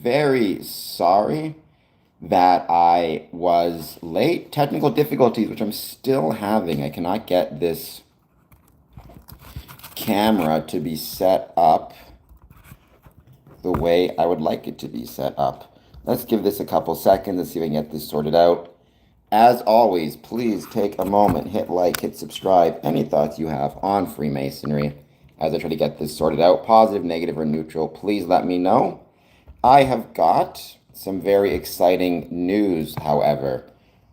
Very sorry that I was late. Technical difficulties, which I'm still having. I cannot get this camera to be set up the way I would like it to be set up. Let's give this a couple seconds and see if I can get this sorted out. As always, please take a moment, hit like, hit subscribe. Any thoughts you have on Freemasonry as I try to get this sorted out, positive, negative, or neutral, please let me know. I have got some very exciting news, however,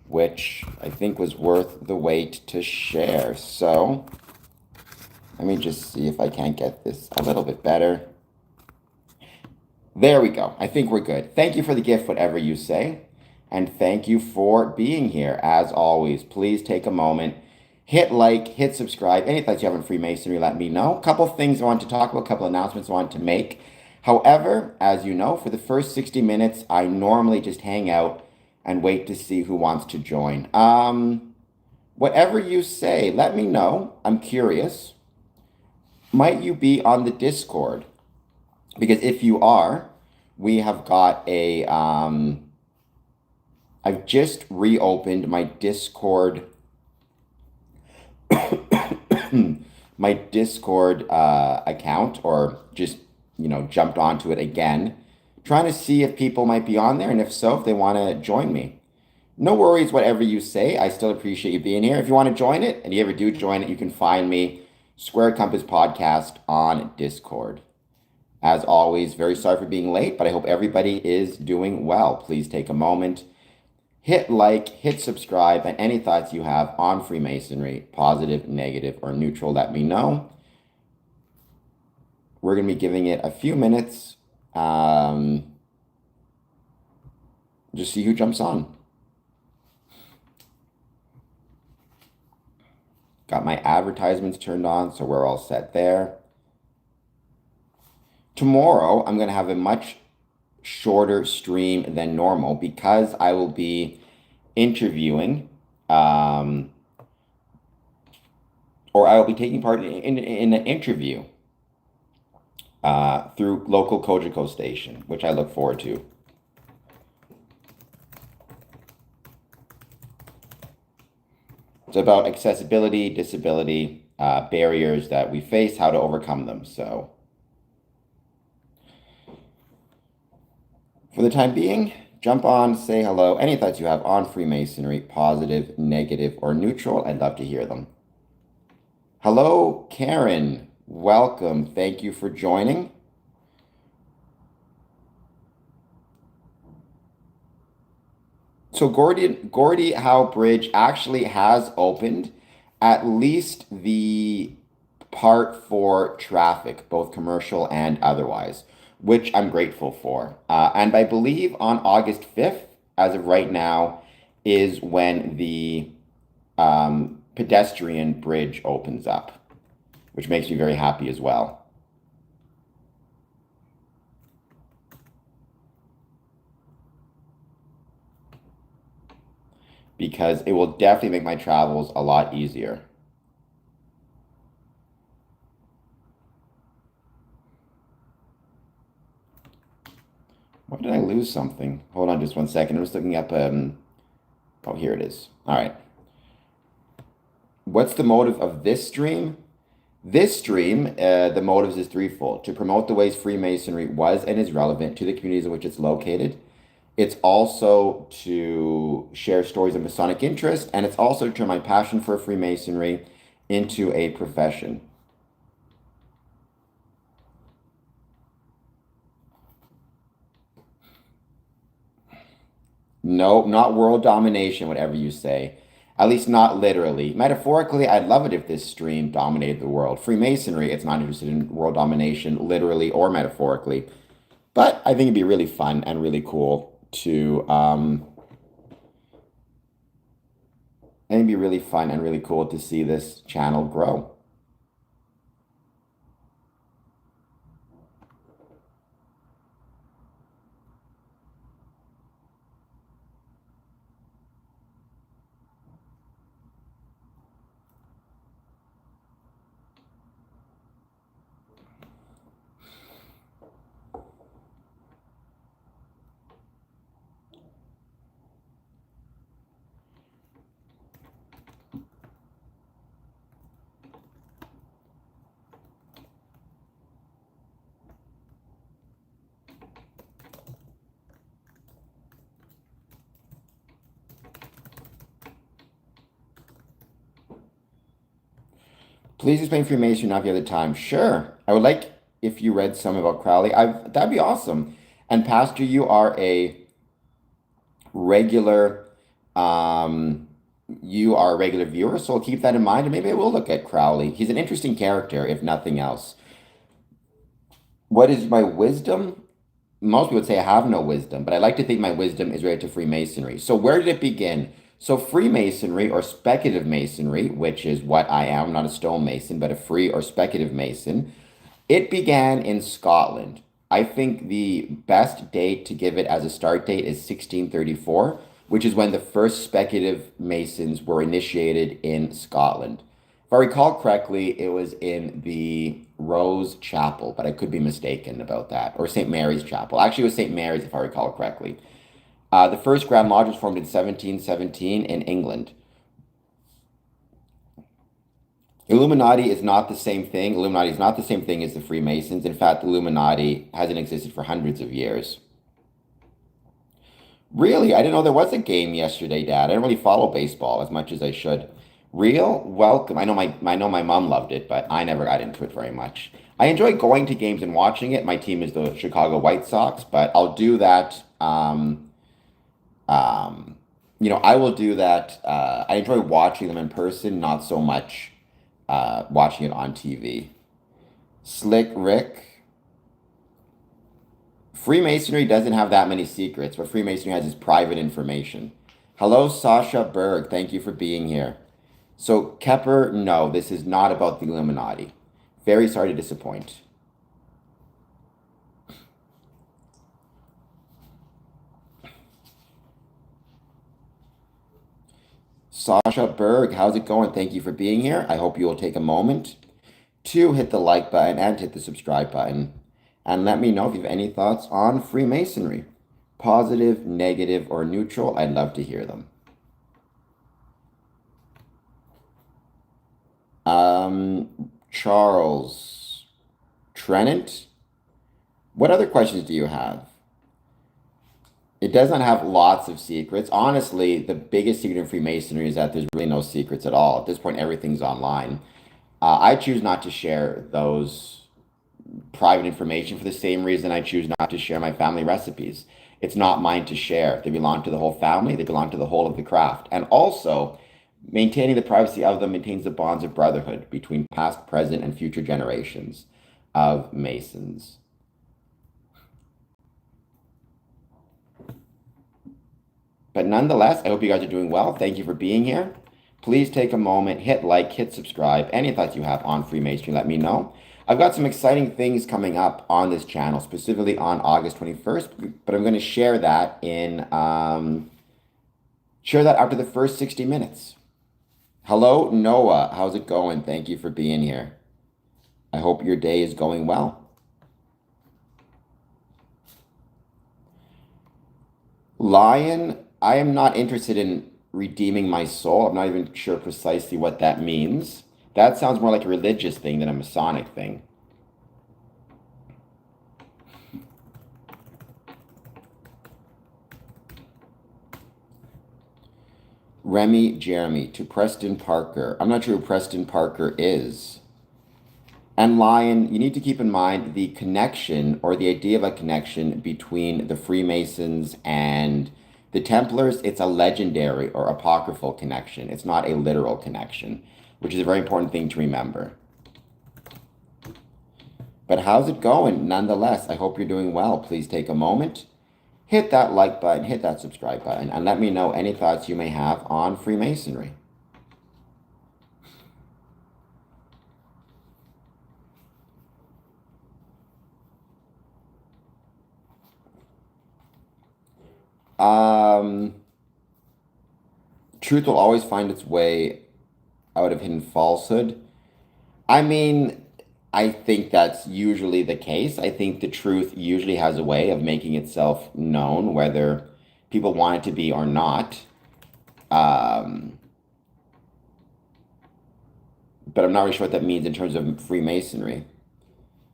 which I think was worth the wait to share. So let me just see if I can't get this a little bit better. There we go. I think we're good. Thank you for the gift, whatever you say. And thank you for being here. As always, please take a moment, hit like, hit subscribe. Any thoughts you have on Freemasonry, let me know. A couple things I want to talk about, a couple announcements I want to make. However, as you know, for the first 60 minutes, I normally just hang out and wait to see who wants to join. Whatever you say, let me know. I'm curious. Might you be on the Discord? Because if you are, we have got a, I've just reopened my Discord, my Discord account, or just, jumped onto it again, trying to see if people might be on there, and if so, if they want to join me. No worries, whatever you say. I still appreciate you being here. If you want to join it, and you ever do join it, you can find me, Square Compass Podcast, on Discord. As always, very sorry for being late, but I hope everybody is doing well. Please take a moment, hit like, hit subscribe, and any thoughts you have on Freemasonry, positive, negative, or neutral, let me know. We're going to be giving it a few minutes. Just see who jumps on. Got my advertisements turned on, so we're all set there. Tomorrow, I'm going to have a much shorter stream than normal because I will be interviewing, or I will be taking part in an interview through local Kojiko station, which I look forward to. It's about accessibility, disability, barriers that we face, how to overcome them. So for the time being, jump on, say hello. Any thoughts you have on Freemasonry, positive, negative, or neutral, I'd love to hear them. Hello, Karen. Welcome. Thank you for joining. So Gordie Howe Bridge actually has opened, at least the part for traffic, both commercial and otherwise, which I'm grateful for. And I believe on August 5th, as of right now, is when the pedestrian bridge opens up, which makes me very happy as well. Because it will definitely make my travels a lot easier. Why did I lose something? Hold on just one second. I'm just looking up, oh, here it is. All right. What's the motive of this stream? This stream, the motives is threefold: to promote the ways Freemasonry was and is relevant to the communities in which it's located. It's also to share stories of Masonic interest, and it's also to turn my passion for Freemasonry into a profession. No, not world domination, whatever you say. At least not literally. Metaphorically, I'd love it if this stream dominated the world. Freemasonry, it's not interested in world domination, literally or metaphorically. But I think it'd be really fun and really cool to see this channel grow. Please explain Freemasonry now if you have the time. Sure. I would like if you read some about Crowley. That'd be awesome. And Pastor, you are a regular viewer, so I'll keep that in mind and maybe I will look at Crowley. He's an interesting character, if nothing else. What is my wisdom? Most people would say I have no wisdom, but I like to think my wisdom is related to Freemasonry. So where did it begin? So Freemasonry or speculative Masonry, which is what I am, not a stonemason, but a free or speculative Mason, it began in Scotland. I think the best date to give it as a start date is 1634, which is when the first speculative Masons were initiated in Scotland. If I recall correctly, it was in the Rose Chapel, but I could be mistaken about that, or St. Mary's Chapel. Actually, it was St. Mary's, if I recall correctly. The first Grand Lodge was formed in 1717 in England. Illuminati is not the same thing. Illuminati is not the same thing as the Freemasons. In fact, the Illuminati hasn't existed for hundreds of years. Really? I didn't know there was a game yesterday, Dad. I don't really follow baseball as much as I should. Real? Welcome. I know my mom loved it, but I never got into it very much. I enjoy going to games and watching it. My team is the Chicago White Sox, but I'll do that. I will do that. I enjoy watching them in person, not so much watching it on TV. Slick Rick. Freemasonry doesn't have that many secrets. What Freemasonry has is private information. Hello, Sasha Berg. Thank you for being here. So, Kepper, no, this is not about the Illuminati. Very sorry to disappoint. Sasha Berg, how's it going? Thank you for being here. I hope you will take a moment to hit the like button and hit the subscribe button. And let me know if you have any thoughts on Freemasonry. Positive, negative, or neutral. I'd love to hear them. Charles Trenant. What other questions do you have? It does not have lots of secrets. Honestly, the biggest secret in Freemasonry is that there's really no secrets at all. At this point, everything's online. I choose not to share those private information for the same reason I choose not to share my family recipes. It's not mine to share. They belong to the whole family. They belong to the whole of the craft. And also, maintaining the privacy of them maintains the bonds of brotherhood between past, present, and future generations of Masons. But nonetheless, I hope you guys are doing well. Thank you for being here. Please take a moment, hit like, hit subscribe. Any thoughts you have on Freemasonry, let me know. I've got some exciting things coming up on this channel, specifically on August 21st, but I'm going to share that after the first 60 minutes. Hello, Noah. How's it going? Thank you for being here. I hope your day is going well. Lion, I am not interested in redeeming my soul. I'm not even sure precisely what that means. That sounds more like a religious thing than a Masonic thing. Remy Jeremy to Preston Parker. I'm not sure who Preston Parker is. And Lion, you need to keep in mind the connection or the idea of a connection between the Freemasons and the Templars. It's a legendary or apocryphal connection. It's not a literal connection, which is a very important thing to remember. But how's it going? Nonetheless, I hope you're doing well. Please take a moment, hit that like button, hit that subscribe button, and let me know any thoughts you may have on Freemasonry. Truth will always find its way out of hidden falsehood. I mean, I think that's usually the case. I think the truth usually has a way of making itself known, whether people want it to be or not. But I'm not really sure what that means in terms of Freemasonry.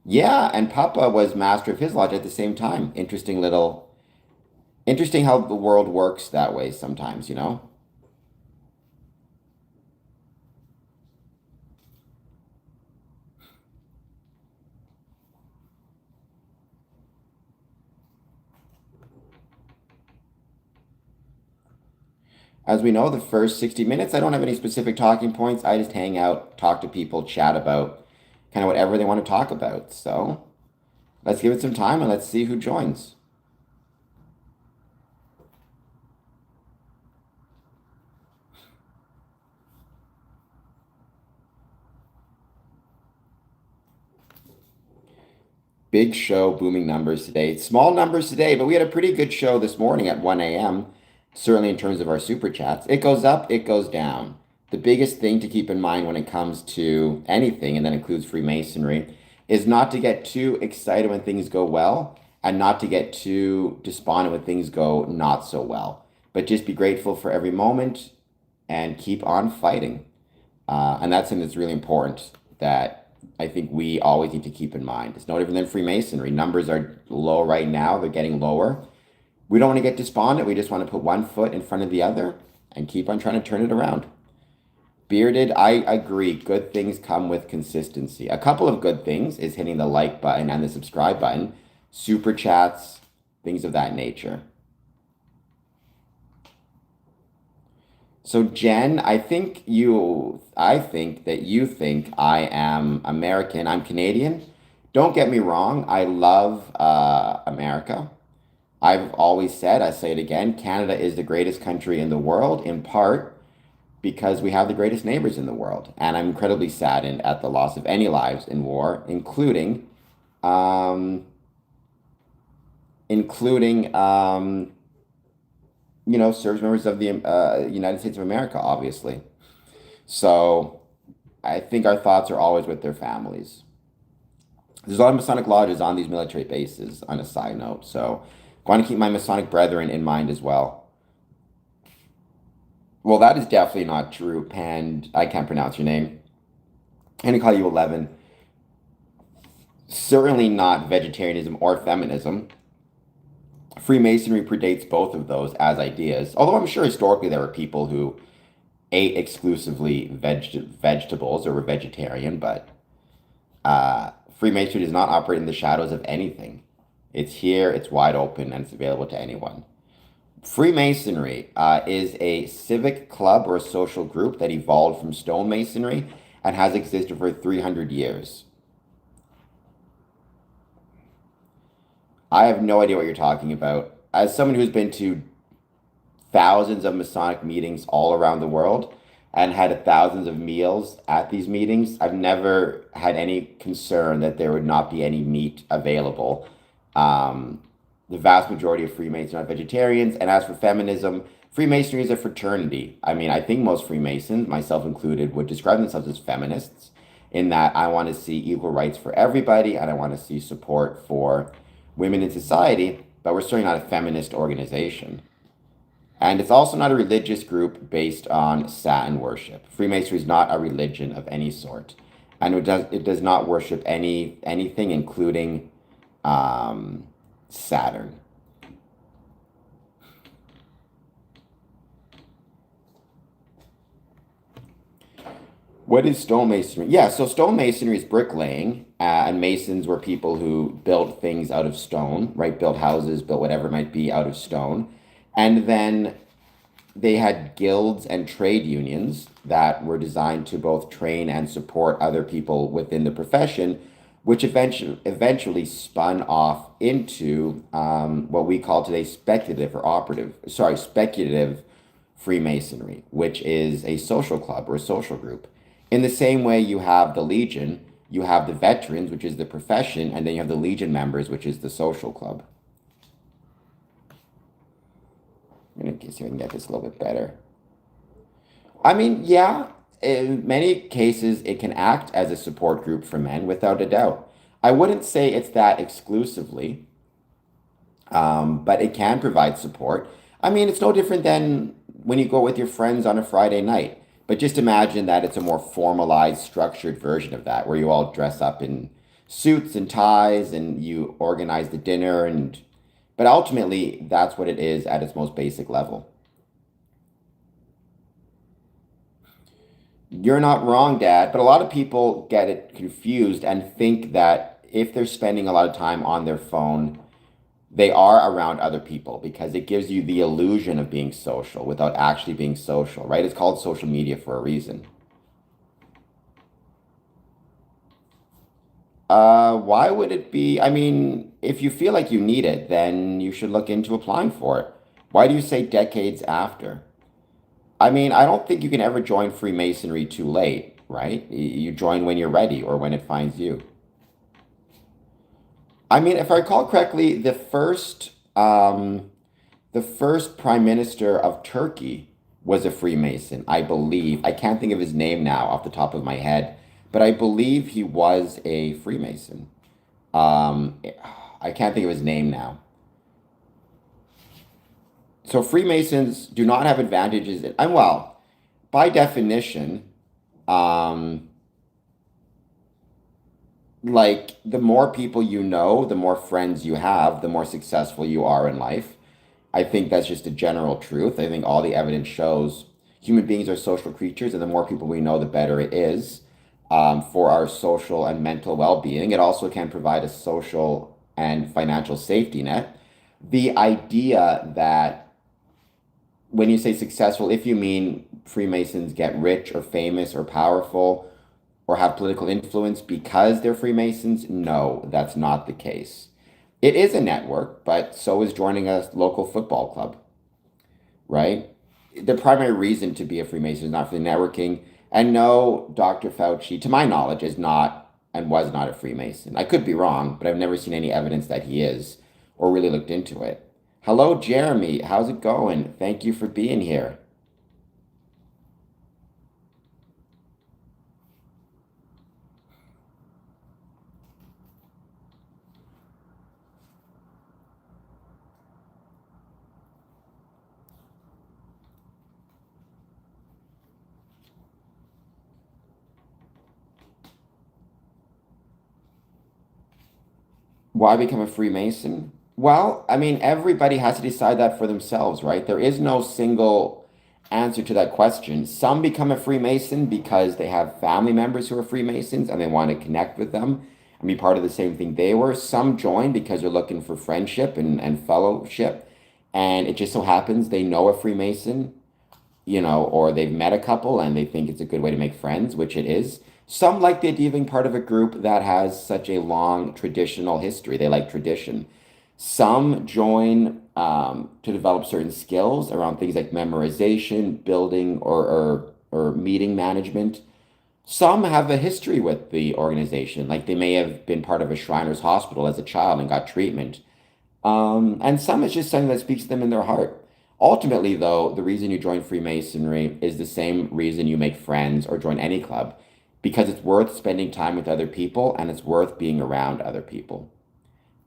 Yeah, and Papa was master of his lodge at the same time. Interesting how the world works that way sometimes, you know? As we know, the first 60 minutes, I don't have any specific talking points. I just hang out, talk to people, chat about kind of whatever they want to talk about. So let's give it some time and let's see who joins. Big show, booming numbers today. Small numbers today, but we had a pretty good show this morning at 1 a.m., certainly in terms of our super chats. It goes up, it goes down. The biggest thing to keep in mind when it comes to anything, and that includes Freemasonry, is not to get too excited when things go well and not to get too despondent when things go not so well. But just be grateful for every moment and keep on fighting. And that's something that's really important that I think we always need to keep in mind. It's no different than Freemasonry. Numbers are low right now, they're getting lower. We don't want to get despondent. We just want to put one foot in front of the other and keep on trying to turn it around. Bearded, I agree. Good things come with consistency. A couple of good things is hitting the like button and the subscribe button, super chats, things of that nature. So Jen, I think that you think I am American. I'm Canadian. Don't get me wrong. I love America. I've always said, I say it again, Canada is the greatest country in the world, in part because we have the greatest neighbors in the world. And I'm incredibly saddened at the loss of any lives in war, um, including service members of the United States of America, obviously. So I think our thoughts are always with their families. There's a lot of Masonic lodges on these military bases, on a side note. So I want to keep my Masonic brethren in mind as well. Well, that is definitely not true, I can't pronounce your name. I'm going to call you 11. Certainly not vegetarianism or feminism. Freemasonry predates both of those as ideas, although I'm sure historically there were people who ate exclusively vegetables or were vegetarian, but Freemasonry does not operate in the shadows of anything. It's here, it's wide open, and it's available to anyone. Freemasonry is a civic club or a social group that evolved from stonemasonry and has existed for 300 years. I have no idea what you're talking about. As someone who's been to thousands of Masonic meetings all around the world and had thousands of meals at these meetings, I've never had any concern that there would not be any meat available. The vast majority of Freemasons are vegetarians, and as for feminism, Freemasonry is a fraternity. I mean, I think most Freemasons, myself included, would describe themselves as feminists, in that I want to see equal rights for everybody and I want to see support for women in society, but we're certainly not a feminist organization. And it's also not a religious group based on Saturn worship. Freemasonry is not a religion of any sort, and it does not worship anything, including Saturn. What is stonemasonry? Yeah, so stonemasonry is bricklaying, and masons were people who built things out of stone, right? Built houses, built whatever it might be out of stone. And then they had guilds and trade unions that were designed to both train and support other people within the profession, which eventually spun off into what we call today speculative Freemasonry, which is a social club or a social group. In the same way you have the Legion, you have the veterans, which is the profession, and then you have the Legion members, which is the social club. I'm going to see if I can get this a little bit better. I mean, yeah, in many cases, it can act as a support group for men, without a doubt. I wouldn't say it's that exclusively, but it can provide support. I mean, it's no different than when you go with your friends on a Friday night. But just imagine that it's a more formalized, structured version of that, where you all dress up in suits and ties and you organize the dinner. But ultimately, that's what it is at its most basic level. You're not wrong, Dad, but a lot of people get it confused and think that if they're spending a lot of time on their phone, They are around other people because it gives you the illusion of being social without actually being social, right? It's called social media for a reason. Why would it be? I mean, if you feel like you need it, then you should look into applying for it. Why do you say decades after? I mean, I don't think you can ever join Freemasonry too late, right? You join when you're ready or when it finds you. I mean, if I recall correctly, the first prime minister of Turkey was a Freemason, I believe. I can't think of his name now off the top of my head, but I believe he was a Freemason. Um, I can't think of his name now. So Freemasons do not have advantages, and well, by definition, um, like the more people you know, the more friends you have, the more successful you are in life. I think that's just a general truth. I think all the evidence shows human beings are social creatures, and the more people we know, the better it is for our social and mental well-being. It also can provide a social and financial safety net. The idea that when you say successful, if you mean Freemasons get rich or famous or powerful or have political influence because they're Freemasons, no, that's not the case. It is a network, but so is joining a local football club, right? The primary reason to be a Freemason is not for the networking. And no, Dr. Fauci, to my knowledge, is not and was not a Freemason. I could be wrong, but I've never seen any evidence that he is or really looked into it. Hello, Jeremy. How's it going? Thank you for being here. Why become a Freemason? Well, I mean, everybody has to decide that for themselves, right? There is no single answer to that question. Some become a Freemason because they have family members who are Freemasons and they want to connect with them and be part of the same thing they were. Some join because they're looking for friendship and fellowship. And it just so happens they know a Freemason, or they've met a couple and they think it's a good way to make friends, which it is. Some like the idea of being part of a group that has such a long traditional history. They like tradition. Some join to develop certain skills around things like memorization, building, or meeting management. Some have a history with the organization, like they may have been part of a Shriners Hospital as a child and got treatment. And some it's just something that speaks to them in their heart. Ultimately, though, the reason you join Freemasonry is the same reason you make friends or join any club, because it's worth spending time with other people and it's worth being around other people.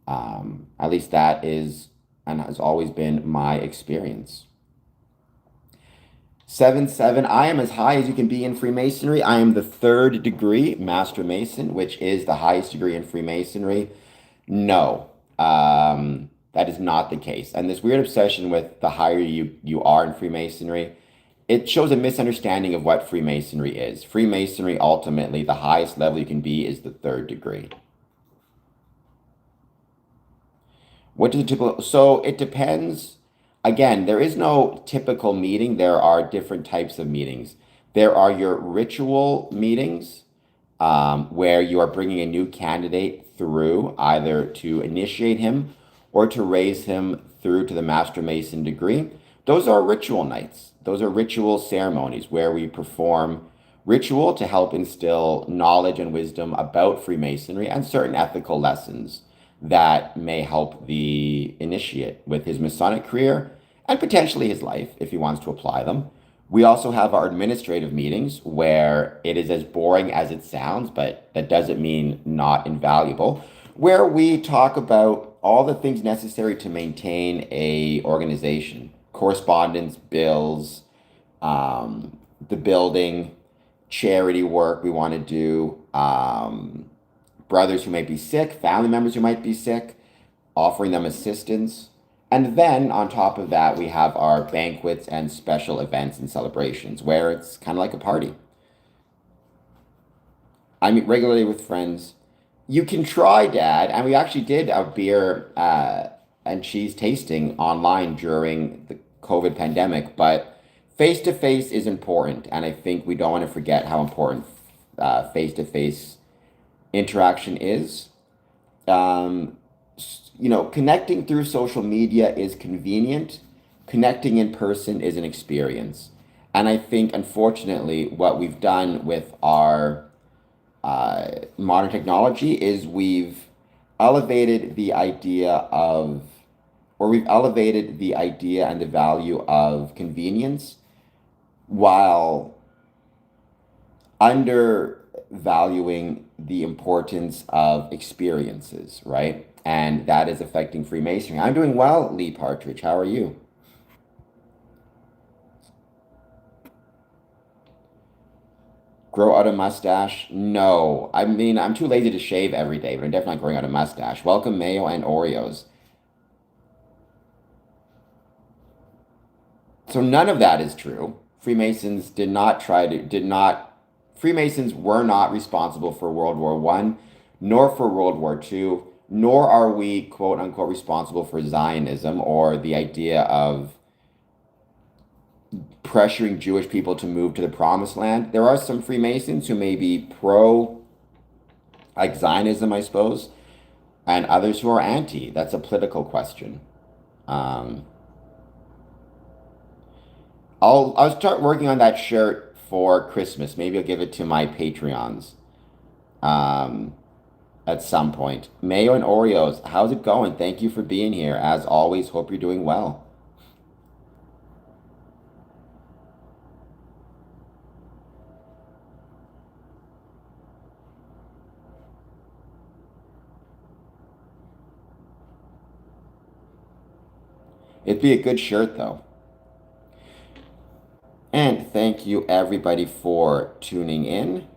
At least that is and has always been my experience. 7-7, I am as high as you can be in Freemasonry. I am the third degree Master Mason, which is the highest degree in Freemasonry. No, that is not the case. And this weird obsession with the higher you are in Freemasonry, it shows a misunderstanding of what Freemasonry is. Freemasonry, ultimately, the highest level you can be is the third degree. What does a typical, so it depends. Again, there is no typical meeting. There are different types of meetings. There are your ritual meetings, where you are bringing a new candidate through either to initiate him or to raise him through to the Master Mason degree. Those are ritual nights. Those are ritual ceremonies where we perform ritual to help instill knowledge and wisdom about Freemasonry and certain ethical lessons that may help the initiate with his Masonic career and potentially his life if he wants to apply them. We also have our administrative meetings where it is as boring as it sounds, but that doesn't mean not invaluable, where we talk about all the things necessary to maintain a organization, correspondence, bills, the building, charity work we want to do, brothers who might be sick, family members who might be sick, offering them assistance. And then on top of that, we have our banquets and special events and celebrations where it's kind of like a party. I meet regularly with friends. You can try, Dad. And we actually did a beer. and cheese tasting online during the COVID pandemic, but face to face is important, and I think we don't want to forget how important face to face interaction is. Um, Connecting through social media is convenient. Connecting in person is an experience. And I think, unfortunately, what we've done with our modern technology is elevated the idea of, we've elevated the idea and the value of convenience while undervaluing the importance of experiences, right? And that is affecting Freemasonry. I'm doing well, Lee Partridge. How are you? Grow out a mustache? No. I mean, I'm too lazy to shave every day, but I'm definitely not growing out a mustache. Welcome, Mayo and Oreos. So none of that is true. Freemasons were not responsible for World War One, nor for World War Two, nor are we quote unquote responsible for Zionism or the idea of pressuring Jewish people to move to the promised land. There are some Freemasons who may be pro like Zionism, I suppose, and others who are anti. That's a political question. Um, I'll start working on that shirt for Christmas. Maybe I'll give it to my Patreons um, at some point. Mayo and Oreos, how's it going? Thank you for being here. As always, hope you're doing well. It'd be a good shirt though. And thank you everybody for tuning in.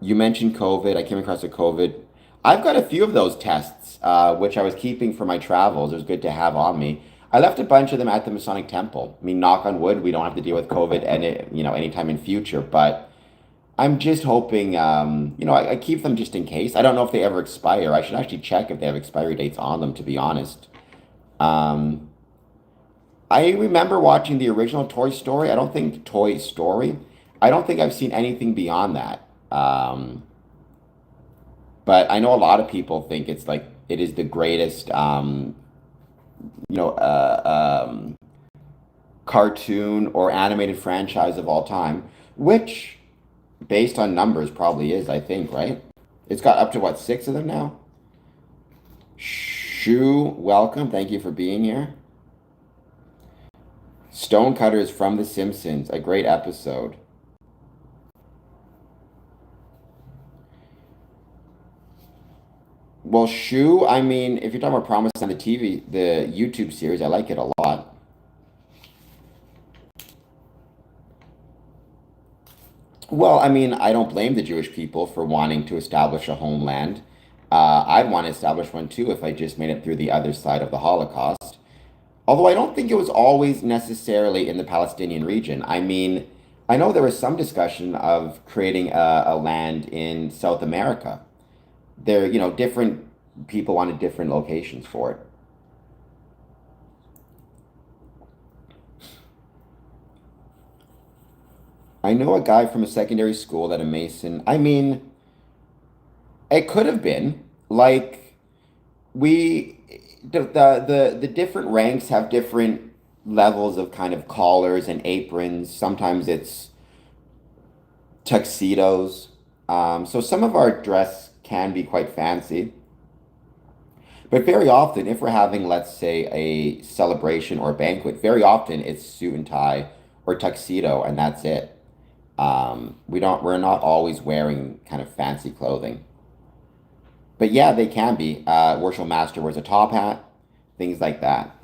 You mentioned COVID. I came across a COVID. I've got a few of those tests, which I was keeping for my travels. It was good to have on me. I left a bunch of them at the Masonic Temple. I mean, knock on wood, we don't have to deal with COVID anytime in future. But I'm just hoping, I keep them just in case. I don't know if they ever expire. I should actually check if they have expiry dates on them, to be honest. Um, I remember watching the original Toy Story. I don't think I've seen anything beyond that. But I know a lot of people think it's like it is the greatest, you know, cartoon or animated franchise of all time, which, based on numbers, probably is. I think, right? It's got up to what, six of them now? Shu, welcome. Thank you for being here. Stonecutters from The Simpsons, a great episode. Well, Shu, I mean, if you're talking about Promise on the TV, the YouTube series, I like it a lot. Well, I mean, I don't blame the Jewish people for wanting to establish a homeland. I'd want to establish one too if I just made it through the other side of the Holocaust. Although I don't think it was always necessarily in the Palestinian region. I mean, I know there was some discussion of creating a land in South America. Different people wanted different locations for it. I know a guy from a secondary school that a Mason, I mean, it could have been like we the different ranks have different levels of kind of collars and aprons. Sometimes it's tuxedos. So some of our dress can be quite fancy. But very often, if we're having, let's say, a celebration or banquet, very often it's suit and tie or tuxedo, and that's it. We're not always wearing kind of fancy clothing. But yeah, they can be. Worship Master wears a top hat, things like that.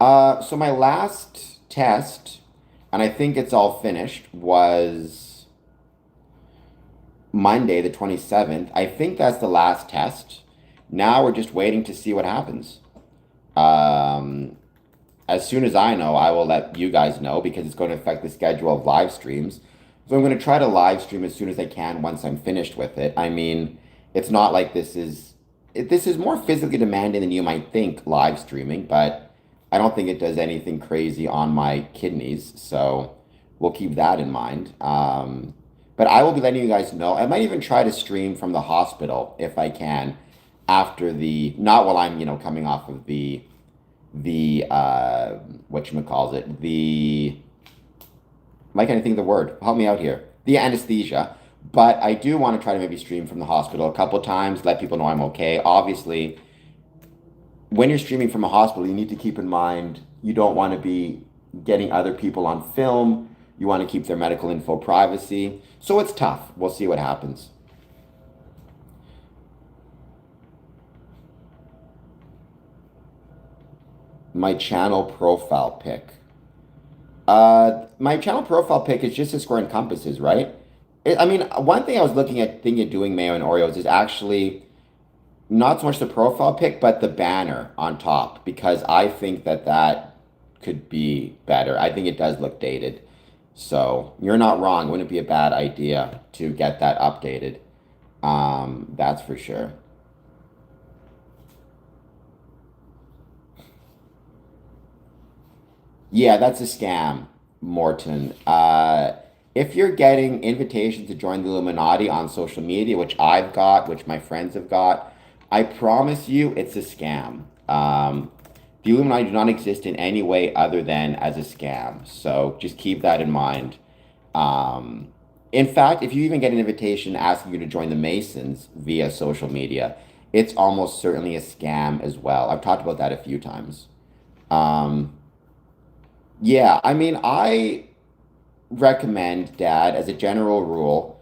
So my last test, and I think it's all finished, was Monday, the 27th. I think that's the last test. Now we're just waiting to see what happens. Um, as soon as I know, I will let you guys know because it's going to affect the schedule of live streams. So I'm going to try to live stream as soon as I can once I'm finished with it. I mean, it's not like this is more physically demanding than you might think, live streaming, but I don't think it does anything crazy on my kidneys. So we'll keep that in mind. But I will be letting you guys know. I might even try to stream from the hospital if I can after not while I'm, coming off of the whatchamacallit, why can't I think of the word? Help me out here. The anesthesia. But I do want to try to maybe stream from the hospital a couple times, let people know I'm okay. Obviously, when you're streaming from a hospital, you need to keep in mind you don't want to be getting other people on film. You want to keep their medical info privacy. So it's tough. We'll see what happens. My channel profile pic. My channel profile pic is just a square and compasses, right? I mean, one thing I was thinking of doing Mayo and Oreos is actually not so much the profile pic, but the banner on top, because I think that could be better. I think it does look dated. So you're not wrong. Wouldn't it be a bad idea to get that updated? That's for sure. Yeah, that's a scam, Morton. If you're getting invitations to join the Illuminati on social media, which I've got, which my friends have got, I promise you it's a scam. The Illuminati do not exist in any way other than as a scam. So just keep that in mind. In fact, if you even get an invitation asking you to join the Masons via social media, it's almost certainly a scam as well. I've talked about that a few times. Um, yeah, I mean, I recommend, Dad, as a general rule,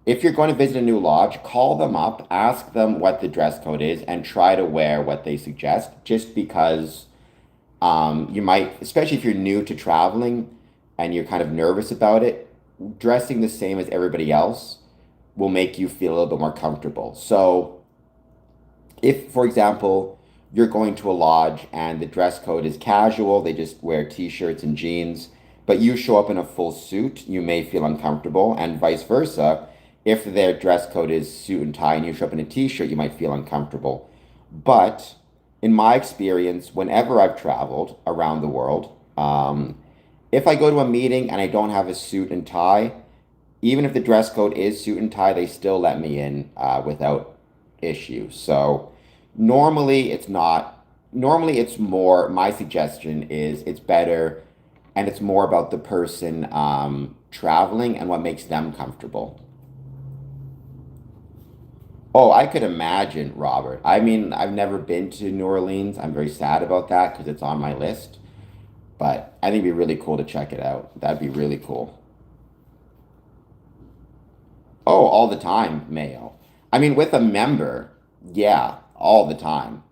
if you're going to visit a new lodge, call them up, ask them what the dress code is, and try to wear what they suggest, just because you might, especially if you're new to traveling and you're kind of nervous about it, dressing the same as everybody else will make you feel a little bit more comfortable. So, if, for example, you're going to a lodge and the dress code is casual, they just wear t-shirts and jeans, but you show up in a full suit, you may feel uncomfortable, and vice versa. If their dress code is suit and tie and you show up in a t-shirt, you might feel uncomfortable. But in my experience, whenever I've traveled around the world, if I go to a meeting and I don't have a suit and tie, even if the dress code is suit and tie, they still let me in without issue. So normally it's not, normally it's more, my suggestion is it's better and it's more about the person traveling and what makes them comfortable. Oh, I could imagine, Robert. I mean, I've never been to New Orleans. I'm very sad about that because it's on my list. But I think it'd be really cool to check it out. That'd be really cool. Oh, all the time, Mayo. I mean, with a member, yeah, all the time.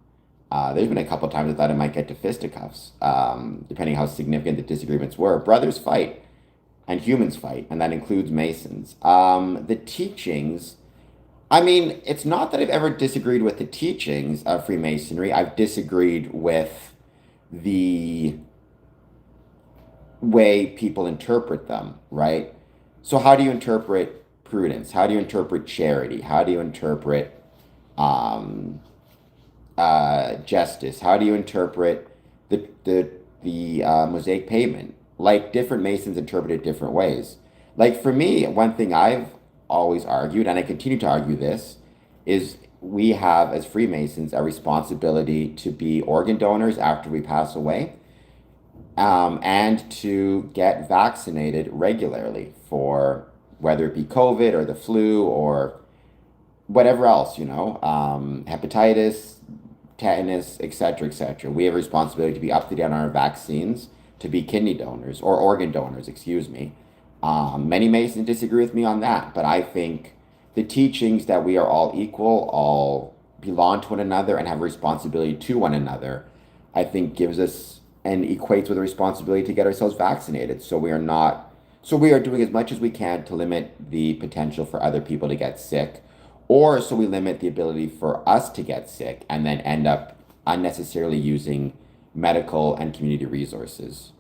There's been a couple times I thought I might get to fisticuffs, depending how significant the disagreements were. Brothers fight, and humans fight, and that includes Masons. The teachings, I mean, it's not that I've ever disagreed with the teachings of Freemasonry. I've disagreed with the way people interpret them, right? So, how do you interpret prudence? How do you interpret charity? How do you interpret um, justice? How do you interpret the mosaic pavement? Like different Masons interpret it different ways. Like for me, one thing I've always argued, and I continue to argue this, is we have as Freemasons a responsibility to be organ donors after we pass away, and to get vaccinated regularly for whether it be COVID or the flu or whatever else, hepatitis, tetanus, etc., etc. We have a responsibility to be up to date on our vaccines, to be kidney donors or organ donors, excuse me. Many Masons disagree with me on that, but I think the teachings that we are all equal, all belong to one another, and have a responsibility to one another, I think gives us and equates with a responsibility to get ourselves vaccinated. So we are doing as much as we can to limit the potential for other people to get sick or so we limit the ability for us to get sick and then end up unnecessarily using medical and community resources.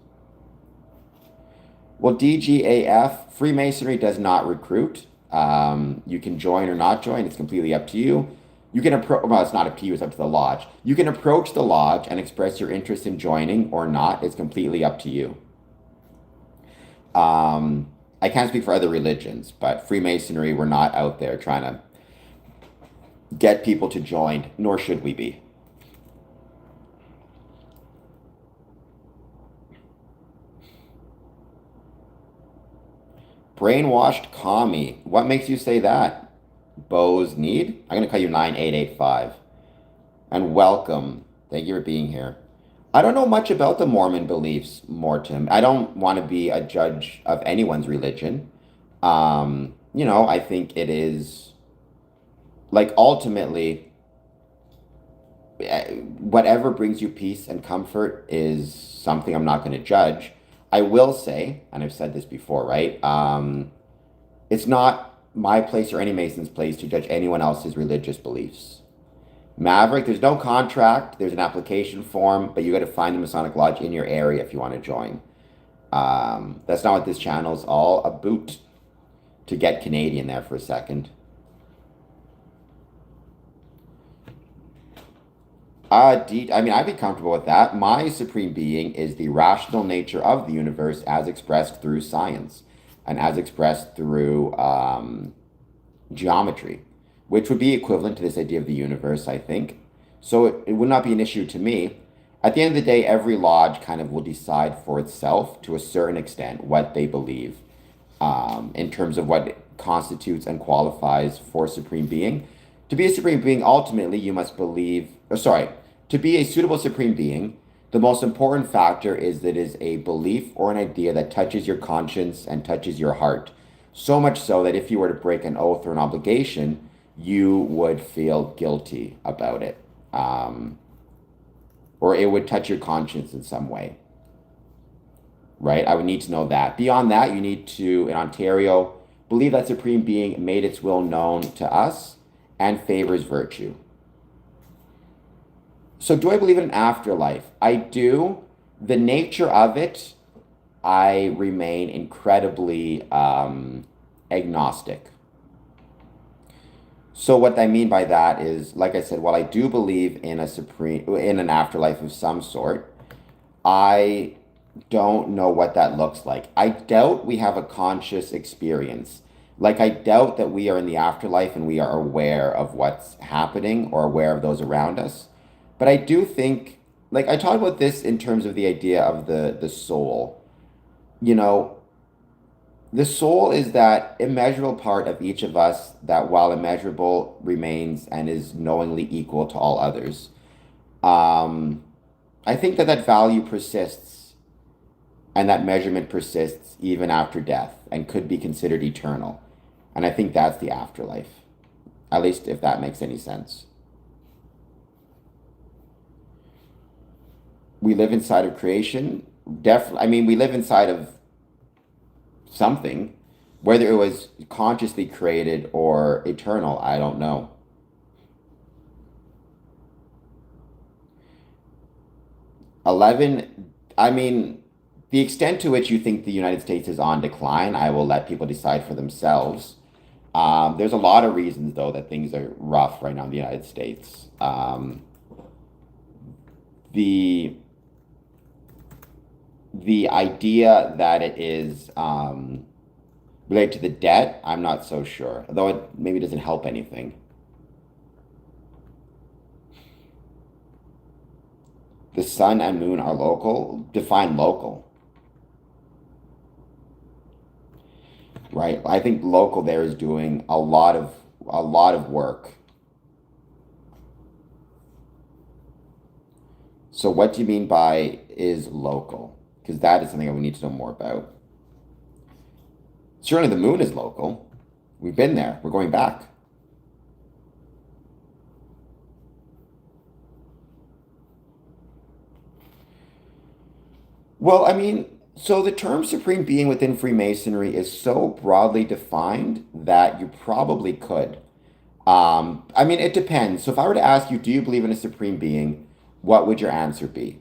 Well, DGAF, Freemasonry does not recruit. You can join or not join. It's completely up to you. You can approach, well, it's not up to you, it's up to the lodge. You can approach the lodge and express your interest in joining or not. It's completely up to you. I can't speak for other religions, but Freemasonry, we're not out there trying to get people to join, nor should we be. Brainwashed commie. What makes you say that? Bo's Need? I'm going to call you 9885. And welcome. Thank you for being here. I don't know much about the Mormon beliefs, Mortem. I don't want to be a judge of anyone's religion. I think it is, like, ultimately, whatever brings you peace and comfort is something I'm not going to judge. I will say, and I've said this before, right? It's not my place or any Mason's place to judge anyone else's religious beliefs. Maverick, there's no contract, there's an application form, but you got to find the Masonic Lodge in your area if you want to join. That's not what this channel's all about. To get Canadian there for a second. I'd be comfortable with that. My supreme being is the rational nature of the universe as expressed through science and as expressed through geometry, which would be equivalent to this idea of the universe, I think. So it would not be an issue to me. At the end of the day, every lodge kind of will decide for itself to a certain extent what they believe in terms of what constitutes and qualifies for supreme being. To be a supreme being, ultimately, you must believe, to be a suitable supreme being, the most important factor is that it is a belief or an idea that touches your conscience and touches your heart. So much so that if you were to break an oath or an obligation, you would feel guilty about it. Or it would touch your conscience in some way. Right? I would need to know that. Beyond that, you need to, in Ontario, believe that supreme being made its will known to us and favors virtue. So do I believe in an afterlife? I do. The nature of it, I remain incredibly agnostic. So what I mean by that is, like I said, while I do believe in an afterlife of some sort, I don't know what that looks like. I doubt we have a conscious experience. Like, I doubt that we are in the afterlife and we are aware of what's happening or aware of those around us. But I do think, like, I talk about this in terms of the idea of the soul. The soul is that immeasurable part of each of us that, while immeasurable, remains and is knowingly equal to all others. I think that value persists and that measurement persists even after death and could be considered eternal. And I think that's the afterlife, at least if that makes any sense. We live inside of creation. We live inside of something. Whether it was consciously created or eternal, I don't know. The extent to which you think the United States is on decline, I will let people decide for themselves. There's a lot of reasons, though, that things are rough right now in the United States. The idea that it is related to the debt, I'm not so sure, though it maybe doesn't help anything. The sun and moon are local. Define local. Right. I think local there is doing a lot of work. So what do you mean by is local? Because that is something that we need to know more about. Certainly the moon is local. We've been there. We're going back. Well, so the term supreme being within Freemasonry is so broadly defined that you probably could. I mean, it depends. So if I were to ask you, do you believe in a supreme being? What would your answer be?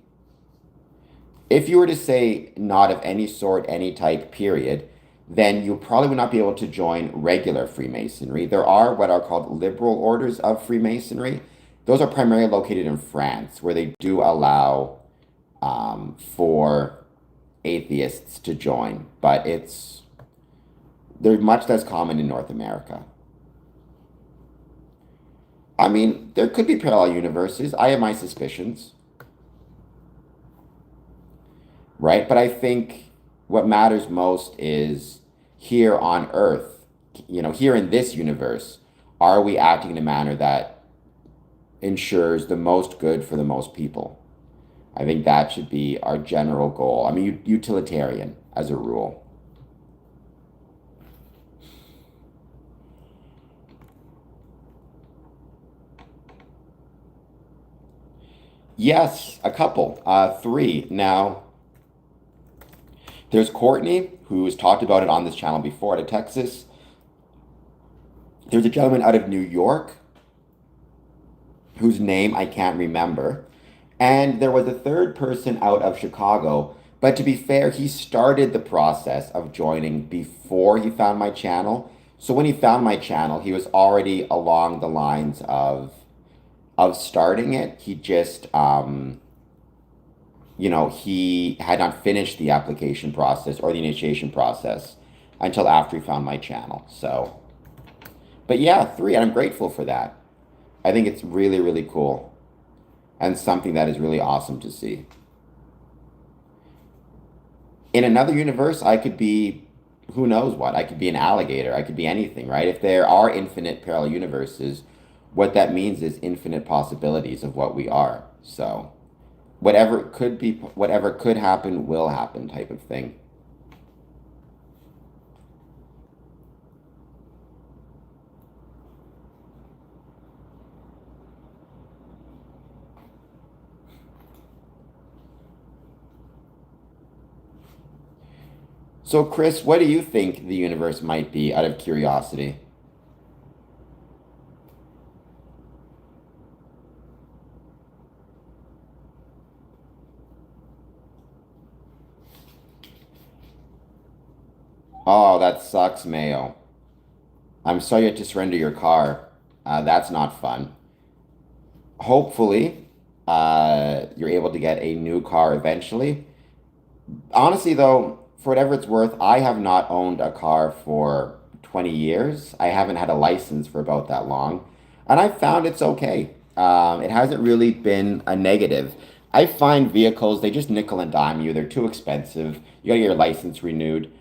If you were to say not of any sort, any type, period, then you probably would not be able to join regular Freemasonry. There are what are called liberal orders of Freemasonry. Those are primarily located in France, where they do allow for atheists to join, but they're much less common in North America. I mean, there could be parallel universes. I have my suspicions, right? But I think what matters most is here on Earth, here in this universe, are we acting in a manner that ensures the most good for the most people? I think that should be our general goal. I mean, utilitarian as a rule. Yes, a couple, three. Now, there's Courtney, who's talked about it on this channel before, out of Texas. There's a gentleman out of New York, whose name I can't remember. And there was a third person out of Chicago. But to be fair, he started the process of joining before he found my channel. So when he found my channel, he was already along the lines of starting it. He just, he had not finished the application process or the initiation process until after he found my channel. So, but yeah, three, and I'm grateful for that. I think it's really, really cool and something that is really awesome to see. In another universe, I could be, who knows what? I could be an alligator. I could be anything, right? If there are infinite parallel universes, what that means is infinite possibilities of what we are. So whatever could be, whatever could happen will happen type of thing. So Chris, what do you think the universe might be out of curiosity? Oh, that sucks, Mayo. I'm sorry you had to surrender your car. That's not fun. Hopefully, you're able to get a new car eventually. Honestly, though, for whatever it's worth, I have not owned a car for 20 years. I haven't had a license for about that long. And I found it's okay. It hasn't really been a negative. I find vehicles, they just nickel and dime you. They're too expensive. You gotta get your license renewed.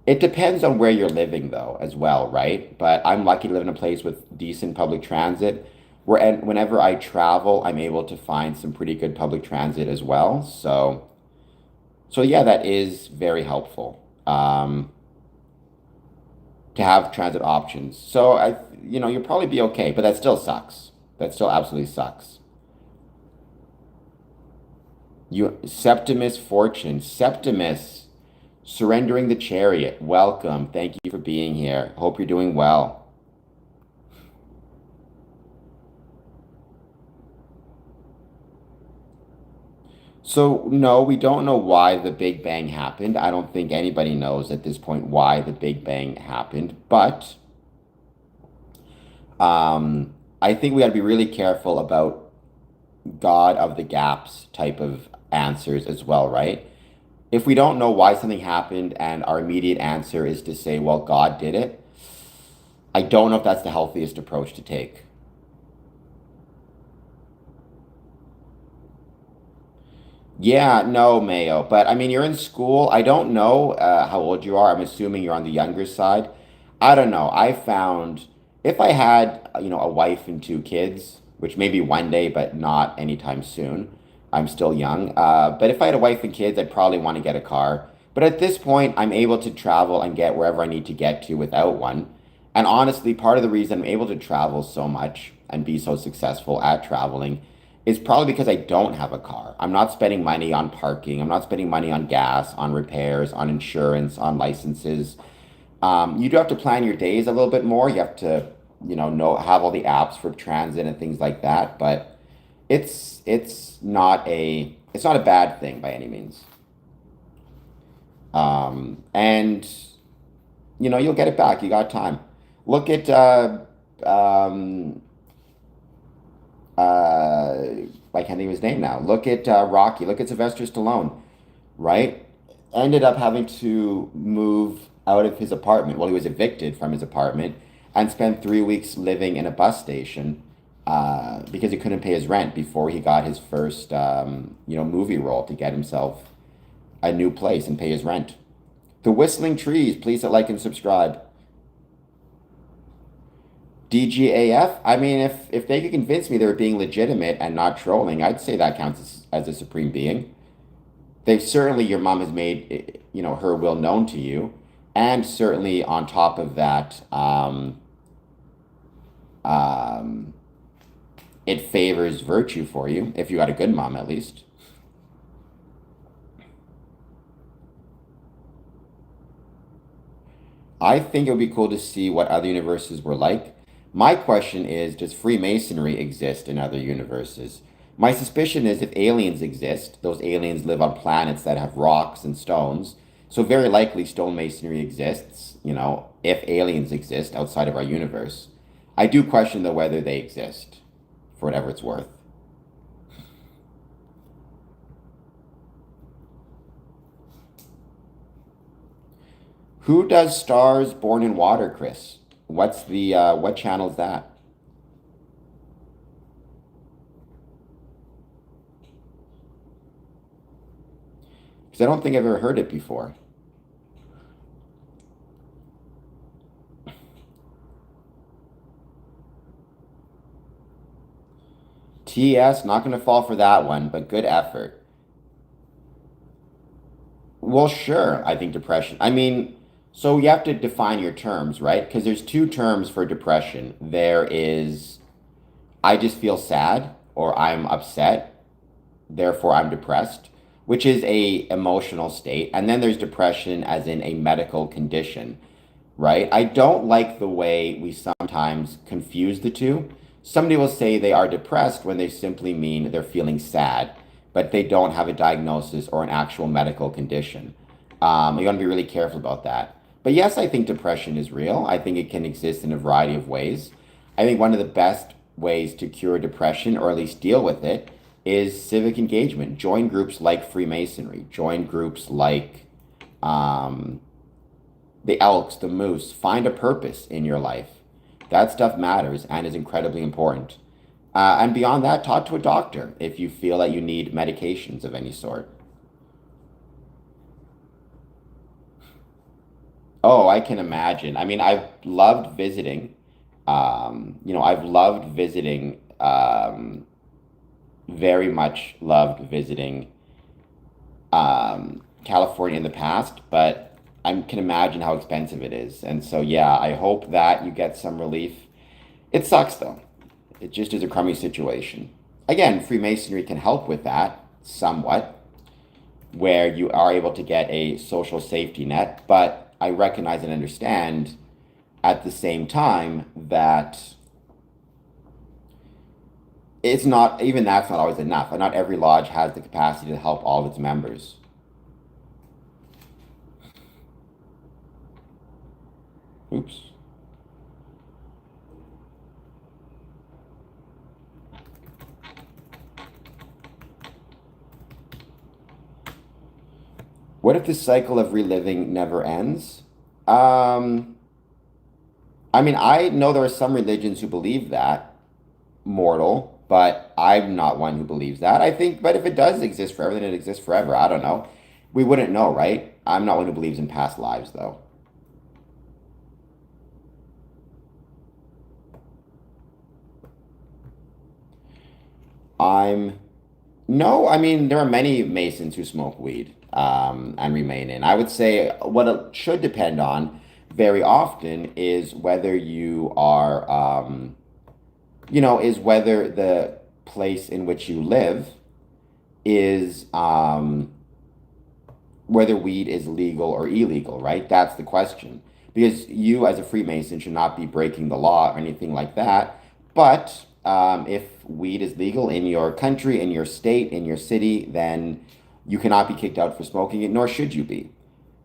It depends on where you're living, though, as well, right? But I'm lucky to live in a place with decent public transit. And whenever I travel, I'm able to find some pretty good public transit as well. So yeah, that is very helpful to have transit options. So you'll probably be okay, but that still sucks. That still absolutely sucks. Septimus Fortune, Septimus, surrendering the chariot. Welcome. Thank you for being here. Hope you're doing well. So, no, we don't know why the Big Bang happened. I don't think anybody knows at this point why the Big Bang happened, but I think we got to be really careful about God of the gaps type of answers as well, right? If we don't know why something happened and our immediate answer is to say, well, God did it, I don't know if that's the healthiest approach to take. Yeah, no, Mayo. But I mean, you're in school. I don't know how old you are. I'm assuming you're on the younger side. I don't know. I found if I had, a wife and two kids, which maybe one day, but not anytime soon. I'm still young. But if I had a wife and kids, I'd probably want to get a car. But at this point, I'm able to travel and get wherever I need to get to without one. And honestly, part of the reason I'm able to travel so much and be so successful at traveling is probably because I don't have a car. I'm not spending money on parking. I'm not spending money on gas, on repairs, on insurance, on licenses. You do have to plan your days a little bit more. You have to have all the apps for transit and things like that, but it's not a bad thing by any means. And you'll get it back. You got time. Look at um, I can't think of his name now. Look at Rocky. Look at Sylvester Stallone, right? Ended up having to move out of his apartment. Well, he was evicted from his apartment and spent 3 weeks living in a bus station because he couldn't pay his rent before he got his first movie role to get himself a new place and pay his rent. The Whistling Trees, please hit like and subscribe. DGAF, I mean, if they could convince me they were being legitimate and not trolling, I'd say that counts as a supreme being. They've certainly, your mom has made, her will known to you. And certainly on top of that, it favors virtue for you, if you got a good mom at least. I think it would be cool to see what other universes were like. My question is, does Freemasonry exist in other universes? My suspicion is if aliens exist, those aliens live on planets that have rocks and stones. So very likely stonemasonry exists, if aliens exist outside of our universe. I do question though whether they exist, for whatever it's worth. Who does Stars Born in Water, Chris? What's what channel is that? Because I don't think I've ever heard it before. TS, not going to fall for that one, but good effort. Well, sure, I think depression. I mean, so you have to define your terms, right? Because there's two terms for depression. There is, I just feel sad or I'm upset, therefore I'm depressed, which is a emotional state. And then there's depression as in a medical condition, right? I don't like the way we sometimes confuse the two. Somebody will say they are depressed when they simply mean they're feeling sad, but they don't have a diagnosis or an actual medical condition. You want to be really careful about that. But yes, I think depression is real. I think it can exist in a variety of ways. I think one of the best ways to cure depression, or at least deal with it, is civic engagement. Join groups like Freemasonry. Join groups like the Elks, the Moose. Find a purpose in your life. That stuff matters and is incredibly important. And beyond that, talk to a doctor if you feel that you need medications of any sort. Oh, I can imagine. I mean, I've loved visiting. I've loved visiting, very much loved visiting California in the past, but I can imagine how expensive it is. And so, yeah, I hope that you get some relief. It sucks, though. It just is a crummy situation. Again, Freemasonry can help with that somewhat, where you are able to get a social safety net, but I recognize and understand at the same time that it's not, even that's not always enough. And not every lodge has the capacity to help all of its members. Oops. What if the cycle of reliving never ends? I mean, I know there are some religions who believe that, mortal, but I'm not one who believes that. I think, but if it does exist forever, then it exists forever. I don't know. We wouldn't know, right? I'm not one who believes in past lives, though. I'm No, I mean, there are many Masons who smoke weed and remain in. I would say what it should depend on very often is whether you are, is whether the place in which you live is, whether weed is legal or illegal, right? That's the question. because you as a Freemason should not be breaking the law or anything like that. But if weed is legal in your country, in your state, in your city, then you cannot be kicked out for smoking it, nor should you be.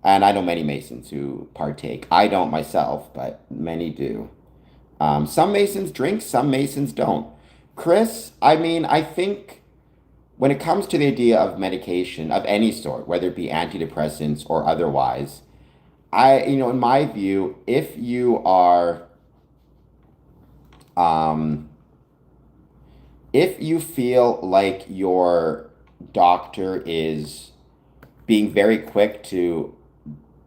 And I know many Masons who partake. I don't myself, but many do. Some Masons drink, some Masons don't. Chris, I mean, I think when it comes to the idea of medication of any sort, whether it be antidepressants or otherwise, in my view, if you are, if you feel like your doctor is being very quick to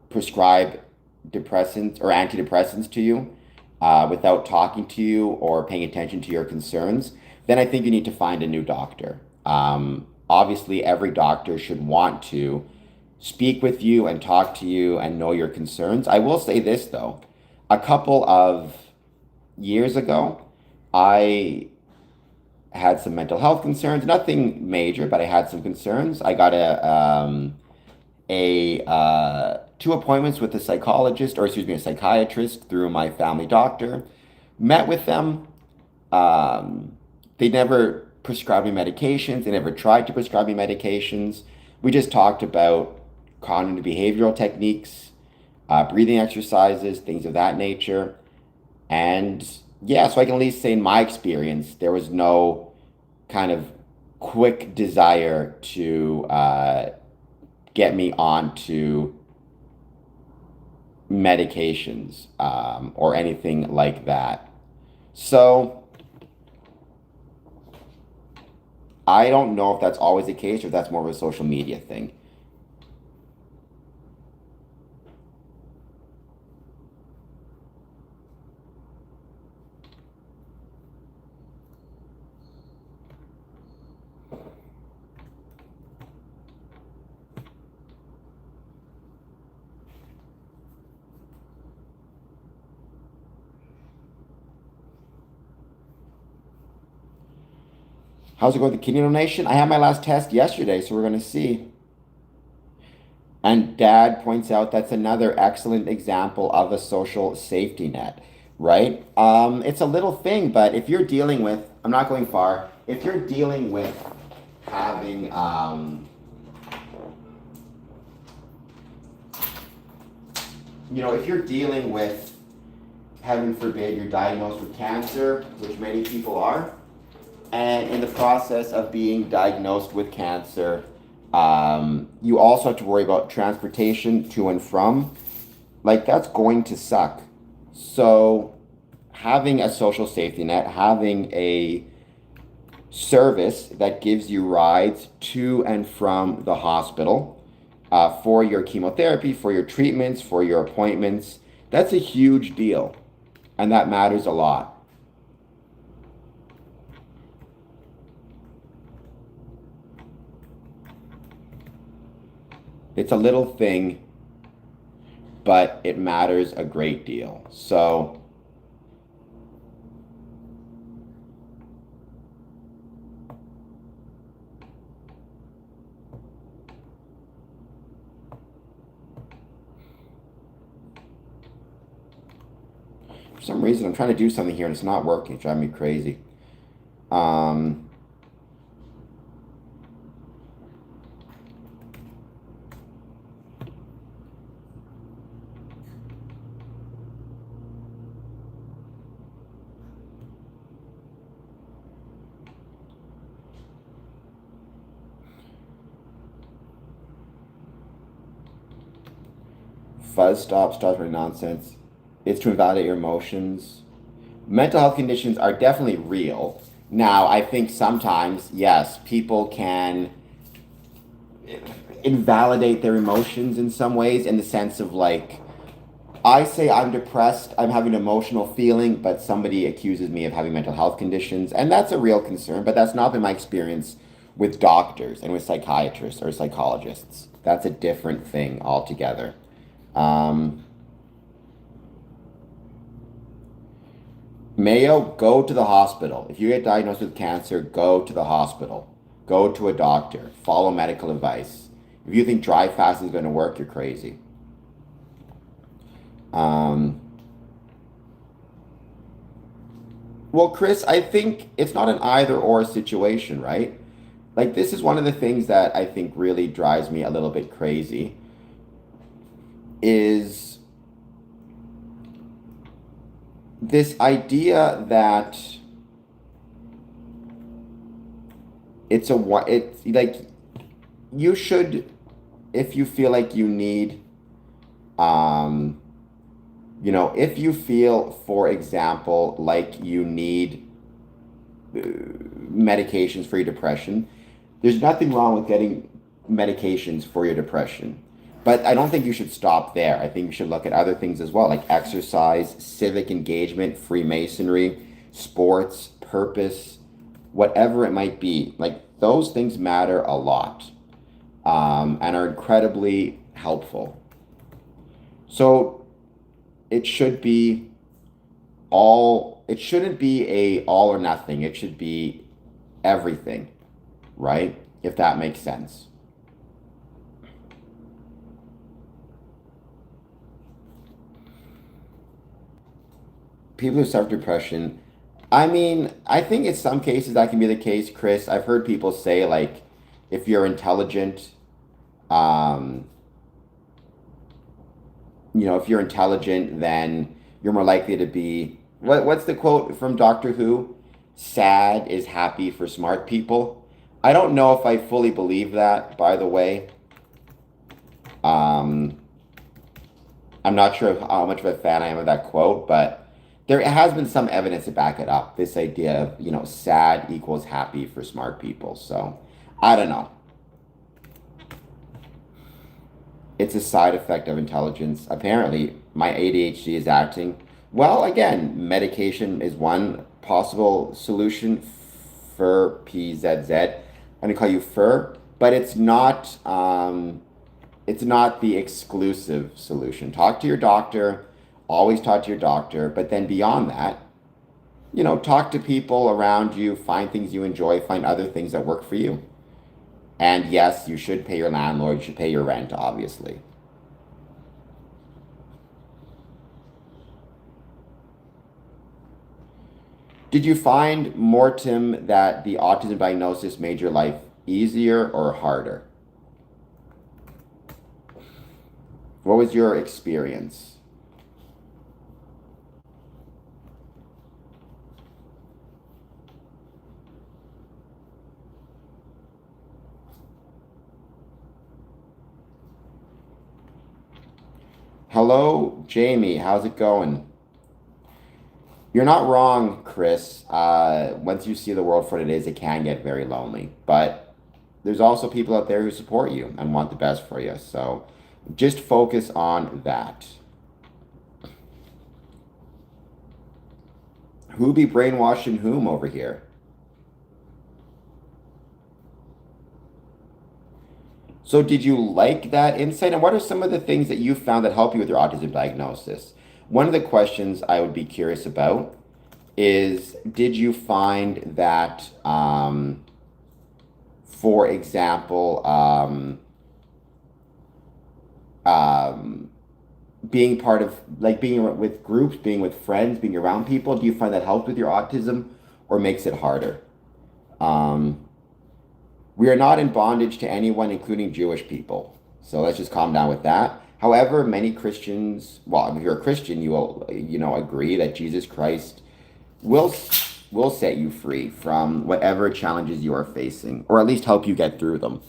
prescribe depressants or antidepressants to you without talking to you or paying attention to your concerns, then I think you need to find a new doctor. Obviously, every doctor should want to speak with you and talk to you and know your concerns. I will say this, though. A couple of years ago, I had some mental health concerns, nothing major, but I had some concerns. I got two appointments with a psychologist, or excuse me, a psychiatrist through my family doctor. Met with them. They never prescribed me medications. They never tried to prescribe me medications. We just talked about cognitive behavioral techniques, breathing exercises, things of that nature. And yeah, so I can at least say in my experience, there was no kind of quick desire to get me onto medications or anything like that. So I don't know if that's always the case or if that's more of a social media thing. How's it going with the kidney donation? I had my last test yesterday, so we're going to see. And Dad points out that's another excellent example of a social safety net, right? It's a little thing, but if you're dealing with, I'm not going far, if you're dealing with having, if you're dealing with, heaven forbid, you're diagnosed with cancer, which many people are, and in the process of being diagnosed with cancer, you also have to worry about transportation to and from. Like, that's going to suck. So having a social safety net, having a service that gives you rides to and from the hospital for your chemotherapy, for your treatments, for your appointments, that's a huge deal. And that matters a lot. It's a little thing, but it matters a great deal. So for some reason, I'm trying to do something here and it's not working. It's driving me crazy. Fuzz stops running nonsense. It's to invalidate your emotions. Mental health conditions are definitely real. Now, I think sometimes, yes, people can invalidate their emotions in some ways, in the sense of, like, I say I'm depressed, I'm having an emotional feeling, but somebody accuses me of having mental health conditions, and that's a real concern, but that's not been my experience with doctors and with psychiatrists or psychologists. That's a different thing altogether. Mayo, go to the hospital. If you get diagnosed with cancer, go to the hospital. Go to a doctor. Follow medical advice. If you think dry fasting is going to work, you're crazy. Um, well, Chris, I think it's not an either or situation, right? Like, this is one of the things that I think really drives me a little bit crazy is this idea that it's like you should, if you feel like you need, um, if you feel, for example, like you need medications for your depression, there's nothing wrong with getting medications for your depression. But I don't think you should stop there. I think you should look at other things as well, like exercise, civic engagement, Freemasonry, sports, purpose, whatever it might be. Like those things matter a lot, and are incredibly helpful. So it should be it shouldn't be a all or nothing. It should be everything, right? If that makes sense. People who suffer depression, I mean, I think in some cases that can be the case, Chris. I've heard people say, like, if you're intelligent, um, if you're intelligent, then you're more likely to be, what's the quote from Doctor Who? Sad is happy for smart people. I don't know if I fully believe that, by the way. Um, I'm not sure how much of a fan I am of that quote, but there has been some evidence to back it up. This idea of, sad equals happy for smart people. So I don't know. It's a side effect of intelligence. Apparently, my ADHD is acting. Well, again, medication is one possible solution for PZZ. I'm gonna call you fur, but it's not the exclusive solution. Talk to your doctor, always talk to your doctor, but then beyond that, talk to people around you, find things you enjoy, find other things that work for you. And yes, you should pay your landlord, you should pay your rent, obviously. Did you find, Mortem, that the autism diagnosis made your life easier or harder? What was your experience? Hello, Jamie. How's it going? You're not wrong, Chris. Once you see the world for what it is, it can get very lonely. But there's also people out there who support you and want the best for you. So just focus on that. Who be brainwashing whom over here? So did you like that insight? And what are some of the things that you found that help you with your autism diagnosis? One of the questions I would be curious about is, did you find that, for example, um, being part of, like being with groups, being with friends, being around people, do you find that helped with your autism or makes it harder? Um, we are not in bondage to anyone, including Jewish people. So let's just calm down with that. However, many Christians, well, if you're a Christian, you will, agree that Jesus Christ will will set you free from whatever challenges you are facing, or at least help you get through them.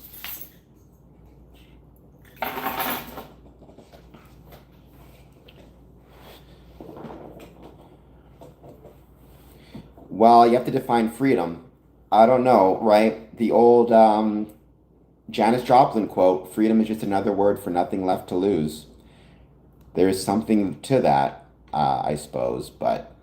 Well, you have to define freedom. I don't know, right? The old Janis Joplin quote, freedom is just another word for nothing left to lose. There is something to that, I suppose, but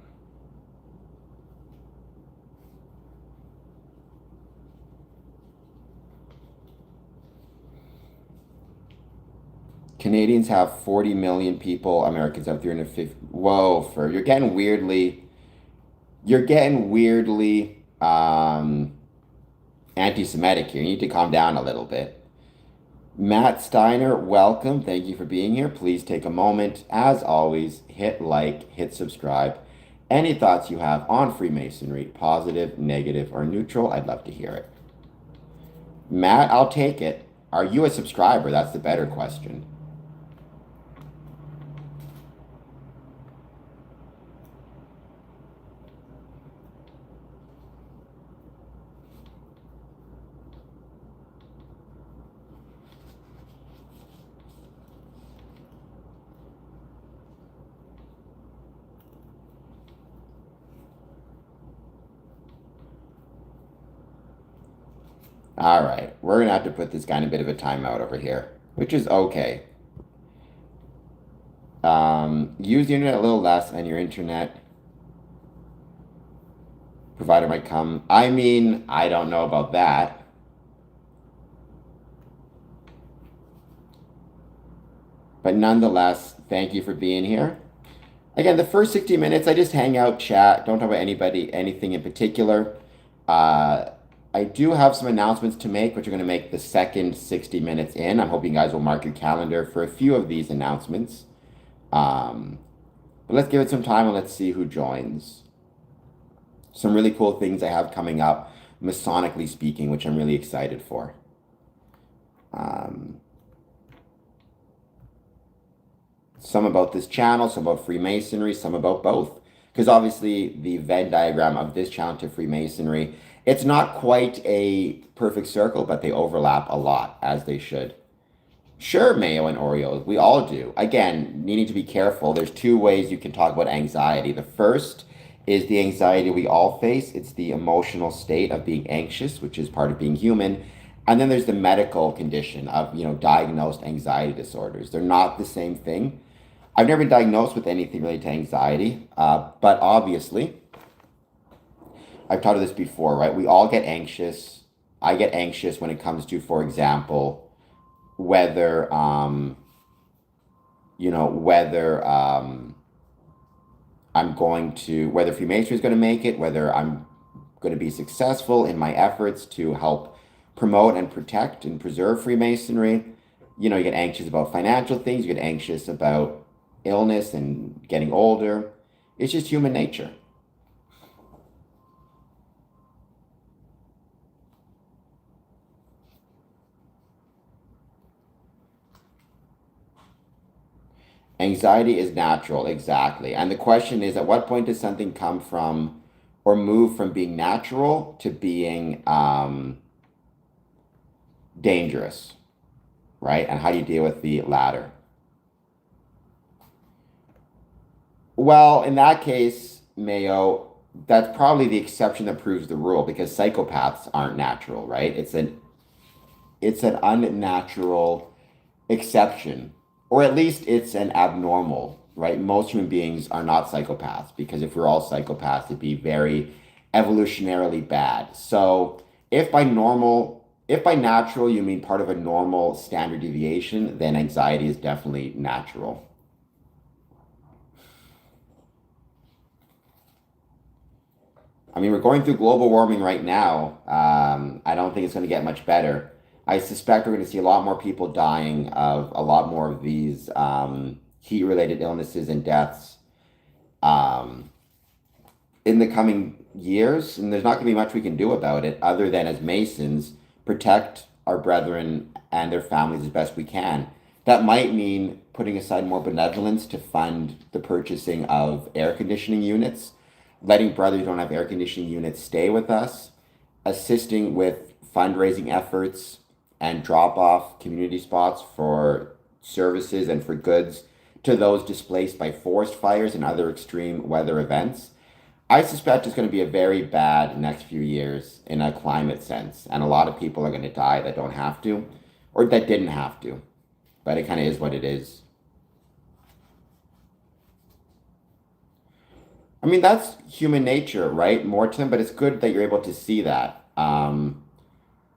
Canadians have 40 million people, Americans have 350. Whoa, you're getting weirdly anti-Semitic here. You need to calm down a little bit. Matt Steiner, welcome. Thank you for being here. Please take a moment. As always, hit like, hit subscribe. Any thoughts you have on Freemasonry, positive, negative, or neutral, I'd love to hear it. Matt, I'll take it. Are you a subscriber? That's the better question. All right, we're gonna have to put this guy in a bit of a timeout over here, which is okay. Use the internet a little less, and your internet provider might come. I mean, I don't know about that. But nonetheless, thank you for being here. Again, the first 60 minutes, I just hang out, chat, don't talk about anything in particular. I do have some announcements to make, which are going to make the second 60 minutes in. I'm hoping you guys will mark your calendar for a few of these announcements. But let's give it some time and let's see who joins. Some really cool things I have coming up, Masonically speaking, which I'm really excited for. Some about this channel, some about Freemasonry, some about both. Because obviously the Venn diagram of this channel to Freemasonry, it's not quite a perfect circle, but they overlap a lot, as they should. Sure, mayo and Oreos, we all do. Again, you need to be careful. There's two ways you can talk about anxiety. The first is the anxiety we all face. It's the emotional state of being anxious, which is part of being human. And then there's the medical condition of, diagnosed anxiety disorders. They're not the same thing. I've never been diagnosed with anything related to anxiety, but obviously, I've taught you this before, right? We all get anxious. I get anxious when it comes to, for example, whether I'm going to, whether Freemasonry is going to make it, whether I'm going to be successful in my efforts to help promote and protect and preserve Freemasonry. You get anxious about financial things. You get anxious about illness and getting older. It's just human nature. Anxiety is natural, exactly. And the question is, at what point does something come from or move from being natural to being dangerous, right? And how do you deal with the latter? Well, in that case, Mayo, that's probably the exception that proves the rule because psychopaths aren't natural, right? It's an unnatural exception, or at least it's an abnormal, right? Most human beings are not psychopaths because if we're all psychopaths, it'd be very evolutionarily bad. So if by natural you mean part of a normal standard deviation, then anxiety is definitely natural. I mean, we're going through global warming right now. I don't think it's going to get much better. I suspect we're going to see a lot more people dying of a lot more of these heat-related illnesses and deaths in the coming years. And there's not going to be much we can do about it other than as Masons protect our brethren and their families as best we can. That might mean putting aside more benevolence to fund the purchasing of air conditioning units, letting brothers who don't have air conditioning units stay with us, assisting with fundraising efforts and drop off community spots for services and for goods to those displaced by forest fires and other extreme weather events. I suspect it's going to be a very bad next few years in a climate sense, and a lot of people are going to die that don't have to, or that didn't have to, but it kind of is what it is. I mean, that's human nature, right? Mortem, but it's good that you're able to see that.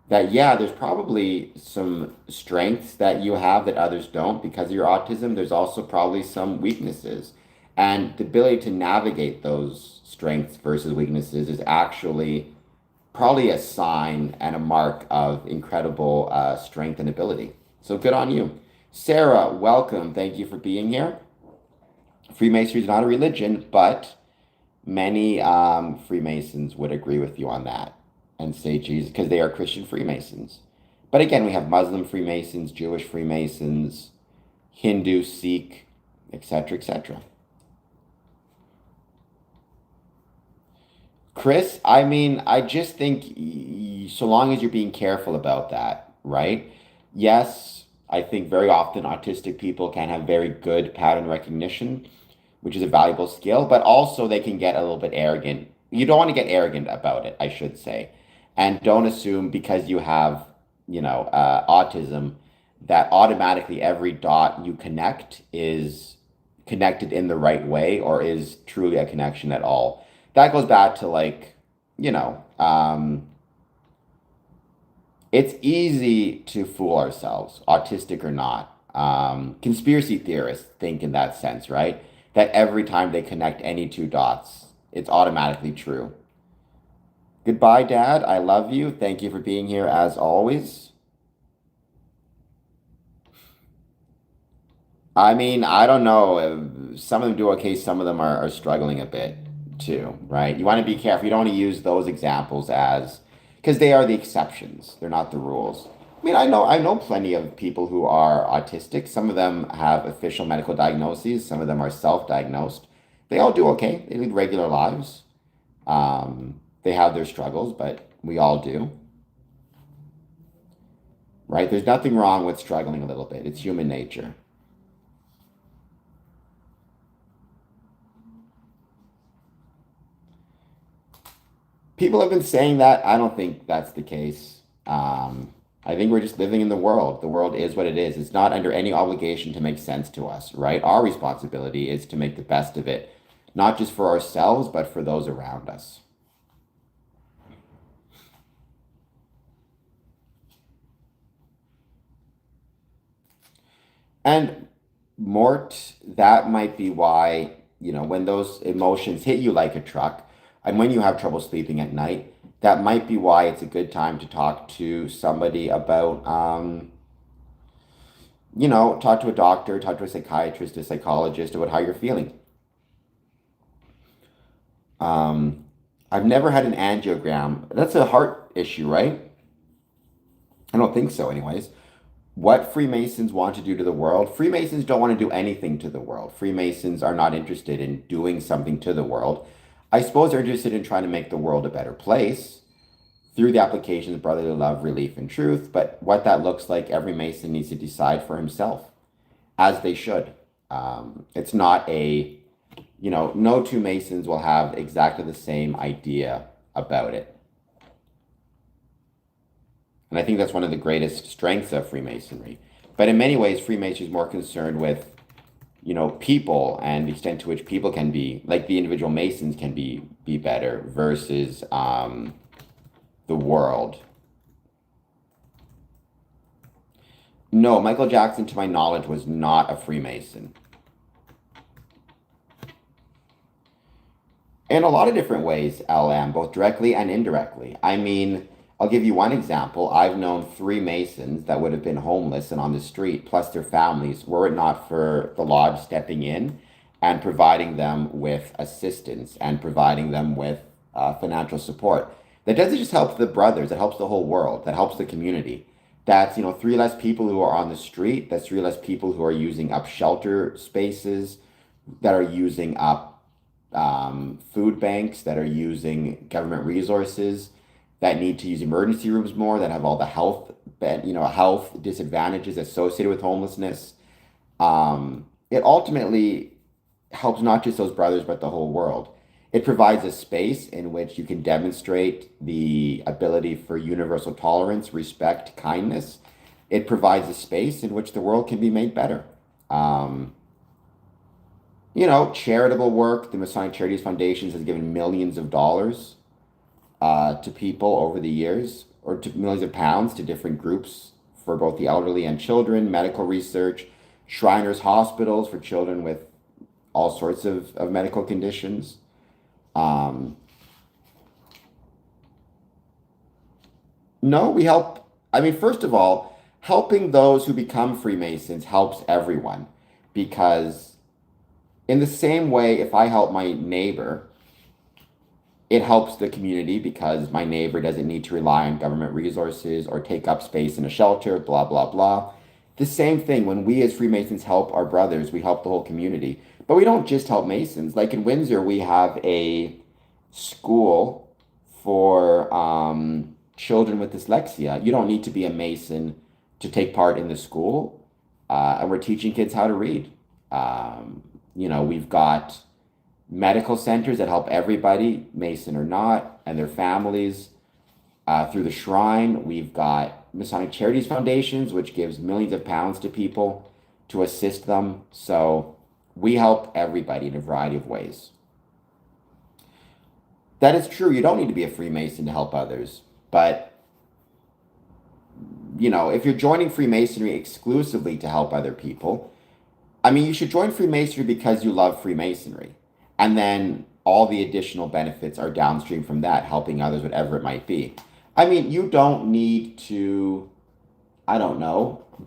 That, yeah, there's probably some strengths that you have that others don't because of your autism. There's also probably some weaknesses. And the ability to navigate those strengths versus weaknesses is actually probably a sign and a mark of incredible strength and ability. So good on you. Sarah, welcome. Thank you for being here. Freemasonry is not a religion, but many Freemasons would agree with you on that and say Jesus, because they are Christian Freemasons. But again, we have Muslim Freemasons, Jewish Freemasons, Hindu, Sikh, etc., etc. Chris, I mean, I just think so long as you're being careful about that, right? Yes, I think very often autistic people can have very good pattern recognition, which is a valuable skill, but also they can get a little bit arrogant. You don't want to get arrogant about it, I should say. And don't assume because you have, autism, that automatically every dot you connect is connected in the right way or is truly a connection at all. That goes back to like, you know, um, it's easy to fool ourselves, autistic or not. Conspiracy theorists think in that sense, right? That every time they connect any two dots, it's automatically true. Goodbye, Dad. I love you. Thank you for being here as always. I mean, I don't know. Some of them do okay, some of them are struggling a bit too, right? You want to be careful. You don't want to use those examples as because they are the exceptions. They're not the rules. I mean, I know plenty of people who are autistic. Some of them have official medical diagnoses, some of them are self-diagnosed. They all do okay. They lead regular lives. They have their struggles, but we all do, right? There's nothing wrong with struggling a little bit. It's human nature. People have been saying that. I don't think that's the case. I think we're just living in the world. The world is what it is. It's not under any obligation to make sense to us, right? Our responsibility is to make the best of it, not just for ourselves, but for those around us. And Mort, that might be why, when those emotions hit you like a truck, and when you have trouble sleeping at night, that might be why it's a good time to talk to somebody about, talk to a doctor, talk to a psychiatrist, a psychologist about how you're feeling. Um, I've never had an angiogram. That's a heart issue, right? I don't think so, anyways. What Freemasons want to do to the world. Freemasons don't want to do anything to the world. Freemasons are not interested in doing something to the world. I suppose they're interested in trying to make the world a better place through the application of brotherly love, relief, and truth. But what that looks like, every Mason needs to decide for himself, as they should. It's not no two Masons will have exactly the same idea about it. And I think that's one of the greatest strengths of Freemasonry. But in many ways, Freemasonry is more concerned with, people and the extent to which people can be, like the individual Masons can be better versus the world. No, Michael Jackson, to my knowledge, was not a Freemason. In a lot of different ways, LM, both directly and indirectly. I mean, I'll give you one example. I've known three Masons that would have been homeless and on the street, plus their families, were it not for the lodge stepping in and providing them with assistance and providing them with financial support. That doesn't just help the brothers, it helps the whole world, that helps the community. That's, three less people who are on the street, that's three less people who are using up shelter spaces, that are using up food banks, that are using government resources, that need to use emergency rooms more, that have all the health disadvantages associated with homelessness. It ultimately helps not just those brothers, but the whole world. It provides a space in which you can demonstrate the ability for universal tolerance, respect, kindness. It provides a space in which the world can be made better. Um, Charitable work, the Masonic Charities Foundations has given millions of dollars to people over the years, or to millions of pounds to different groups for both the elderly and children, medical research, Shriners hospitals for children with all sorts of medical conditions. Um, no, we help. I mean, first of all, helping those who become Freemasons helps everyone, because in the same way, if I help my neighbor, it helps the community because my neighbor doesn't need to rely on government resources or take up space in a shelter, blah, blah, blah. The same thing, when we as Freemasons help our brothers, we help the whole community. But we don't just help Masons. Like in Windsor, we have a school for children with dyslexia. You don't need to be a Mason to take part in the school. And we're teaching kids how to read. We've got medical centers that help everybody, Mason or not, and their families. Through the Shrine, we've got Masonic Charities Foundations, which gives millions of pounds to people to assist them. So we help everybody in a variety of ways. That is true. You don't need to be a Freemason to help others. But, if you're joining Freemasonry exclusively to help other people, you should join Freemasonry because you love Freemasonry. And then all the additional benefits are downstream from that, helping others, whatever it might be. You don't need to,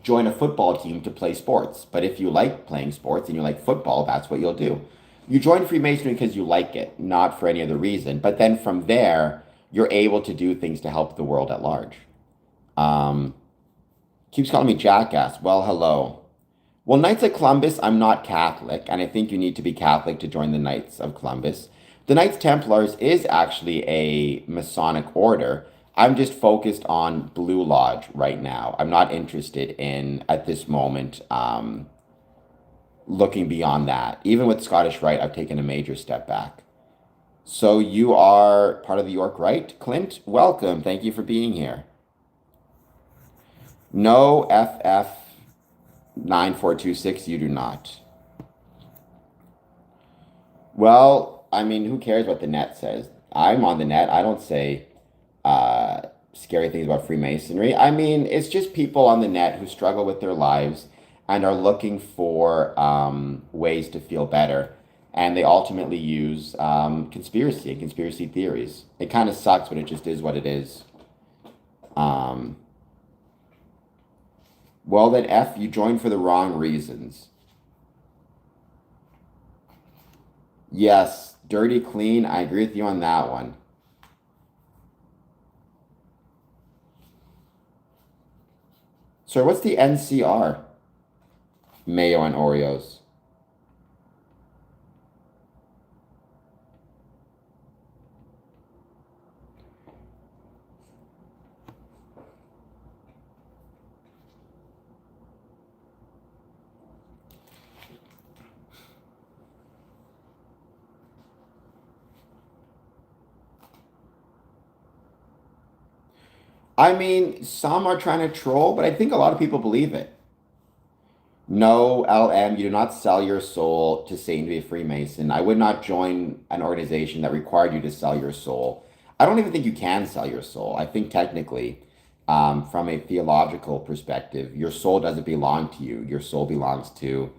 join a football team to play sports. But if you like playing sports and you like football, that's what you'll do. You join Freemasonry because you like it, not for any other reason. But then from there, you're able to do things to help the world at large. Keeps calling me jackass. Well, hello. Well, Knights of Columbus, I'm not Catholic, and I think you need to be Catholic to join the Knights of Columbus. The Knights Templars is actually a Masonic order. I'm just focused on Blue Lodge right now. I'm not interested in, at this moment, looking beyond that. Even with Scottish Rite, I've taken a major step back. So you are part of the York Rite, Clint? Welcome. Thank you for being here. No FF 9426, you do not. Well, who cares what the net says? I'm on the net. I don't say scary things about Freemasonry. It's just people on the net who struggle with their lives and are looking for ways to feel better. And they ultimately use conspiracy and conspiracy theories. It kind of sucks, but it just is what it is. Well, then, F, you joined for the wrong reasons. Yes, dirty, clean. I agree with you on that one. So what's the NCR? Mayo and Oreos. Some are trying to troll, but I think a lot of people believe it. No, LM, you do not sell your soul to Satan to be a Freemason. I would not join an organization that required you to sell your soul. I don't even think you can sell your soul. I think technically, from a theological perspective, your soul doesn't belong to you. Your soul belongs to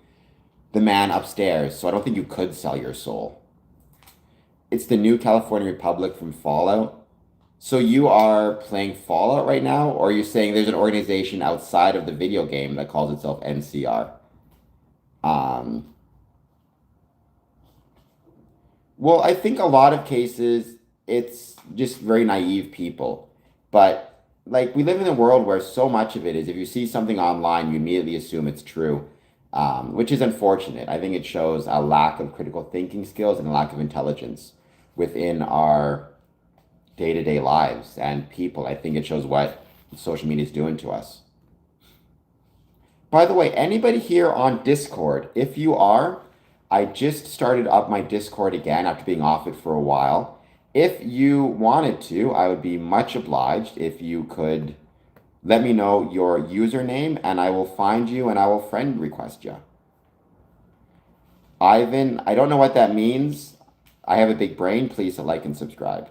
the man upstairs. So I don't think you could sell your soul. It's the new California Republic from Fallout. So you are playing Fallout right now, or are you saying there's an organization outside of the video game that calls itself NCR? Well, I think a lot of cases, it's just very naive people. But, we live in a world where so much of it is if you see something online, you immediately assume it's true, which is unfortunate. I think it shows a lack of critical thinking skills and a lack of intelligence within our day-to-day lives and people. I think it shows what social media is doing to us. By the way, anybody here on Discord, if you are, I just started up my Discord again after being off it for a while. If you wanted to, I would be much obliged if you could let me know your username and I will find you and I will friend request you. Ivan, I don't know what that means. I have a big brain. Please like and subscribe.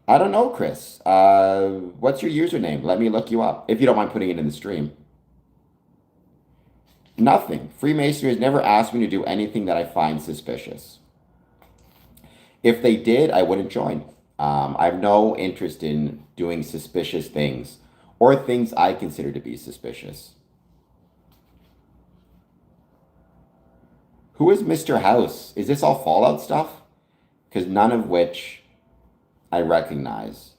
I don't know, Chris. What's your username? Let me look you up, if you don't mind putting it in the stream. Nothing. Freemasonry has never asked me to do anything that I find suspicious. If they did, I wouldn't join. I have no interest in doing suspicious things or things I consider to be suspicious. Who is Mr. House? Is this all Fallout stuff? Because none of which I recognize.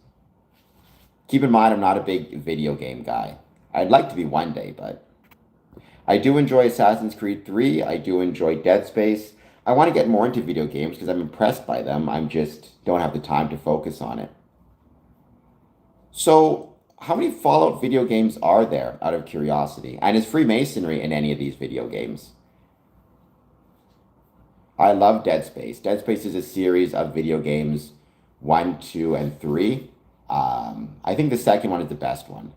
Keep in mind, I'm not a big video game guy. I'd like to be one day, but I do enjoy Assassin's Creed 3. I do enjoy Dead Space. I want to get more into video games because I'm impressed by them. I'm just don't have the time to focus on it. So, how many Fallout video games are there, out of curiosity? And is Freemasonry in any of these video games? I love Dead Space. Dead Space is a series of video games, 1, 2, and 3. I think the second one is the best one.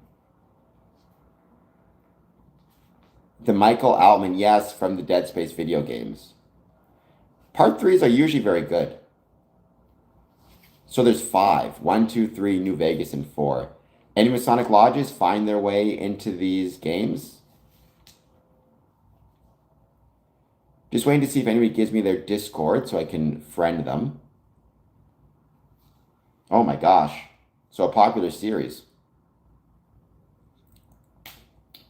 The Michael Altman, yes, from the Dead Space video games. Part 3s are usually very good. So there's 5. 1, 2, 3, New Vegas, and 4. Any Masonic lodges find their way into these games? Just waiting to see if anybody gives me their Discord so I can friend them. Oh my gosh. So a popular series.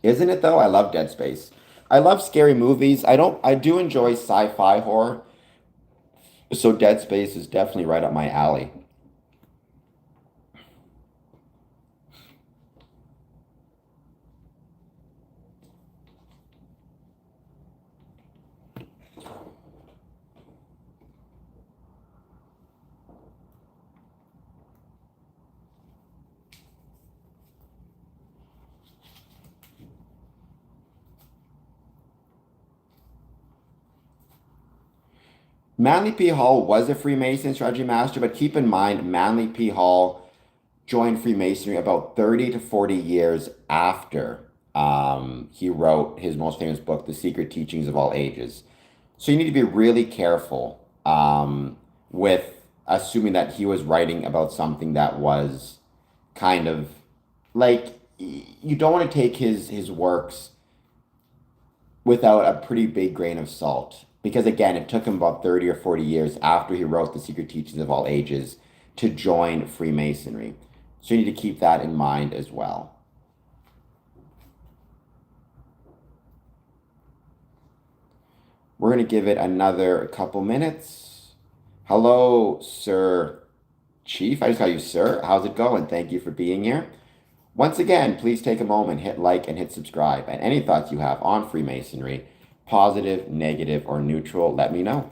Isn't it though? I love Dead Space. I love scary movies. I do enjoy sci-fi horror. So Dead Space is definitely right up my alley. Manly P. Hall was a Freemason strategy master, but keep in mind, Manly P. Hall joined Freemasonry about 30 to 40 years after he wrote his most famous book, The Secret Teachings of All Ages. So you need to be really careful with assuming that he was writing about something that was kind of like, you don't want to take his works without a pretty big grain of salt. Because again, it took him about 30 or 40 years after he wrote The Secret Teachings of All Ages to join Freemasonry. So you need to keep that in mind as well. We're going to give it another couple minutes. Hello, Sir Chief. I just call you Sir. How's it going? Thank you for being here. Once again, please take a moment, hit like and hit subscribe. And any thoughts you have on Freemasonry, positive, negative, or neutral, let me know.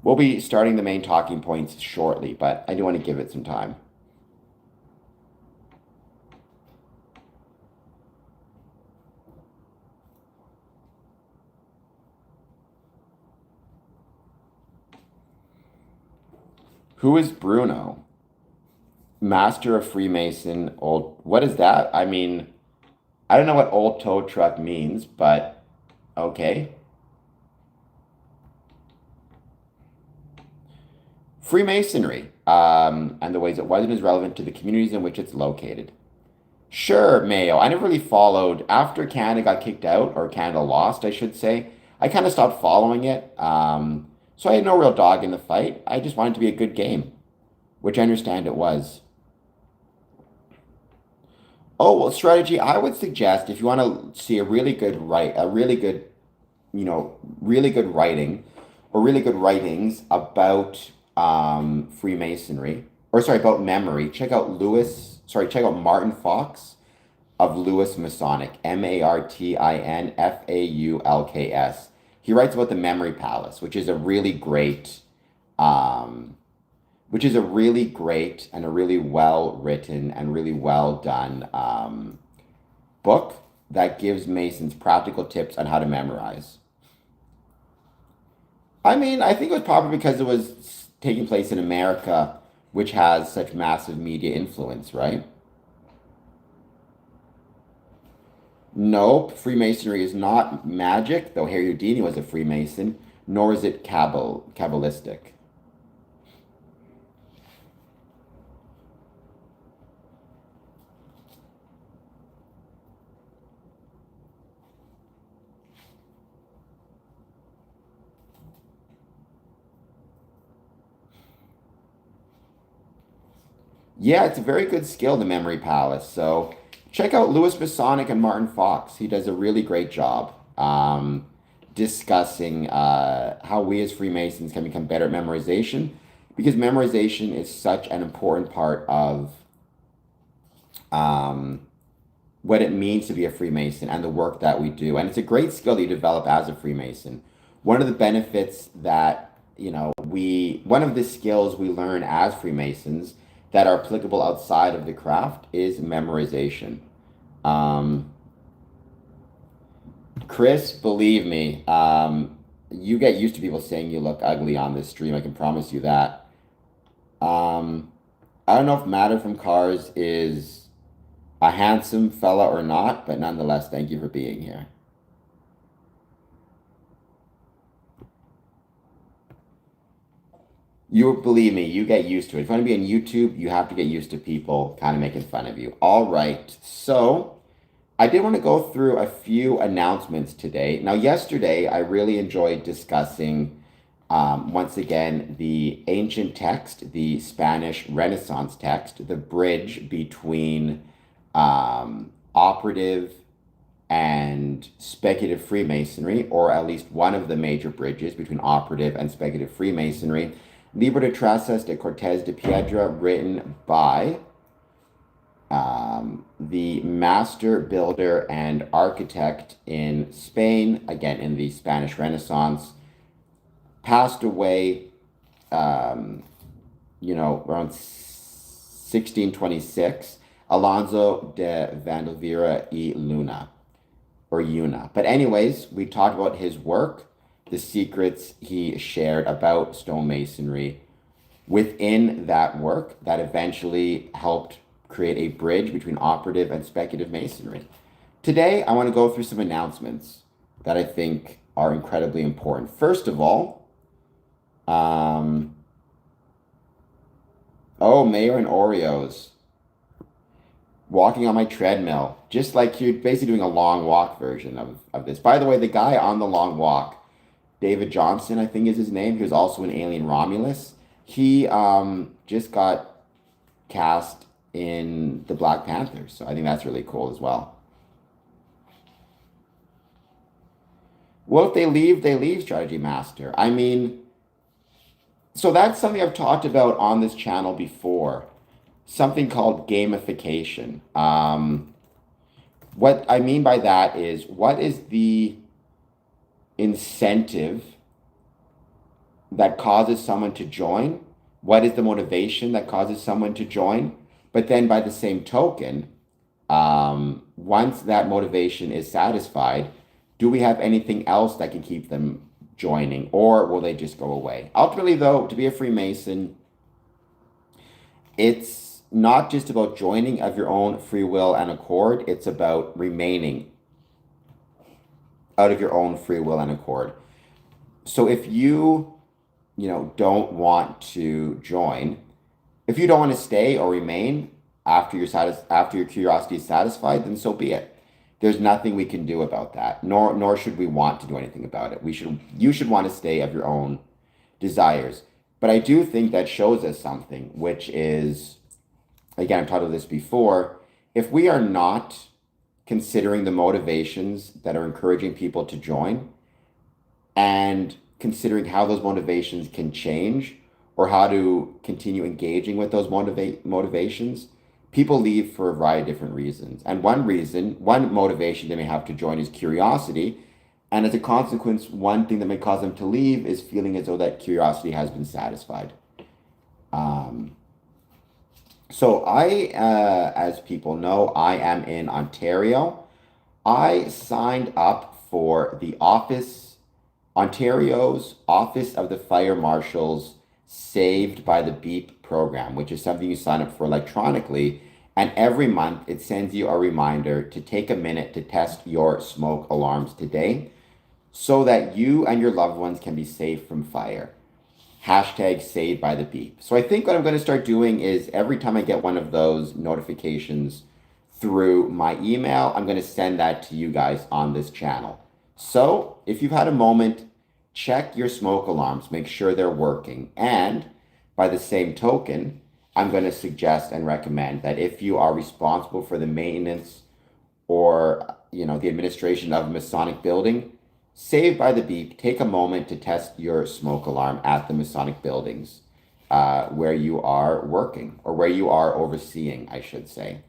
We'll be starting the main talking points shortly, but I do want to give it some time. Who is Bruno? Master of Freemason, old. What is that? I mean, I don't know what old tow truck means, but okay. Freemasonry and the ways it was and is relevant to the communities in which it's located. Sure, Mayo. I never really followed. After Canada got kicked out, or Canada lost, I should say, I kind of stopped following it. So I had no real dog in the fight. I just wanted it to be a good game, which I understand it was. Oh, well, strategy, I would suggest if you want to see a really good really good writing or really good writings about Freemasonry, or sorry, about memory, check out Martin Fox of Lewis Masonic, MartinFaulks. He writes about the Memory Palace, which is a really great and a really well written and really well done book that gives Masons practical tips on how to memorize. I mean, I think it was probably because it was taking place in America, which has such massive media influence, right? Nope, Freemasonry is not magic, though Harry Houdini was a Freemason, nor is it Kabbalistic. Yeah, it's a very good skill, the Memory Palace. So check out Louis Masonic and Martin Fox. He does a really great job discussing how we as Freemasons can become better at memorization, because memorization is such an important part of um, what it means to be a Freemason and the work that we do. And it's a great skill that you develop as a Freemason. One of the benefits that, one of the skills we learn as Freemasons that are applicable outside of the craft is memorization. Um, Chris, believe me, you get used to people saying you look ugly on this stream. I can promise you that. Um, I don't know if Matter from Cars is a handsome fella or not, but nonetheless, thank you for being here. You believe me, you get used to it. If you want to be on YouTube, you have to get used to people kind of making fun of you. All right. So I did want to go through a few announcements today. Now, yesterday, I really enjoyed discussing, once again, the ancient text, the Spanish Renaissance text, the bridge between operative and speculative Freemasonry, or at least one of the major bridges between operative and speculative Freemasonry. Libro de Trazas de Cortés de Piedra, written by the master builder and architect in Spain, again in the Spanish Renaissance, passed away, around 1626, Alonso de Vandelvira y Luna, or Una. But anyways, we talked about his work, the secrets he shared about stonemasonry within that work that eventually helped create a bridge between operative and speculative masonry. Today, I want to go through some announcements that I think are incredibly important. First of all, Mayor and Oreos. Walking on my treadmill, just like you're basically doing a long walk version of this. By the way, the guy on the long walk, David Johnson, I think is his name. He was also an Alien Romulus. He just got cast in the Black Panther, so I think that's really cool as well. Well, if they leave, Strategy Master. I mean, so that's something I've talked about on this channel before. Something called gamification. What I mean by that is, what is the incentive that causes someone to join? What is the motivation that causes someone to join? But then by the same token, once that motivation is satisfied, do we have anything else that can keep them joining, or will they just go away? Ultimately, though, to be a Freemason, it's not just about joining of your own free will and accord, it's about remaining out of your own free will and accord. So if you don't want to join, if you don't want to stay or remain after your curiosity is satisfied, then so be it. There's nothing we can do about that, nor should we want to do anything about it. You should want to stay of your own desires. But I do think that shows us something, which is, again, I've talked about this before, if we are not considering the motivations that are encouraging people to join, and considering how those motivations can change, or how to continue engaging with those motivations, people leave for a variety of different reasons. And one motivation they may have to join is curiosity. And as a consequence, one thing that may cause them to leave is feeling as though that curiosity has been satisfied. So I, as people know, I am in Ontario. I signed up for the Ontario's Office of the Fire Marshal's Saved by the Beep program, which is something you sign up for electronically. And every month it sends you a reminder to take a minute to test your smoke alarms today, so that you and your loved ones can be safe from fire. Hashtag saved by the beep. So I think what I'm going to start doing is every time I get one of those notifications through my email, I'm going to send that to you guys on this channel. So if you've had a moment, check your smoke alarms, make sure they're working. And by the same token, I'm going to suggest and recommend that if you are responsible for the maintenance or, the administration of a Masonic building, Saved by the Beep, take a moment to test your smoke alarm at the Masonic buildings where you are working, or where you are overseeing, I should say.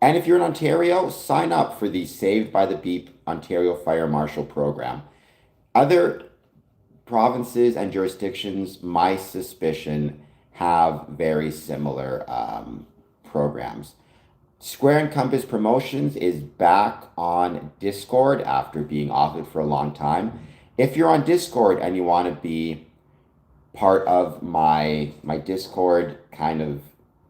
And if you're in Ontario, sign up for the Saved by the Beep Ontario Fire Marshal program. Other provinces and jurisdictions, my suspicion, have very similar programs. Square and Compass Promotions is back on Discord after being off it for a long time. If you're on Discord and you want to be part of my Discord kind of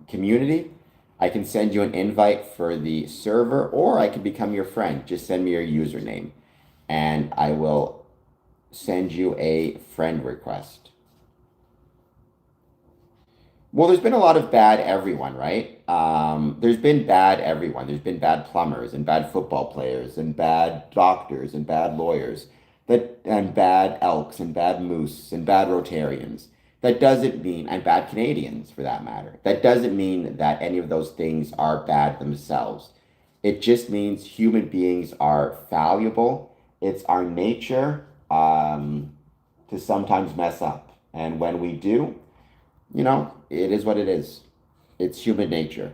community, I can send you an invite for the server, or I can become your friend. Just send me your username and I will send you a friend request. Well, there's been a lot of bad everyone, right? There's been bad everyone. There's been bad plumbers and bad football players and bad doctors and bad lawyers and bad elks and bad moose and bad Rotarians. That doesn't mean, and bad Canadians for that matter, that doesn't mean that any of those things are bad themselves. It just means human beings are fallible. It's our nature to sometimes mess up. And when we do, it is what it is. It's human nature.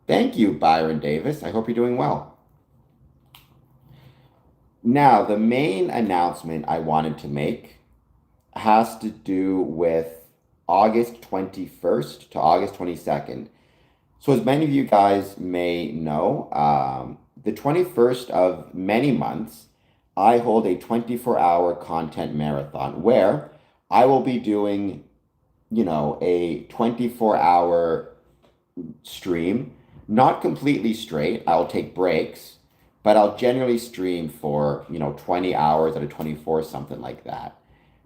Thank you, Byron Davis. I hope you're doing well. Now, the main announcement I wanted to make has to do with August 21st to August 22nd. So as many of you guys may know, the 21st of many months, I hold a 24-hour content marathon where I will be doing, a 24-hour stream, not completely straight. I'll take breaks, but I'll generally stream for, 20 hours out of 24, something like that.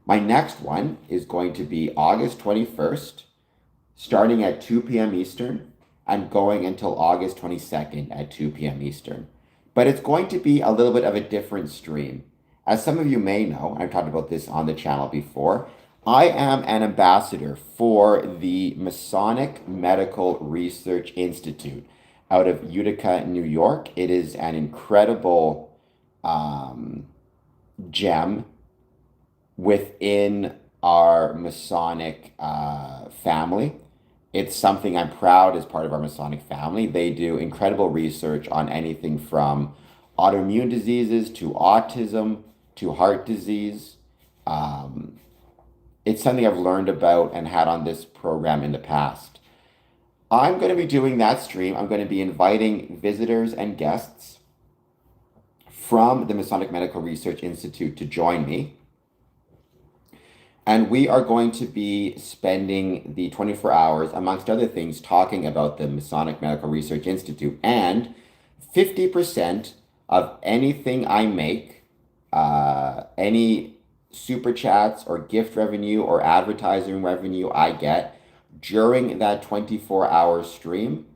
My next one is going to be August 21st, starting at 2 p.m. Eastern and going until August 22nd at 2 p.m. Eastern. But it's going to be a little bit of a different stream. As some of you may know, I've talked about this on the channel before, I am an ambassador for the Masonic Medical Research Institute out of Utica, New York. It is an incredible gem within our Masonic family. It's something I'm proud as part of our Masonic family. They do incredible research on anything from autoimmune diseases to autism to heart disease. It's something I've learned about and had on this program in the past. I'm going to be doing that stream. I'm going to be inviting visitors and guests from the Masonic Medical Research Institute to join me. And we are going to be spending the 24 hours, amongst other things, talking about the Masonic Medical Research Institute. And 50% of anything I make, any super chats or gift revenue or advertising revenue I get during that 24-hour stream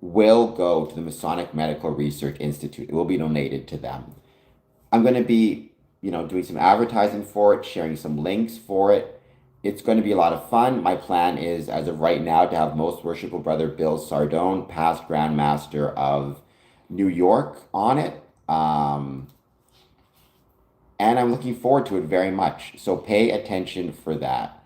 will go to the Masonic Medical Research Institute. It will be donated to them. I'm going to be, doing some advertising for it, sharing some links for it. It's going to be a lot of fun. My plan is, as of right now, to have Most Worshipful Brother Bill Sardone, past Grand Master of New York, on it. And I'm looking forward to it very much. So pay attention for that.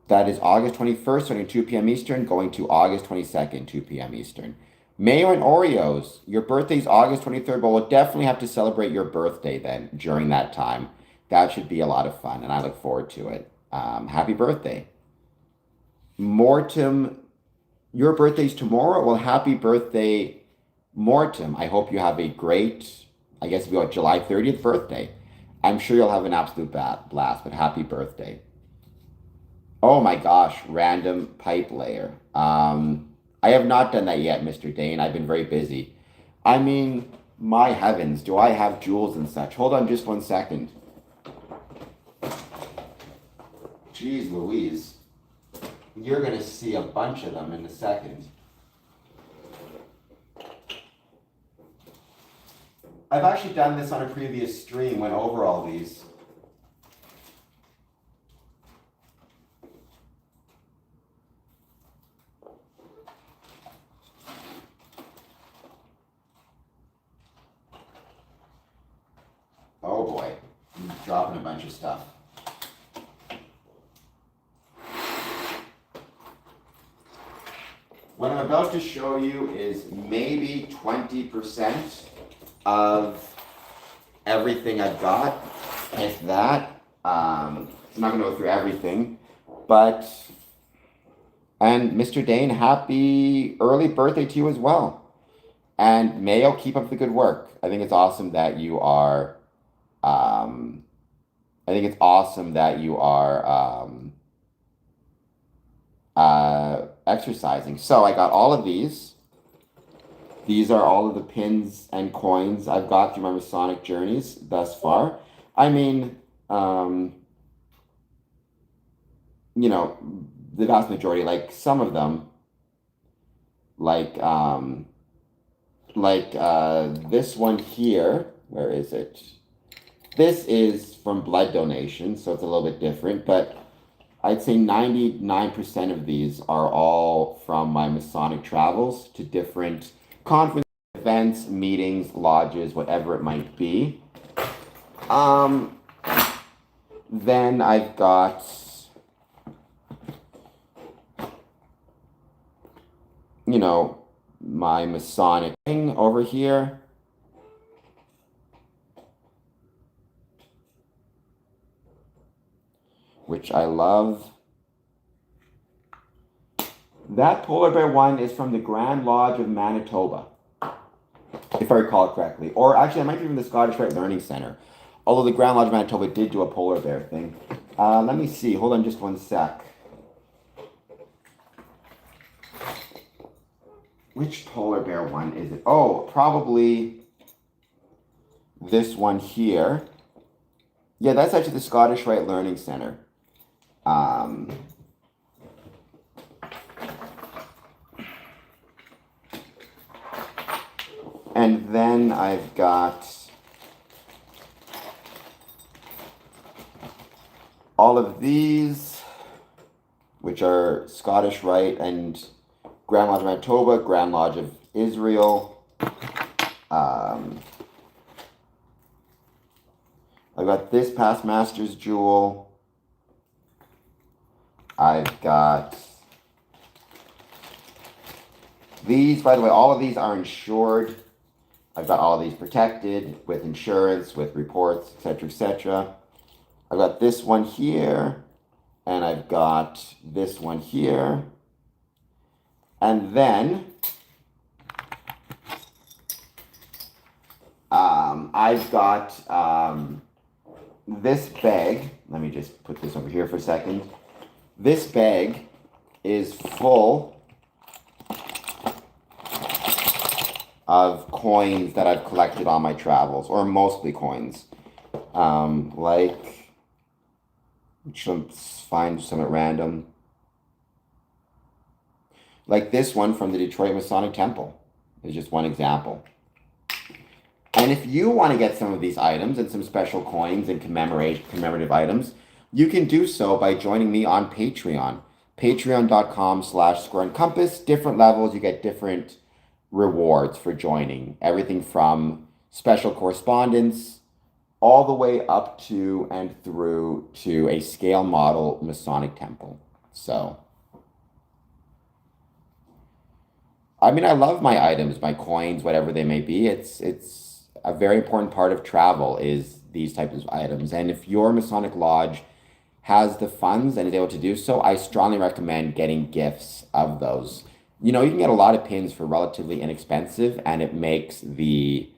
That is August 21st, starting 2 p.m. Eastern, going to August 22nd, 2 p.m. Eastern. Mayo and Oreos, your birthday's August 23rd, but we'll definitely have to celebrate your birthday then during that time. That should be a lot of fun, and I look forward to it. Happy birthday. Mortem, your birthday's tomorrow? Well, happy birthday, Mortem. I hope you have a great, I guess it'll be July 30th birthday. I'm sure you'll have an absolute blast, but happy birthday. Oh my gosh, random pipe layer. I have not done that yet, Mr. Dane. I've been very busy. I mean, my heavens, do I have jewels and such? Hold on just 1 second. Jeez Louise. You're going to see a bunch of them in a second. I've actually done this on a previous stream, went over all these. dropping a bunch of stuff. What I'm about to show you is maybe 20% of everything I've got, if that. I'm not going to go through everything, but, and Mr. Dane, happy early birthday to you as well. And Mayo, keep up the good work. I think it's awesome that you are, exercising. So I got all of these. These are all of the pins and coins I've got through my Masonic journeys thus far. I mean, you know, the vast majority, like some of them, like this one here, where is it? This is from blood donation, so it's a little bit different, but I'd say 99% of these are all from my Masonic travels to different conferences, events, meetings, lodges, whatever it might be. Then I've got, you know, my Masonic thing over here. Which I love. That polar bear one is from the Grand Lodge of Manitoba, if I recall it correctly. Or actually, it might be from the Scottish Rite Learning Center. Although the Grand Lodge of Manitoba did do a polar bear thing. Let me see. Hold on just one sec. Which polar bear one is it? Oh, probably this one here. Yeah, that's actually the Scottish Rite Learning Center. And then I've got all of these, which are Scottish Rite and Grand Lodge of Manitoba, Grand Lodge of Israel. I've got this past master's jewel. I've got these, by the way, all of these are insured. I've got all of these protected with insurance, with reports, etc., etc. I've got this one here, and I've got this one here. And then I've got this bag. Let me just put this over here for a second. This bag is full of coins that I've collected on my travels, or mostly coins. Like, let's find some at random. Like this one from the Detroit Masonic Temple is just one example. And if you want to get some of these items and some special coins and commemorative items, you can do so by joining me on Patreon. Patreon.com/squareandcompass. Different levels, you get different rewards for joining. Everything from special correspondence all the way up to and through to a scale model Masonic Temple. So, I mean, I love my items, my coins, whatever they may be. It's a very important part of travel is these types of items. And if your Masonic Lodge has the funds and is able to do so, I strongly recommend getting gifts of those. You know, you can get a lot of pins for relatively inexpensive, and it makes the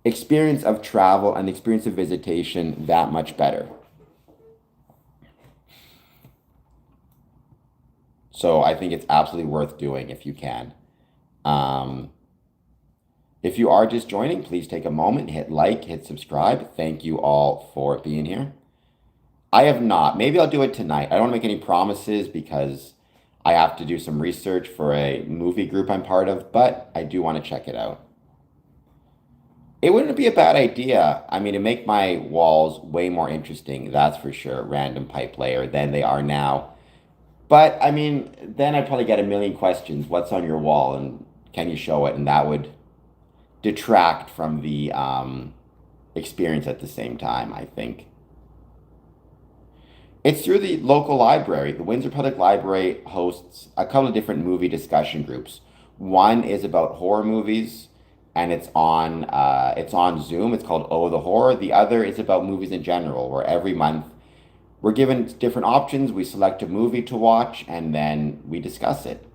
experience of travel and the experience of visitation that much better. So I think it's absolutely worth doing if you can. If you are just joining, please take a moment, hit like, hit subscribe. Thank you all for being here. I have not. Maybe I'll do it tonight. I don't want to make any promises because I have to do some research for a movie group I'm part of, but I do want to check it out. It wouldn't be a bad idea. I mean, to make my walls way more interesting, that's for sure, random pipe layer than they are now. But, I mean, then I'd probably get a million questions. What's on your wall? And can you show it? And that would detract from the experience at the same time, I think. It's through the local library. The Windsor Public Library hosts a couple of different movie discussion groups. One is about horror movies, and it's on Zoom. It's called Oh the Horror. The other is about movies in general, where every month we're given different options. We select a movie to watch, and then we discuss it.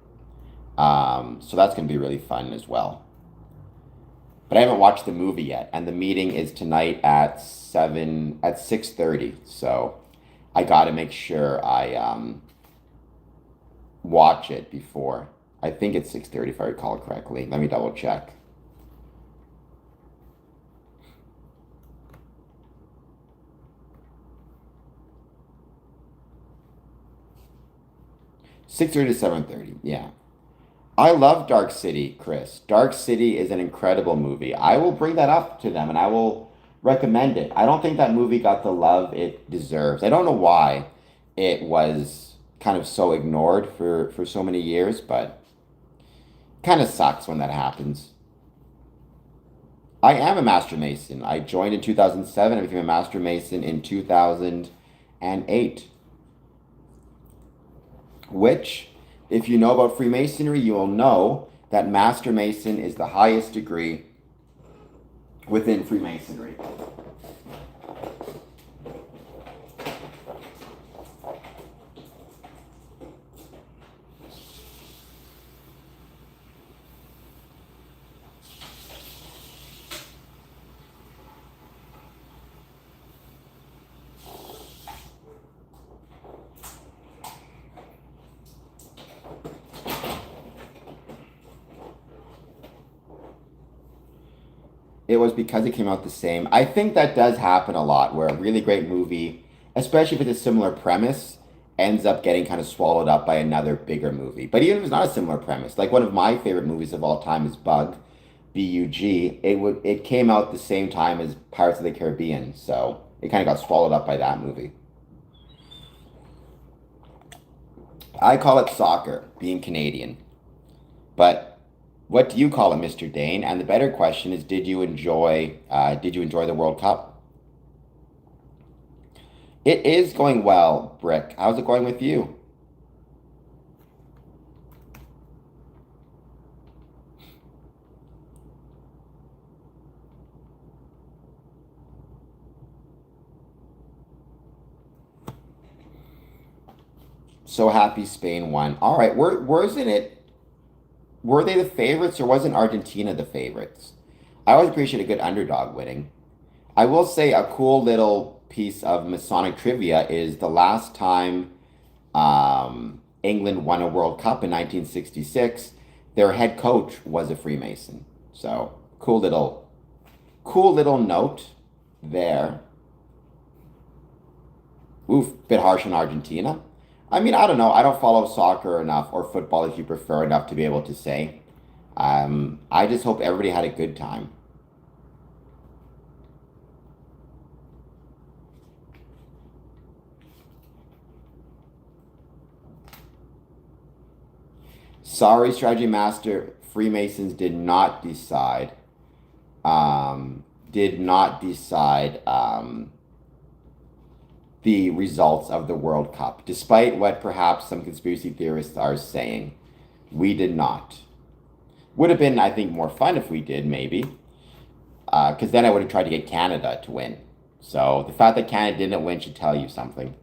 So that's going to be really fun as well. But I haven't watched the movie yet, and the meeting is tonight at 6:30. So I got to make sure I watch it before. I think it's 6:30 if I recall correctly. Let me double check. Six thirty to 7:30. Yeah. I love Dark City, Chris. Dark City is an incredible movie. I will bring that up to them and I will recommend it. I don't think that movie got the love it deserves. I don't know why it was kind of so ignored for so many years, but kind of sucks when that happens. I am a Master Mason. I joined in 2007. I became a Master Mason in 2008, which, if you know about Freemasonry, you will know that Master Mason is the highest degree within Freemasonry. It was because it came out the same. I think that does happen a lot where a really great movie, especially if it's a similar premise, ends up getting kind of swallowed up by another bigger movie. But even if it's not a similar premise, like one of my favorite movies of all time is Bug, Bug. It came out the same time as Pirates of the Caribbean, so it kind of got swallowed up by that movie. I call it soccer, being Canadian. But what do you call it, Mr. Dane? And the better question is, did you enjoy the World Cup? It is going well, Brick. How's it going with you? So happy Spain won. All right, wasn't it? Were they the favorites, or wasn't Argentina the favorites? I always appreciate a good underdog winning. I will say a cool little piece of Masonic trivia is the last time England won a World Cup in 1966, their head coach was a Freemason. So cool little note there. Oof, bit harsh on Argentina. I mean, I don't know. I don't follow soccer enough, or football if you prefer, enough to be able to say. I just hope everybody had a good time. Sorry, Strategy Master, Freemasons did not decide the results of the World Cup, despite what perhaps some conspiracy theorists are saying. We did not. Would have been, I think, more fun if we did, maybe, because then I would have tried to get Canada to win. So the fact that Canada didn't win should tell you something.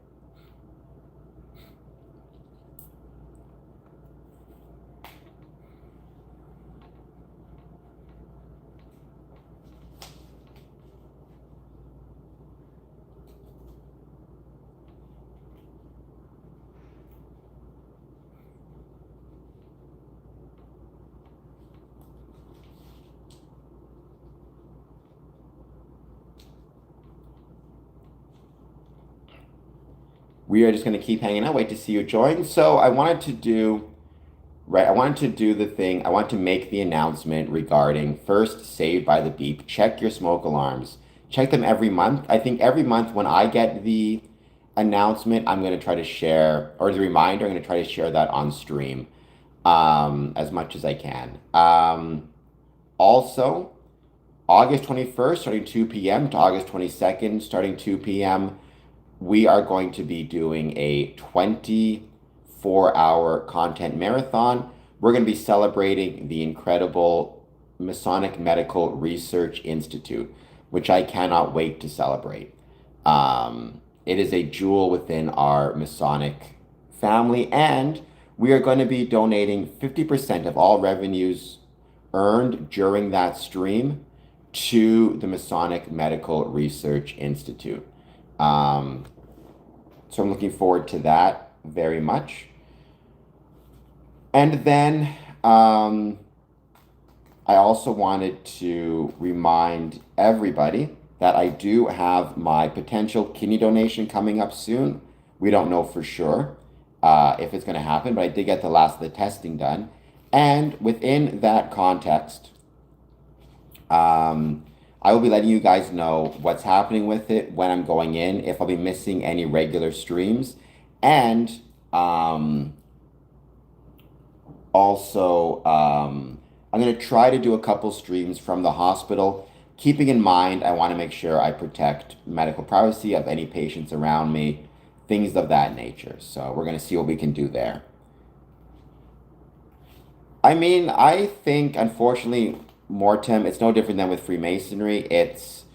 We are just going to keep hanging out, wait to see you join. So I wanted to do the thing. I want to make the announcement regarding first Saved by the Beep. Check your smoke alarms. Check them every month. I think every month when I get the announcement, I'm going to try to share, or the reminder, I'm going to try to share that on stream as much as I can. Also, August 21st, starting 2 p.m. to August 22nd, starting 2 p.m., we are going to be doing a 24-hour content marathon. We're going to be celebrating the incredible Masonic Medical Research Institute, which I cannot wait to celebrate. It is a jewel within our Masonic family, and we are going to be donating 50% of all revenues earned during that stream to the Masonic Medical Research Institute. So I'm looking forward to that very much. And then I also wanted to remind everybody that I do have my potential kidney donation coming up soon. We don't know for sure if it's going to happen, but I did get the last of the testing done. And within that context, I will be letting you guys know what's happening with it, when I'm going in, if I'll be missing any regular streams, and also I'm going to try to do a couple streams from the hospital, keeping in mind I want to make sure I protect medical privacy of any patients around me, things of that nature. So we're going to see what we can do there. I mean, I think, unfortunately, Mortem, it's no different than with Freemasonry. It's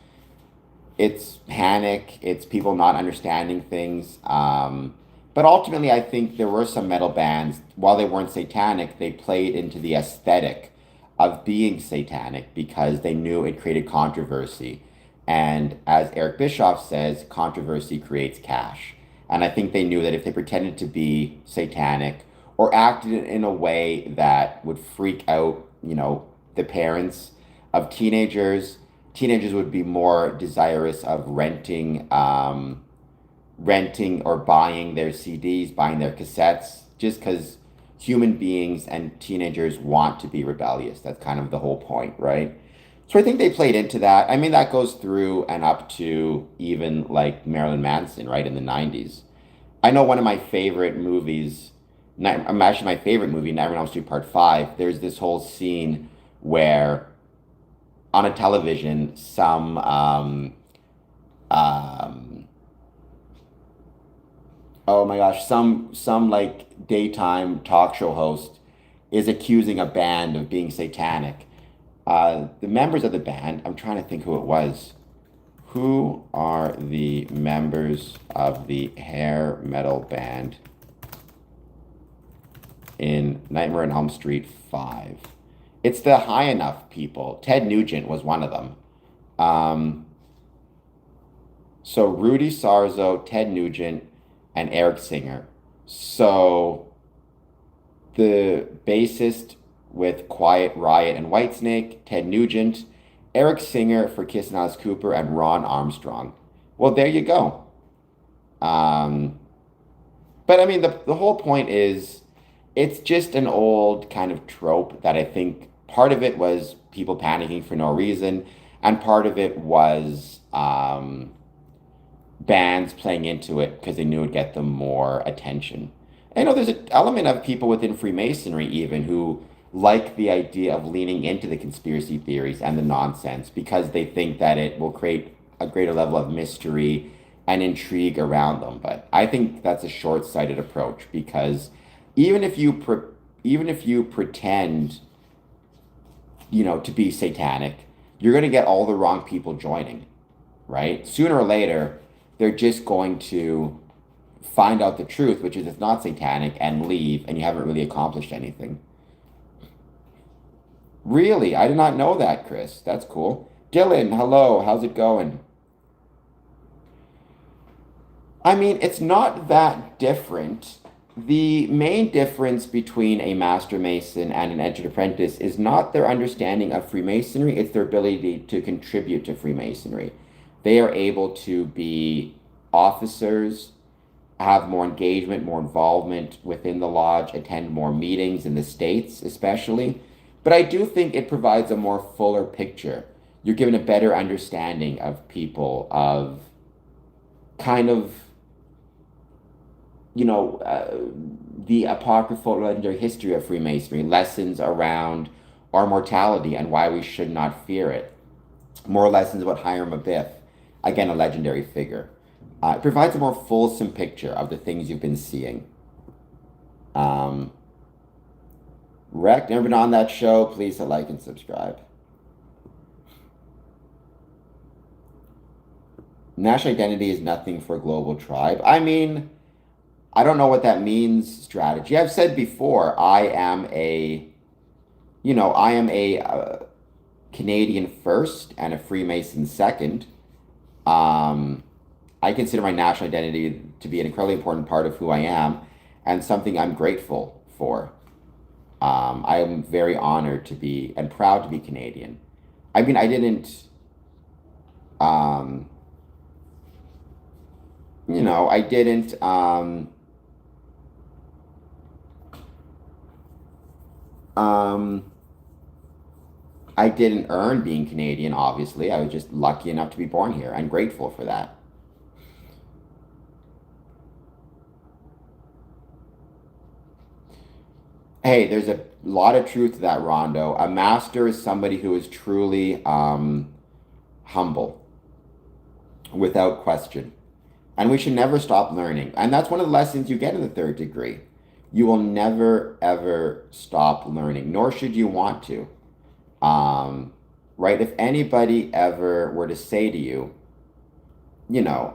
panic, it's people not understanding things. But ultimately, I think there were some metal bands, while they weren't satanic, they played into the aesthetic of being satanic because they knew it created controversy. And as Eric Bischoff says, controversy creates cash. And I think they knew that if they pretended to be satanic or acted in a way that would freak out, the parents of teenagers would be more desirous of renting or buying their CDs, buying their cassettes, just because human beings and teenagers want to be rebellious. That's kind of the whole point, right? So I think they played into that. I mean, that goes through and up to even like Marilyn Manson, right, in the 90s. I know one of my favorite movies, actually my favorite movie, Nightmare on Elm Street Part 5, there's this whole scene where on a television, some oh my gosh, some like daytime talk show host is accusing a band of being satanic. The members of the band, I'm trying to think who it was. Who are the members of the hair metal band in Nightmare on Elm Street 5? It's the High Enough people. Ted Nugent was one of them. So Rudy Sarzo, Ted Nugent, and Eric Singer. So the bassist with Quiet Riot and Whitesnake, Ted Nugent, Eric Singer for Kiss and Alice Cooper, and Ron Armstrong. Well, there you go. But I mean, the whole point is, it's just an old kind of trope that I think part of it was people panicking for no reason, and part of it was bands playing into it because they knew it would get them more attention. I know there's an element of people within Freemasonry even who like the idea of leaning into the conspiracy theories and the nonsense because they think that it will create a greater level of mystery and intrigue around them. But I think that's a short-sighted approach, because even if you pretend, to be satanic, you're going to get all the wrong people joining, right? Sooner or later, they're just going to find out the truth, which is it's not satanic, and leave, and you haven't really accomplished anything. Really? I did not know that, Chris. That's cool. Dylan, hello. How's it going? I mean, it's not that different. The main difference between a Master Mason and an Entered Apprentice is not their understanding of Freemasonry, it's their ability to contribute to Freemasonry. They are able to be officers, have more engagement, more involvement within the lodge, attend more meetings in the States especially. But I do think it provides a more fuller picture. You're given a better understanding of people, of kind of, the apocryphal legendary history of Freemasonry, lessons around our mortality and why we should not fear it. More lessons about Hiram Abiff, again, a legendary figure. It provides a more fulsome picture of the things you've been seeing. Rec, never been on that show, please hit like and subscribe. National identity is nothing for a global tribe. I mean, I don't know what that means, strategy. I've said before, I am a Canadian first and a Freemason second. I consider my national identity to be an incredibly important part of who I am and something I'm grateful for. I am very honored to be and proud to be Canadian. I mean, I didn't, um, I didn't, um, I didn't earn being Canadian, obviously. I was just lucky enough to be born here and grateful for that. Hey, there's a lot of truth to that, Rondo. A master is somebody who is truly humble, without question. And we should never stop learning. And that's one of the lessons you get in the third degree. You will never, ever stop learning, nor should you want to. Right? If anybody ever were to say to you, you know,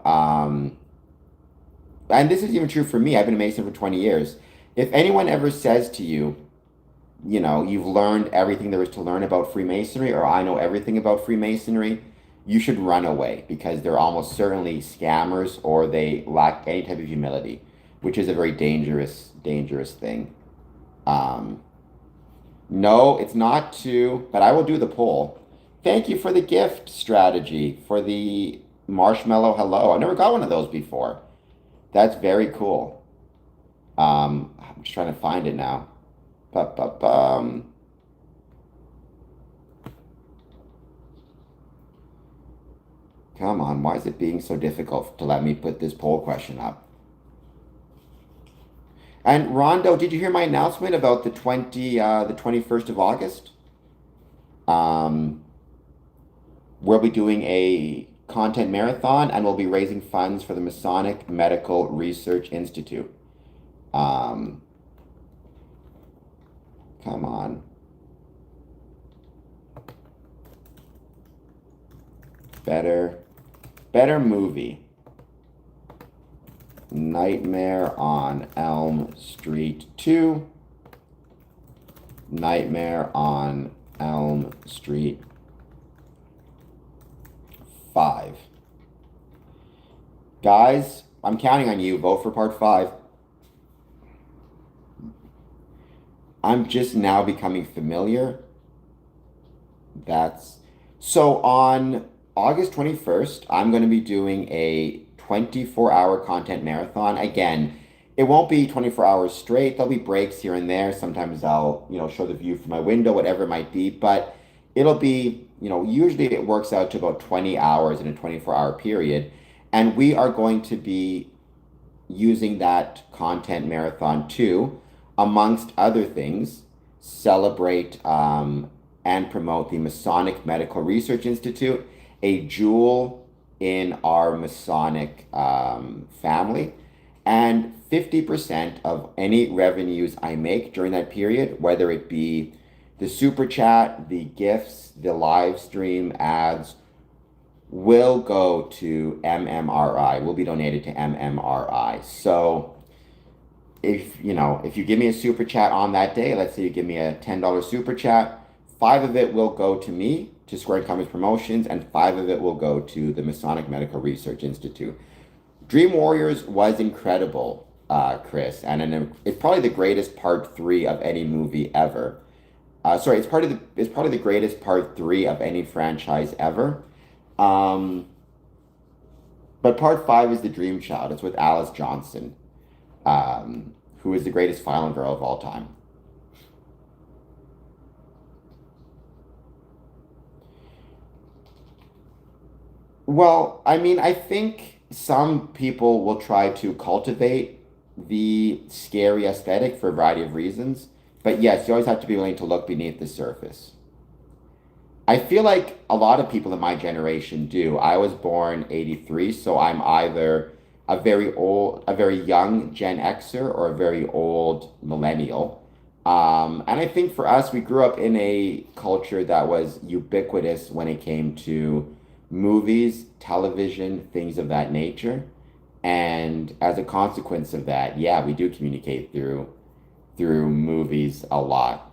and this is even true for me, I've been a Mason for 20 years. If anyone ever says to you, you've learned everything there is to learn about Freemasonry, or I know everything about Freemasonry, you should run away because they're almost certainly scammers or they lack any type of humility, which is a very dangerous, dangerous thing. Um, no, it's not to, but I will do the poll. Thank you for the gift strategy, for the marshmallow hello. I've never got one of those before. That's very cool. I'm just trying to find it now. Ba-ba-bum. Come on, why is it being so difficult to let me put this poll question up? And Rondo, did you hear my announcement about the 21st of August? Um, we'll be doing a content marathon and we'll be raising funds for the Masonic Medical Research Institute. Um, come on. Better movie. Nightmare on Elm Street 2. Nightmare on Elm Street 5. Guys, I'm counting on you. Vote for part 5. I'm just now becoming familiar. So on August 21st, I'm going to be doing a 24-hour content marathon. Again, it won't be 24 hours straight. There'll be breaks here and there. Sometimes I'll, show the view from my window, whatever it might be. But it'll be, usually it works out to about 20 hours in a 24-hour period. And we are going to be using that content marathon to, amongst other things, celebrate and promote the Masonic Medical Research Institute, a jewel in our Masonic family. And 50% of any revenues I make during that period, whether it be the super chat, the gifts, the live stream ads, will go to MMRI, will be donated to MMRI. So if you give me a super chat on that day, let's say you give me a $10 super chat, 5 of it will go to me, to Square Income's promotions, and 5 of it will go to the Masonic Medical Research Institute. Dream Warriors was incredible, Chris, and it's probably the greatest part 3 of any movie ever. It's probably the greatest part 3 of any franchise ever. But part 5 is the Dream Child. It's with Alice Johnson, who is the greatest final girl of all time. Well, I mean, I think some people will try to cultivate the scary aesthetic for a variety of reasons. But yes, you always have to be willing to look beneath the surface. I feel like a lot of people in my generation do. I was born 83, so I'm either a very young Gen Xer or a very old millennial. And I think for us, we grew up in a culture that was ubiquitous when it came to movies, television, things of that nature. And as a consequence of that, yeah, we do communicate through movies a lot.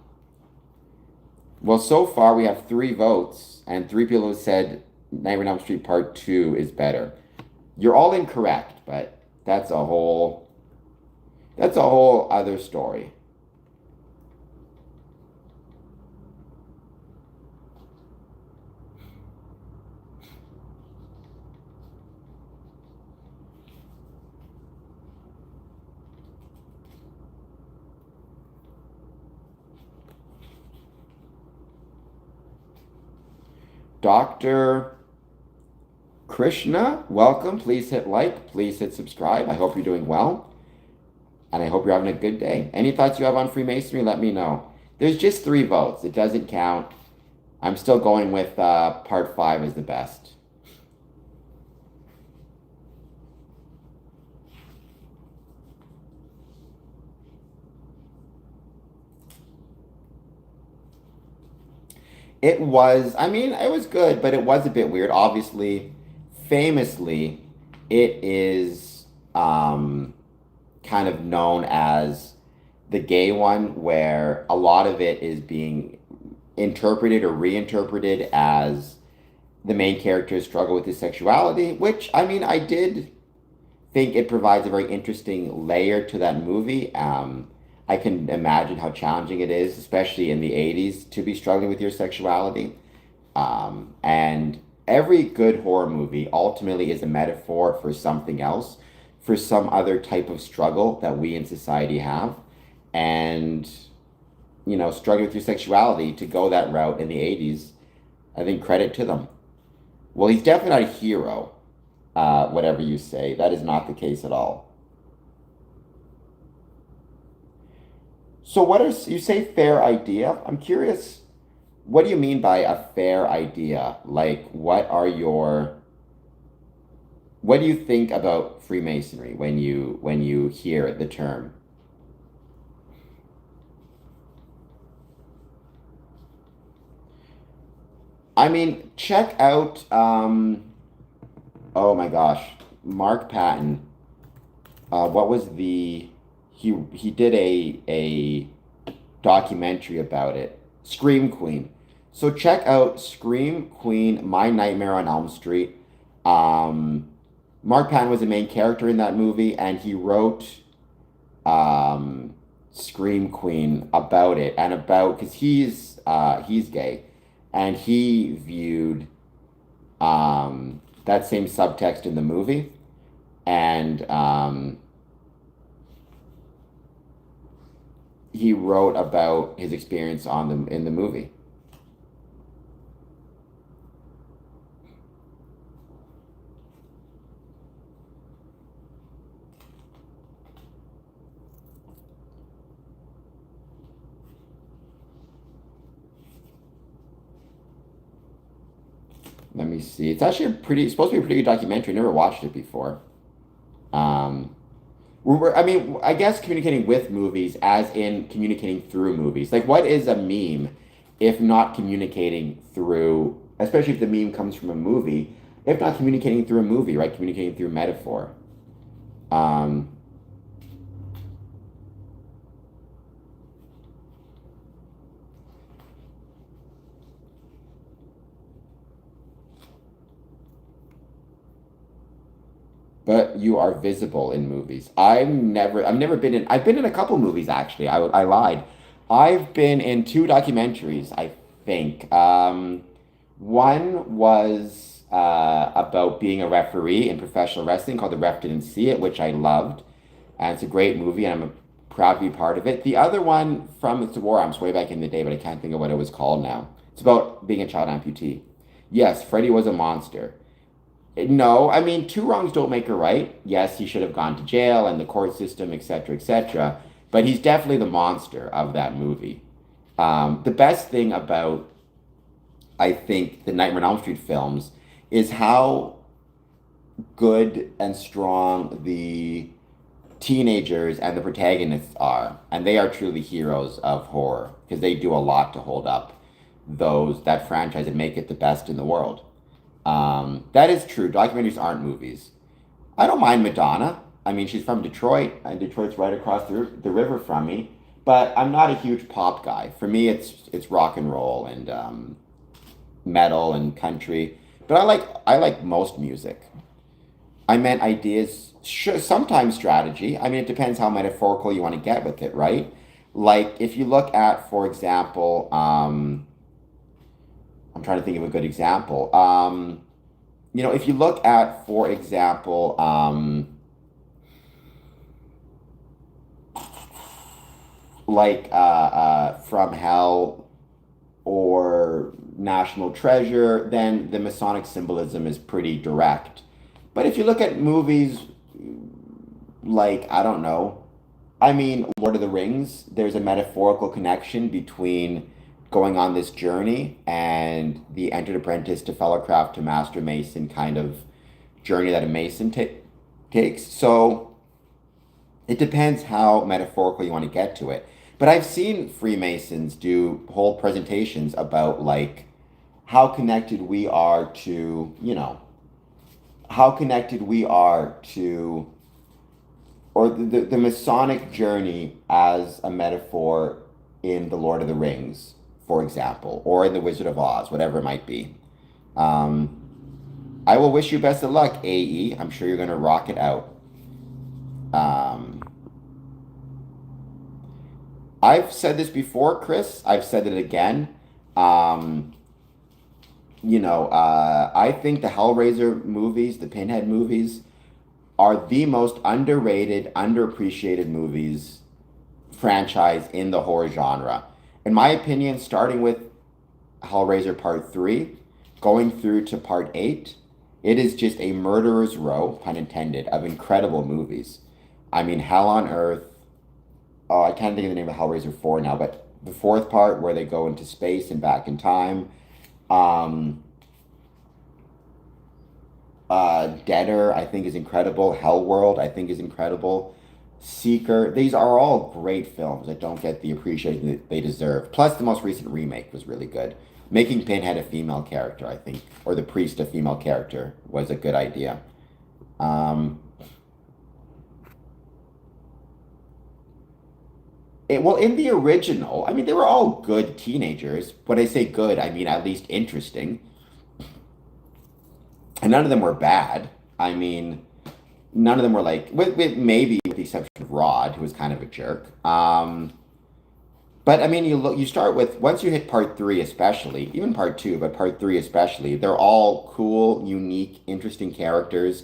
Well, so far we have 3 votes, and 3 people have said Nightmare on Elm Street Part 2 is better. You're all incorrect, but that's a whole other story. Dr. Krishna, welcome. Please hit like, please hit subscribe. I hope you're doing well, and I hope you're having a good day. Any thoughts you have on Freemasonry, let me know. There's just 3 votes. It doesn't count. I'm still going with part 5 as the best. It was good, but it was a bit weird. Obviously, famously, it is kind of known as the gay one, where a lot of it is being interpreted or reinterpreted as the main character's struggle with his sexuality, which, I did think it provides a very interesting layer to that movie. I can imagine how challenging it is, especially in the 80s, to be struggling with your sexuality. And every good horror movie ultimately is a metaphor for something else, for some other type of struggle that we in society have. And, struggling with your sexuality, to go that route in the 80s, I think credit to them. Well, he's definitely not a hero, whatever you say. That is not the case at all. So you say fair idea? I'm curious, what do you mean by a fair idea? Like, what do you think about Freemasonry when you hear the term? Check out oh my gosh, Mark Patton. What was the he did a documentary about it. Scream Queen. So check out Scream Queen, My Nightmare on Elm Street. Mark Patton was the main character in that movie, and he wrote Scream Queen about it, and about because he's gay, and he viewed that same subtext in the movie, and he wrote about his experience in the movie. Let me see. It's actually it's supposed to be a pretty good documentary. Never watched it before. Um, I guess communicating with movies, as in communicating through movies. Like, what is a meme if not communicating through, especially if the meme comes from a movie, if not communicating through a movie, right? Communicating through metaphor. Um, but you are visible in movies. I've never been in, I've been in a couple movies actually. I lied. I've been in 2 documentaries, I think. One was about being a referee in professional wrestling called The Ref Didn't See It, which I loved. And it's a great movie, and I'm proud to be part of it. The other one from It's a War Arms way back in the day, but I can't think of what it was called now. It's about being a child amputee. Yes, Freddie was a monster. No, 2 wrongs don't make a right. Yes, he should have gone to jail and the court system, etc., etc. But he's definitely the monster of that movie. The best thing about I think, the Nightmare on Elm Street films is how good and strong the teenagers and the protagonists are. And they are truly heroes of horror because they do a lot to hold up that franchise and make it the best in the world. That is true. Documentaries aren't movies. I don't mind Madonna. I mean, she's from Detroit, and Detroit's right across the river from me. But I'm not a huge pop guy. For me, it's rock and roll and metal and country. But I like most music. I meant ideas, sure, sometimes strategy. I mean, it depends how metaphorical you want to get with it, right? Like if you look at, for example, I'm trying to think of a good example. If you look at, for example, From Hell or National Treasure, then the Masonic symbolism is pretty direct. But if you look at movies like, I don't know, I mean, Lord of the Rings, there's a metaphorical connection between going on this journey and the entered apprentice to fellowcraft to master mason kind of journey that a mason takes. So it depends how metaphorical you want to get to it. But I've seen Freemasons do whole presentations about like how connected we are to, how connected we are to, or the Masonic journey as a metaphor in The Lord of the Rings, for example, or in The Wizard of Oz, whatever it might be. I will wish you best of luck, AE. I'm sure you're going to rock it out. I've said this before, Chris. I've said it again. I think the Hellraiser movies, the Pinhead movies, are the most underrated, underappreciated movies franchise in the horror genre. In my opinion, starting with Hellraiser Part 3, going through to Part 8, it is just a murderer's row, pun intended, of incredible movies. I mean, Hell on Earth. Oh, I can't think of the name of Hellraiser 4 now, but the fourth part where they go into space and back in time. Deader, I think, is incredible. Hellworld, I think, is incredible. Seeker, these are all great films that don't get the appreciation that they deserve. Plus, the most recent remake was really good. Making Pinhead a female character, I think, or the priest a female character, was a good idea. In the original, I mean, they were all good teenagers. When I say good, I mean at least interesting. And none of them were bad. I mean, none of them were like, maybe with the exception of Rod, who was kind of a jerk. But I mean, you start with, once you hit part three, especially, even part two, but part three especially, they're all cool, unique, interesting characters.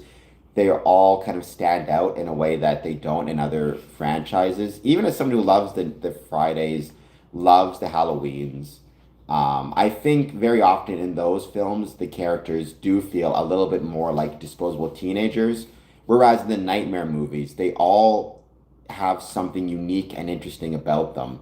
They all kind of stand out in a way that they don't in other franchises. Even as someone who loves the Fridays, loves the Halloweens, I think very often in those films, the characters do feel a little bit more like disposable teenagers. Whereas in the Nightmare movies, they all have something unique and interesting about them.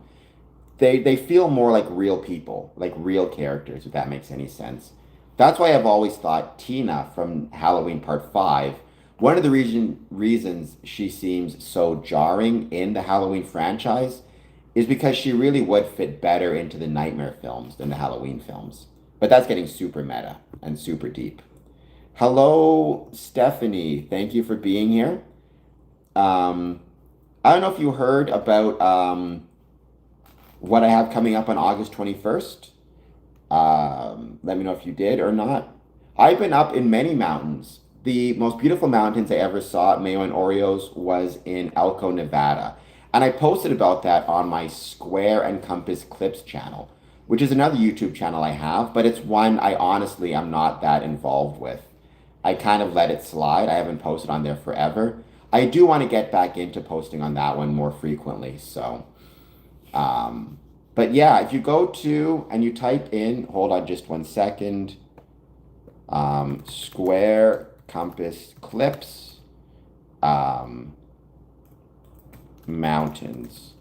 They feel more like real people, like real characters, if that makes any sense. That's why I've always thought Tina from Halloween Part 5, one of the reasons she seems so jarring in the Halloween franchise is because she really would fit better into the Nightmare films than the Halloween films. But that's getting super meta and super deep. Hello, Stephanie. Thank you for being here. I don't know if you heard about what I have coming up on August 21st. Let me know if you did or not. I've been up in many mountains. The most beautiful mountains I ever saw at Mayo and Oreos was in Elko, Nevada. And I posted about that on my Square and Compass Clips channel, which is another YouTube channel I have, but it's one I honestly am not that involved with. I kind of let it slide. I haven't posted on there forever. I do want to get back into posting on that one more frequently. So, but yeah, if you go to and you type in, hold on just one second, Square Compass Clips, mountains.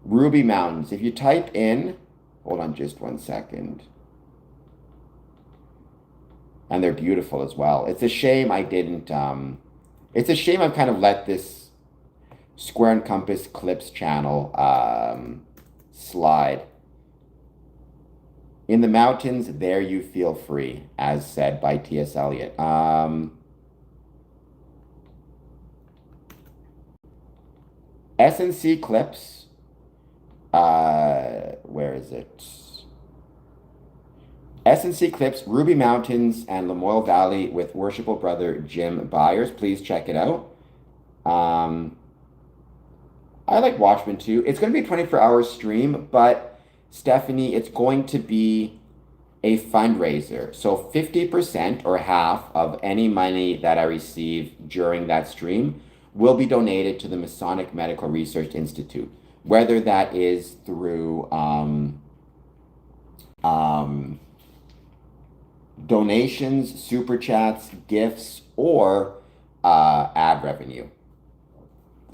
Ruby Mountains. If you type in, hold on just one second. And they're beautiful as well. It's a shame I didn't, it's a shame I've kind of let this Square and Compass Clips channel slide. In the mountains, there you feel free, as said by T.S. Eliot. S&C Clips, where is it? S&C Clips, Ruby Mountains and Lamoille Valley with worshipful brother Jim Byers. Please check it out. I like Watchmen too. It's going to be a 24-hour stream, but Stephanie, it's going to be a fundraiser. So 50% or half of any money that I receive during that stream will be donated to the Masonic Medical Research Institute, whether that is through donations, super chats, gifts, or ad revenue.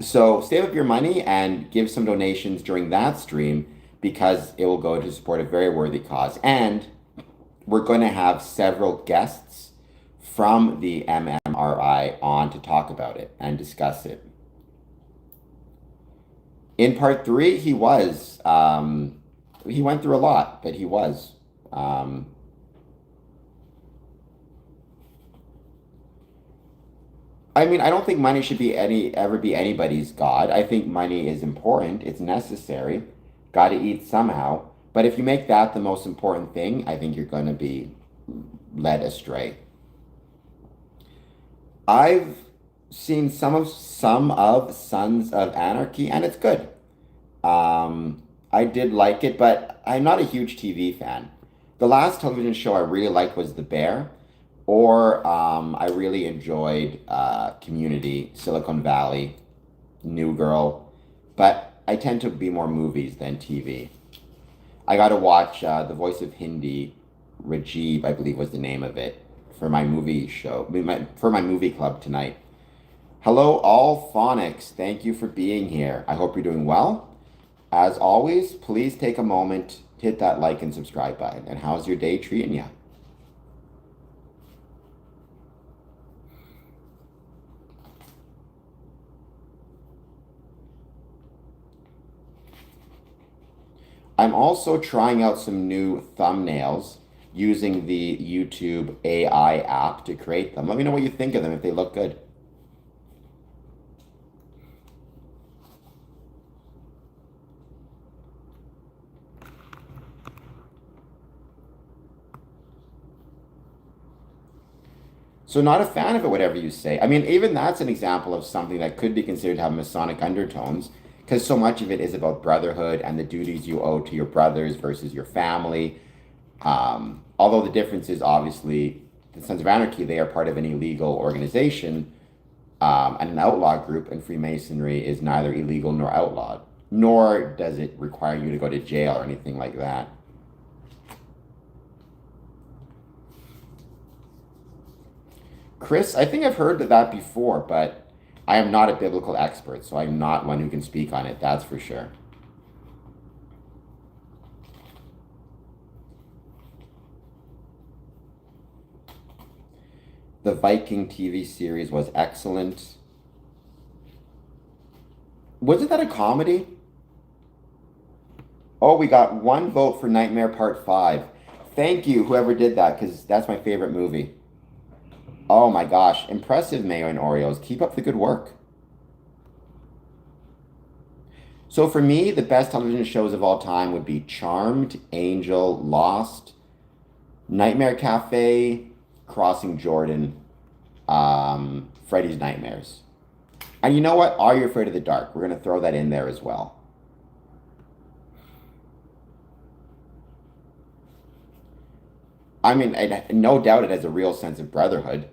So save up your money and give some donations during that stream because it will go to support a very worthy cause. And we're going to have several guests from the MMRI on to talk about it and discuss it. In part 3, he went through a lot, but he was. I mean, I don't think money should be ever be anybody's god. I think money is important. It's necessary. Got to eat somehow. But if you make that the most important thing, I think you're going to be led astray. I've seen some of Sons of Anarchy, and it's good. I did like it, but I'm not a huge TV fan. The last television show I really liked was The Bear, or I really enjoyed Community, Silicon Valley, New Girl, but I tend to be more movies than TV. I got to watch The Voice of Hindi, Rajiv, I believe was the name of it, for my movie show, for my movie club tonight. Hello, all phonics. Thank you for being here. I hope you're doing well. As always, please take a moment to hit that like and subscribe button. And how's your day treating you? I'm also trying out some new thumbnails using the YouTube AI app to create them. Let me know what you think of them if they look good. So not a fan of it, whatever you say. I mean, even that's an example of something that could be considered to have Masonic undertones, because so much of it is about brotherhood and the duties you owe to your brothers versus your family. Although the difference is obviously the Sons of Anarchy, they are part of an illegal organization and an outlaw group, and Freemasonry is neither illegal nor outlawed, nor does it require you to go to jail or anything like that. Chris, I think I've heard of that before, but I am not a biblical expert, so I'm not one who can speak on it, that's for sure. The Viking TV series was excellent. Wasn't that a comedy? Oh, we got one vote for Nightmare Part 5. Thank you, whoever did that, because that's my favorite movie. Oh my gosh, impressive, Mayo and Oreos. Keep up the good work. So for me, the best television shows of all time would be Charmed, Angel, Lost, Nightmare Cafe, Crossing Jordan, Freddy's Nightmares. And you know what? Are You Afraid of the Dark? We're going to throw that in there as well. I mean, no doubt it has a real sense of brotherhood.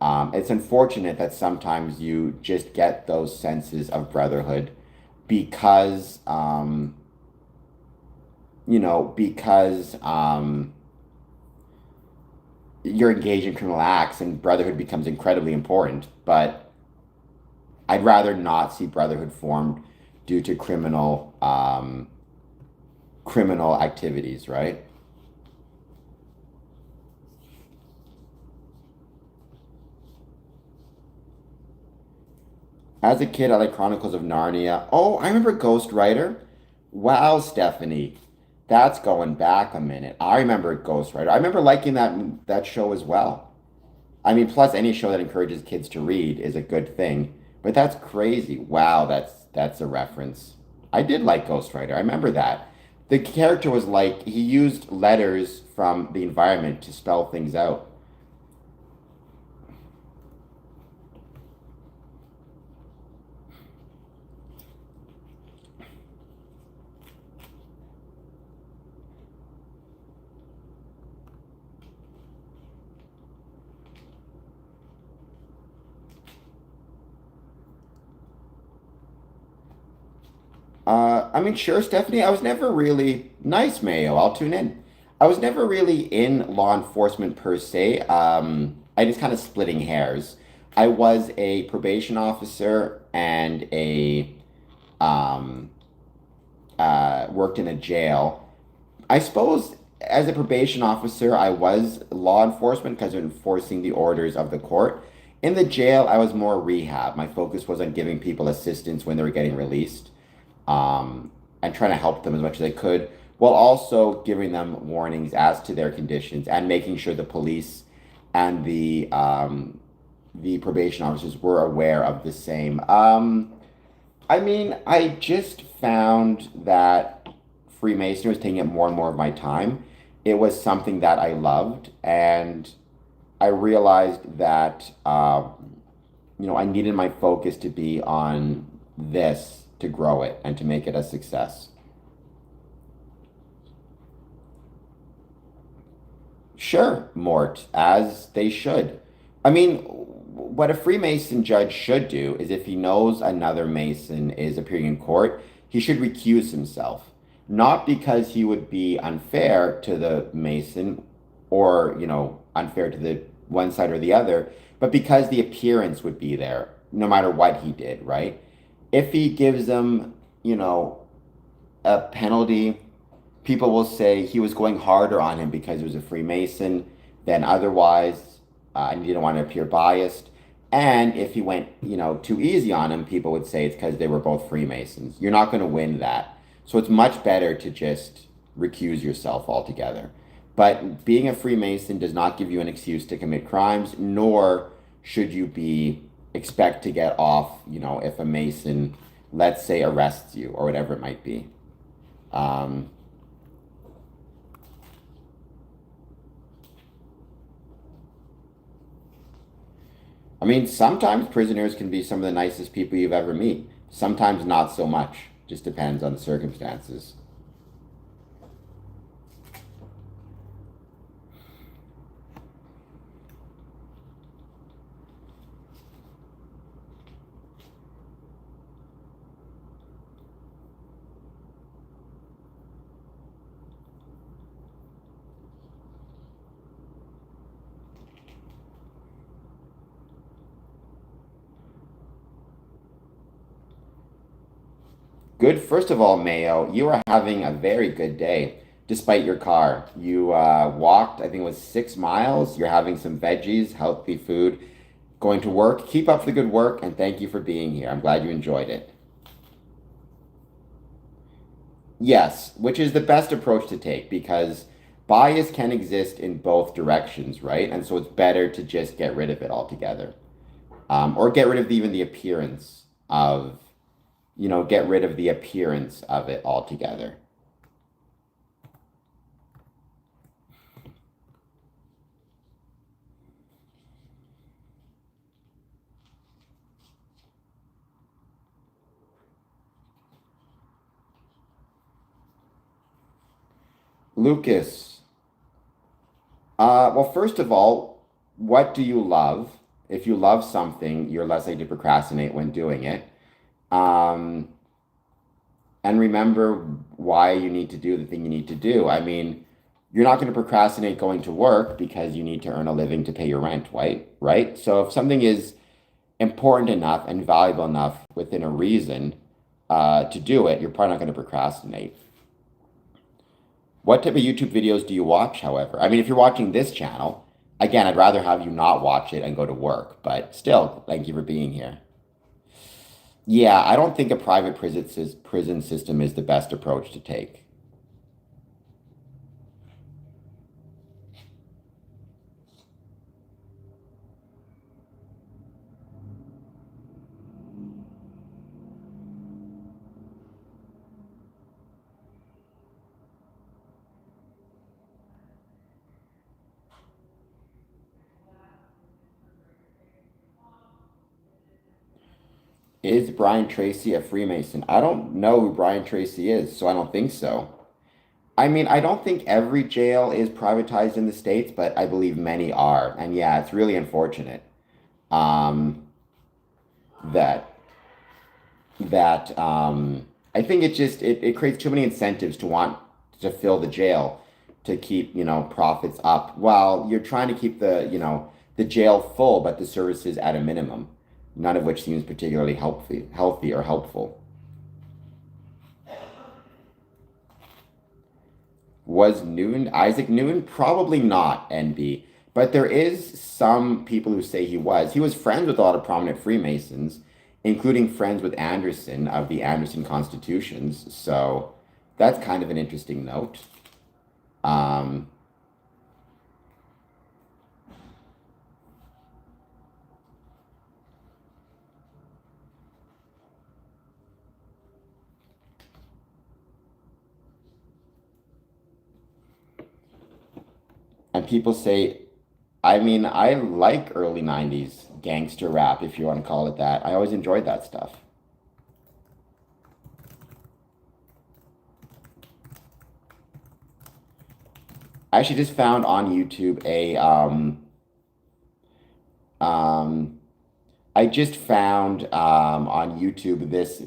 It's unfortunate that sometimes you just get those senses of brotherhood because, because you're engaged in criminal acts and brotherhood becomes incredibly important. But I'd rather not see brotherhood formed due to criminal activities, right? As a kid, I like Chronicles of Narnia. Oh, I remember Ghost Rider. Wow, Stephanie, that's going back a minute. I remember Ghost Rider. I remember liking that show as well. I mean, plus any show that encourages kids to read is a good thing. But that's crazy. Wow, that's a reference. I did like Ghost Rider. I remember that. The character was like he used letters from the environment to spell things out. I mean, sure, Stephanie. I was never really nice, Mayo. I'll tune in. I was never really in law enforcement per se. I just kind of splitting hairs. I was a probation officer and a um, worked in a jail. I suppose as a probation officer, I was law enforcement because of enforcing the orders of the court. In the jail, I was more rehab. My focus was on giving people assistance when they were getting released, and trying to help them as much as I could, while also giving them warnings as to their conditions and making sure the police and the probation officers were aware of the same. I mean, I just found that Freemasonry was taking up more and more of my time. It was something that I loved, and I realized that I needed my focus to be on this to grow it and to make it a success. Sure, Mort, as they should. I mean, what a Freemason judge should do is if he knows another Mason is appearing in court, he should recuse himself. Not because he would be unfair to the Mason or, unfair to the one side or the other, but because the appearance would be there, no matter what he did, right? If he gives them, a penalty, people will say he was going harder on him because he was a Freemason than otherwise, and he didn't want to appear biased. And if he went, too easy on him, people would say it's because they were both Freemasons. You're not going to win that. So it's much better to just recuse yourself altogether. But being a Freemason does not give you an excuse to commit crimes, nor should you be expect to get off, if a Mason, let's say, arrests you or whatever it might be. Um, I mean, sometimes prisoners can be some of the nicest people you've ever meet. Sometimes not so much. Just depends on the circumstances. Good. First of all, Mayo, you are having a very good day despite your car. You walked, I think it was 6 miles. You're having some veggies, healthy food, going to work. Keep up the good work, and thank you for being here. I'm glad you enjoyed it. Yes, which is the best approach to take because bias can exist in both directions, right? And so it's better to just get rid of it altogether, or get rid of even the appearance of, get rid of the appearance of it altogether. Lucas, well, first of all, what do you love? If you love something, you're less likely to procrastinate when doing it. Um, and remember why you need to do the thing you need to do. I mean, you're not going to procrastinate going to work because you need to earn a living to pay your rent, right? Right? So if something is important enough and valuable enough within a reason, to do it, you're probably not going to procrastinate. What type of YouTube videos do you watch, however? I mean, if you're watching this channel, again, I'd rather have you not watch it and go to work, but still, thank you for being here. Yeah, I don't think a private prison system is the best approach to take. Is Brian Tracy a Freemason? I don't know who Brian Tracy is, so I don't think so. I mean, I don't think every jail is privatized in the States, but I believe many are. And yeah, it's really unfortunate um, that I think it creates too many incentives to want to fill the jail to keep, profits up while you're trying to keep the jail full, but the services at a minimum, none of which seems particularly healthy or helpful. Was Isaac Newton? Probably not, NB. But there is some people who say he was. He was friends with a lot of prominent Freemasons, including friends with Anderson of the Anderson Constitutions. So that's kind of an interesting note. Um, and people say, I mean, I like early 90s gangster rap, if you want to call it that. I always enjoyed that stuff. I actually just found on YouTube um, I just found on YouTube this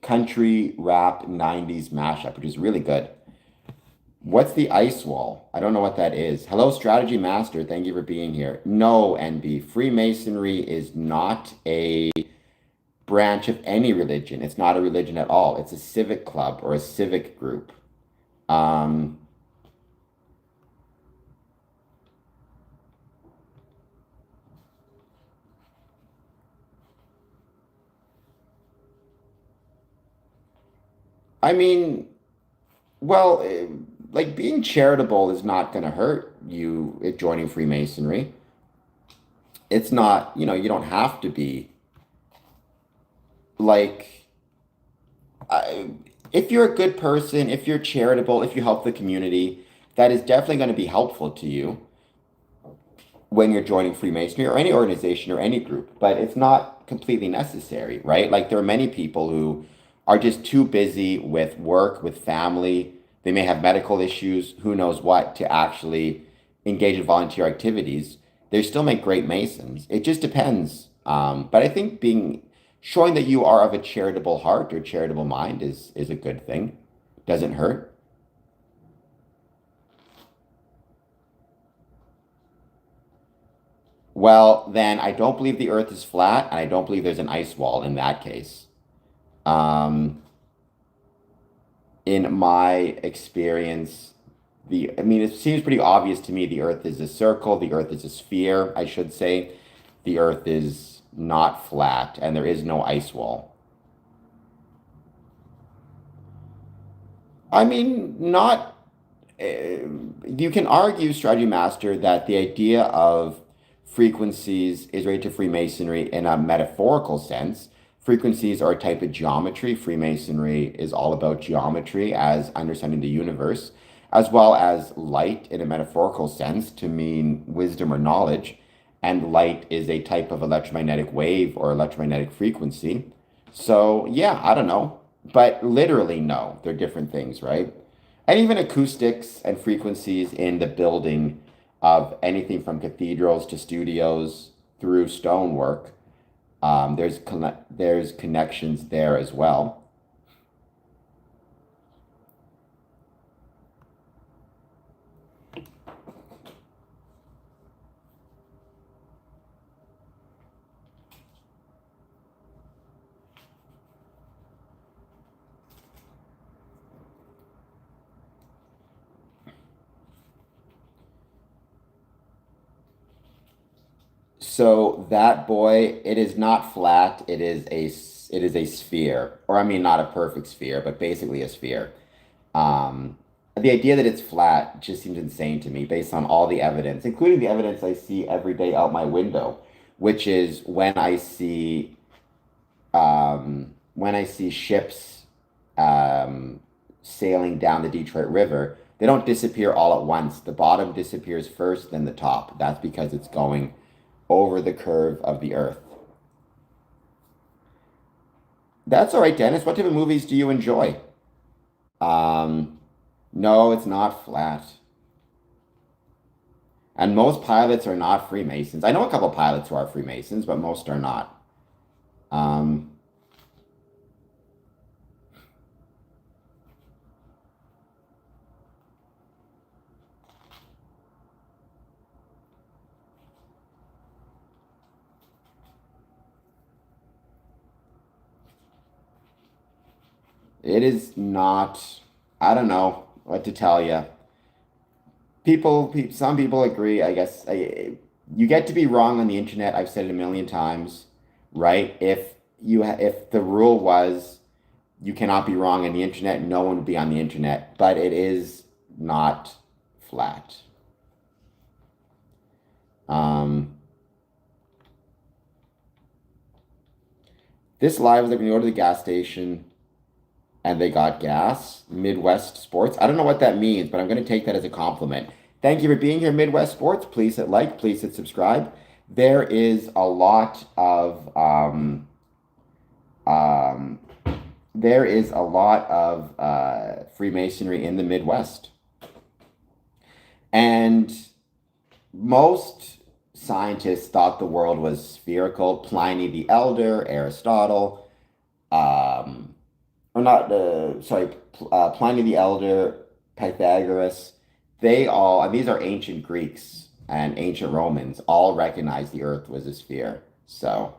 country rap 90s mashup, which is really good. What's the ice wall? I don't know what that is. Hello, Strategy Master. Thank you for being here. No, NB. Freemasonry is not a branch of any religion. It's not a religion at all. It's a civic club or a civic group. Um, I mean, well, like being charitable is not going to hurt you at joining Freemasonry. It's not, you don't have to be like, I, if you're a good person, if you're charitable, if you help the community, that is definitely going to be helpful to you when you're joining Freemasonry or any organization or any group, but it's not completely necessary, right? Like there are many people who are just too busy with work, with family. They may have medical issues, who knows what, to actually engage in volunteer activities. They still make great Masons. It just depends. But I think showing that you are of a charitable heart or charitable mind is a good thing. Doesn't hurt. Well, then I don't believe the Earth is flat, and I don't believe there's an ice wall in that case. Um, in my experience, I mean, it seems pretty obvious to me the Earth is a circle, the Earth is a sphere, I should say. The Earth is not flat, and there is no ice wall. I mean, not. You can argue, Strategy Master, that the idea of frequencies is related to Freemasonry in a metaphorical sense. Frequencies are a type of geometry. Freemasonry is all about geometry as understanding the universe, as well as light in a metaphorical sense to mean wisdom or knowledge. And light is a type of electromagnetic wave or electromagnetic frequency. So, yeah, I don't know. But literally, no, they're different things, right? And even acoustics and frequencies in the building of anything from cathedrals to studios through stonework, there's connections there as well. So that boy, it is not flat. It is a sphere, or I mean, not a perfect sphere, but basically a sphere. The idea that it's flat just seems insane to me based on all the evidence, including the evidence I see every day out my window, which is when I see ships sailing down the Detroit River, they don't disappear all at once. The bottom disappears first, then the top. That's because it's going over the curve of the Earth. That's all right, Dennis. What type of movies do you enjoy? Um, no, it's not flat. And most pilots are not Freemasons. I know a couple pilots who are Freemasons, but most are not. Um, it is not, I don't know what to tell you. Some people agree. I guess you get to be wrong on the internet. I've said it a million times, right? If the rule was you cannot be wrong on the internet, no one would be on the internet. But it is not flat. Um, this live was like when you go to the gas station and they got gas. Midwest Sports. I don't know what that means, but I'm going to take that as a compliment. Thank you for being here, Midwest Sports. Please hit like, please hit subscribe. There is a lot of um, there is a lot of Freemasonry in the Midwest, and most scientists thought the world was spherical. Pliny the Elder, Aristotle, or not, Pliny the Elder, Pythagoras, they all, and these are ancient Greeks and ancient Romans, all recognized the Earth was a sphere. So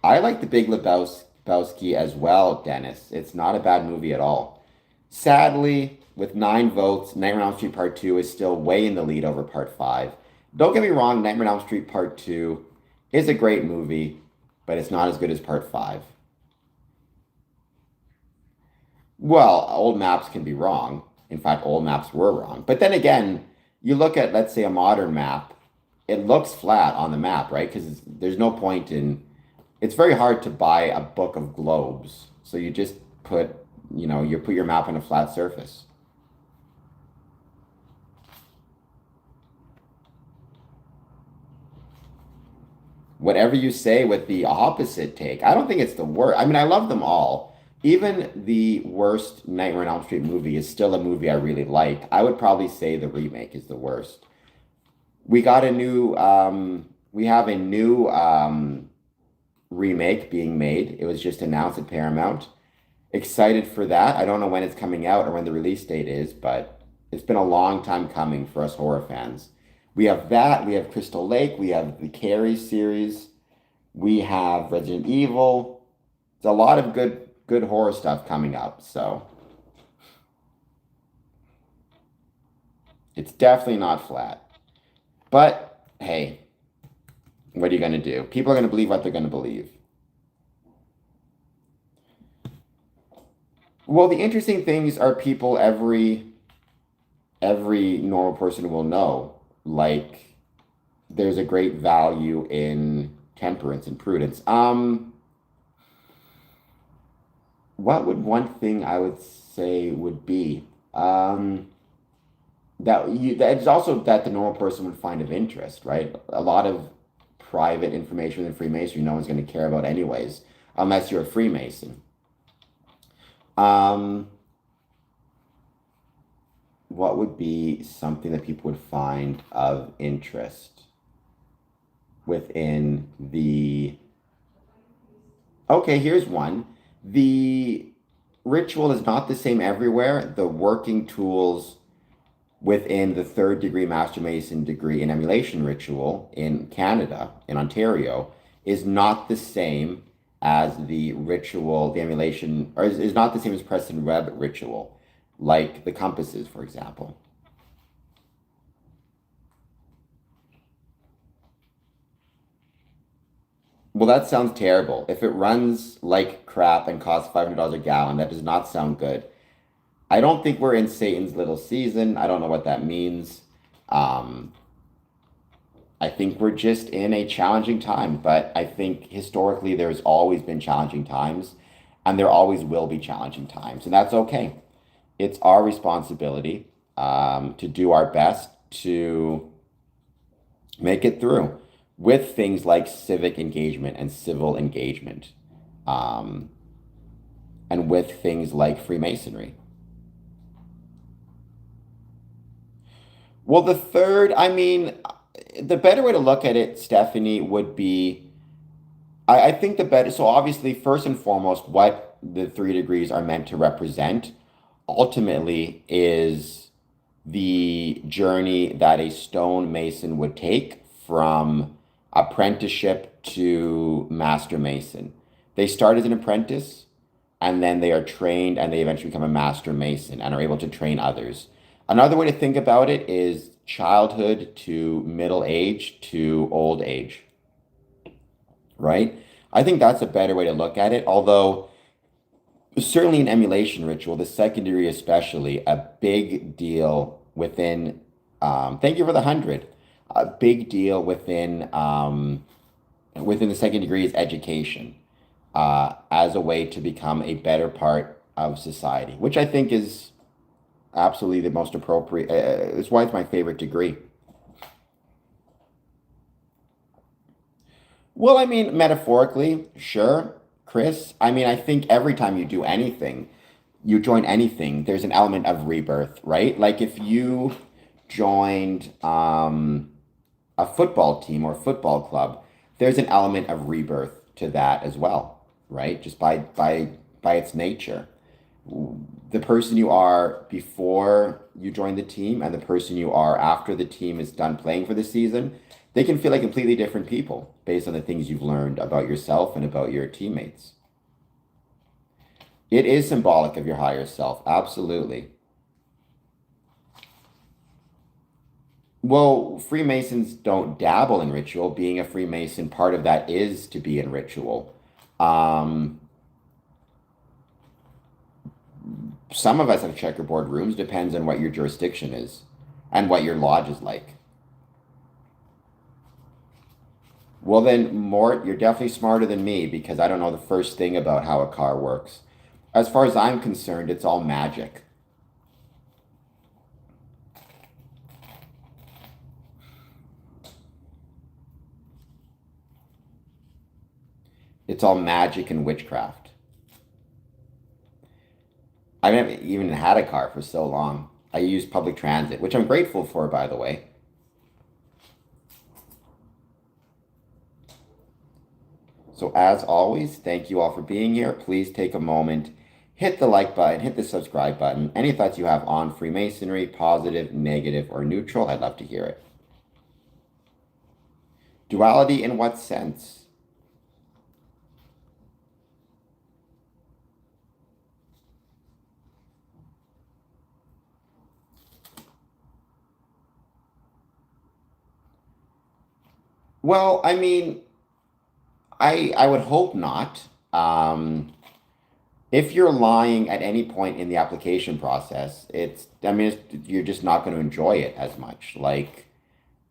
I like The Big Lebowski as well, Dennis. It's not a bad movie at all. Sadly, with 9 votes, Nightmare on Elm Street Part 2 is still way in the lead over Part 5. Don't get me wrong, Nightmare on Elm Street Part 2 is a great movie, but it's not as good as Part 5. Well, old maps can be wrong. In fact, old maps were wrong. But then again, you look at, let's say, a modern map, it looks flat on the map, right? Because there's no point in, it's very hard to buy a book of globes. So you just put, you put your map on a flat surface. Whatever you say with the opposite take, I don't think it's the worst. I mean, I love them all. Even the worst Nightmare on Elm Street movie is still a movie I really like. I would probably say the remake is the worst. We got a new, we have a new remake being made. It was just announced at Paramount. Excited for that. I don't know when it's coming out or when the release date is, but it's been a long time coming for us horror fans. We have that. We have Crystal Lake. We have the Carrie series. We have Resident Evil. There's a lot of good horror stuff coming up. So it's definitely not flat. But hey, what are you going to do? People are going to believe what they're going to believe. Well, the interesting things are people every normal person will know. Like, there's a great value in temperance and prudence. What would one thing I would say would be? That's also that the normal person would find of interest, right? A lot of private information in Freemasonry, no one's going to care about anyways, unless you're a Freemason. What would be something that people would find of interest within the... Okay, here's one. The ritual is not the same everywhere. The working tools within the 3rd degree Master Mason degree in emulation ritual in Canada, in Ontario, is not the same as the ritual, the emulation, or is not the same as Preston Webb ritual, like the compasses, for example. Well, that sounds terrible. If it runs like crap and costs $500 a gallon, that does not sound good. I don't think we're in Satan's little season. I don't know what that means. Um, I think we're just in a challenging time, but I think historically there's always been challenging times, and there always will be challenging times, and that's okay. It's our responsibility to do our best to make it through with things like civic engagement and civil engagement, um, and with things like Freemasonry. Well, the third, I mean, the better way to look at it, Stephanie, would be I think the better, so obviously, first and foremost, what the 3 degrees are meant to represent ultimately is the journey that a stonemason would take from apprenticeship to master mason. They start as an apprentice and then they are trained and they eventually become a master mason and are able to train others. Another way to think about it is childhood to middle age to old age, right? I think that's a better way to look at it. Although, certainly in emulation ritual, the second degree especially, a big deal within, thank you for the 100, a big deal within the second degree is education as a way to become a better part of society, which I think is absolutely the most appropriate. It's why it's my favorite degree. Well, I mean, metaphorically, sure, Chris. I mean, I think every time you do anything, you join anything, there's an element of rebirth, right? Like if you joined a football team or football club, there's an element of rebirth to that as well, right? Just by its nature. The person you are before you join the team and the person you are after the team is done playing for the season, they can feel like completely different people based on the things you've learned about yourself and about your teammates. It is symbolic of your higher self, absolutely. Well, Freemasons don't dabble in ritual. Being a Freemason, part of that is to be in ritual. Um, some of us have checkerboard rooms, depends on what your jurisdiction is and what your lodge is like. Well, then, Mort, you're definitely smarter than me because I don't know the first thing about how a car works. As far as I'm concerned, it's all magic. It's all magic and witchcraft. I haven't even had a car for so long. I use public transit, which I'm grateful for, by the way. So as always, thank you all for being here. Please take a moment, hit the like button, hit the subscribe button. Any thoughts you have on Freemasonry, positive, negative, or neutral, I'd love to hear it. Duality in what sense? Well, I mean, I would hope not. If you're lying at any point in the application process, I mean, you're just not going to enjoy it as much. Like,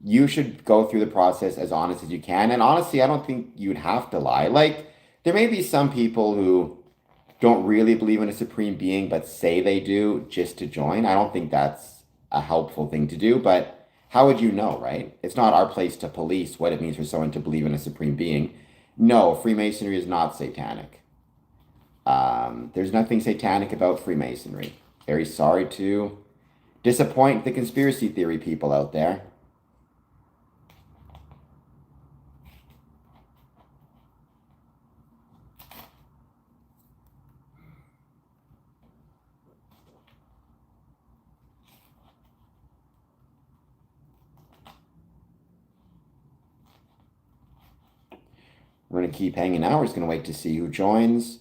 you should go through the process as honest as you can. And honestly, I don't think you'd have to lie. Like, there may be some people who don't really believe in a supreme being, but say they do just to join. I don't think that's a helpful thing to do, but how would you know, right? It's not our place to police what it means for someone to believe in a supreme being. No, Freemasonry is not satanic. There's nothing satanic about Freemasonry. Very sorry to disappoint the conspiracy theory people out there. We're going to keep hanging out. We're just going to wait to see who joins.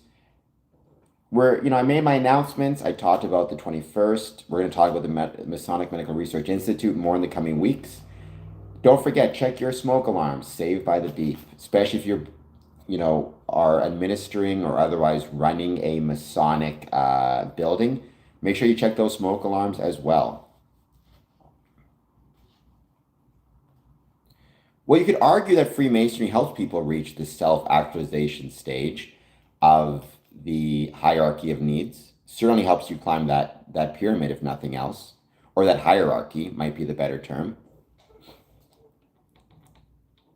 I made my announcements. I talked about the 21st. We're going to talk about the Masonic Medical Research Institute more in the coming weeks. Don't forget, check your smoke alarms. Saved by the beef. Especially if you're are administering or otherwise running a Masonic building, make sure you check those smoke alarms as well. Well, you could argue that Freemasonry helps people reach the self-actualization stage of the hierarchy of needs. Certainly helps you climb that pyramid, if nothing else, or that hierarchy might be the better term.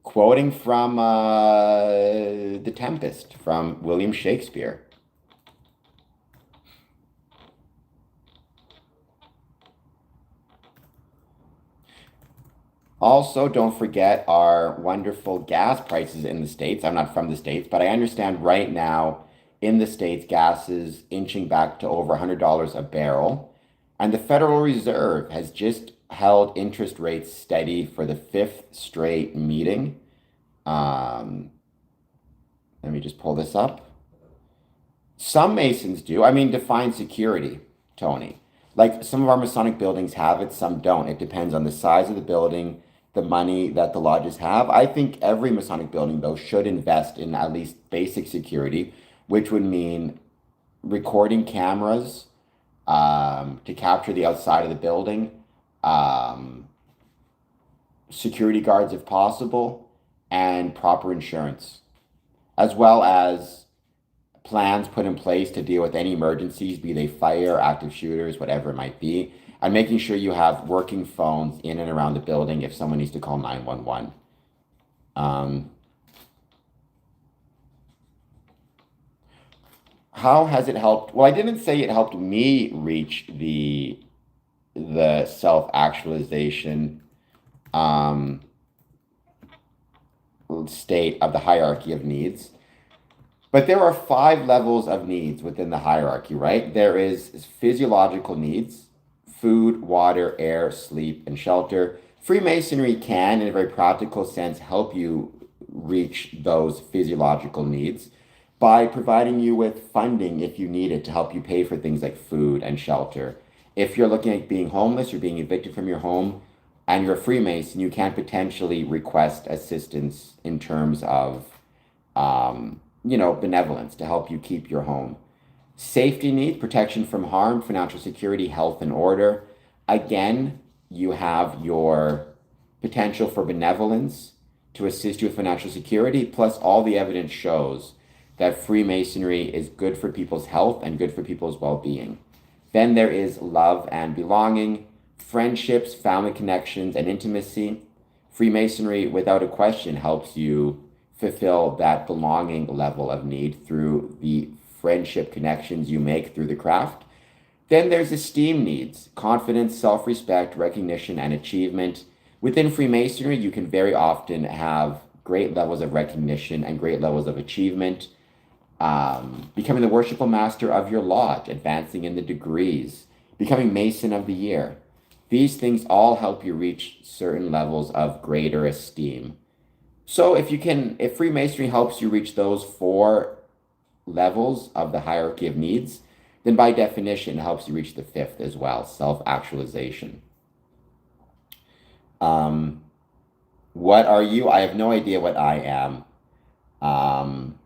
Quoting from The Tempest from William Shakespeare. Also, don't forget our wonderful gas prices in the States. I'm not from the States, but I understand right now in the States, gas is inching back to over $100 a barrel. And the Federal Reserve has just held interest rates steady for the fifth straight meeting. Let me just pull this up. Some Masons do. I mean, define security, Tony. Like some of our Masonic buildings have it, some don't. It depends on the size of the building, the money that the lodges have. I think every Masonic building, though, should invest in at least basic security, which would mean recording cameras to capture the outside of the building, security guards if possible, and proper insurance, as well as plans put in place to deal with any emergencies, be they fire, active shooters, whatever it might be, and making sure you have working phones in and around the building if someone needs to call 911. How has it helped? Well, I didn't say it helped me reach the self-actualization state of the hierarchy of needs. But there are 5 levels of needs within the hierarchy, right? There is physiological needs: food, water, air, sleep, and shelter. Freemasonry can, in a very practical sense, help you reach those physiological needs by providing you with funding if you need it to help you pay for things like food and shelter. If you're looking at being homeless or being evicted from your home and you're a Freemason, you can potentially request assistance in terms of benevolence to help you keep your home. Safety needs: protection from harm, financial security, health, and order. Again, you have your potential for benevolence to assist you with financial security, plus all the evidence shows that Freemasonry is good for people's health and good for people's well-being. Then there is love and belonging, friendships, family connections, and intimacy. Freemasonry, without a question, helps you fulfill that belonging level of need through the friendship connections you make through the craft. Then there's esteem needs: confidence, self-respect, recognition, and achievement. Within Freemasonry, you can very often have great levels of recognition and great levels of achievement. Becoming the worshipful master of your lodge, advancing in the degrees, becoming Mason of the Year. These things all help you reach certain levels of greater esteem. So if Freemasonry helps you reach those 4 levels of the hierarchy of needs, then by definition it helps you reach the 5th as well, self-actualization. What are you? I have no idea what I am.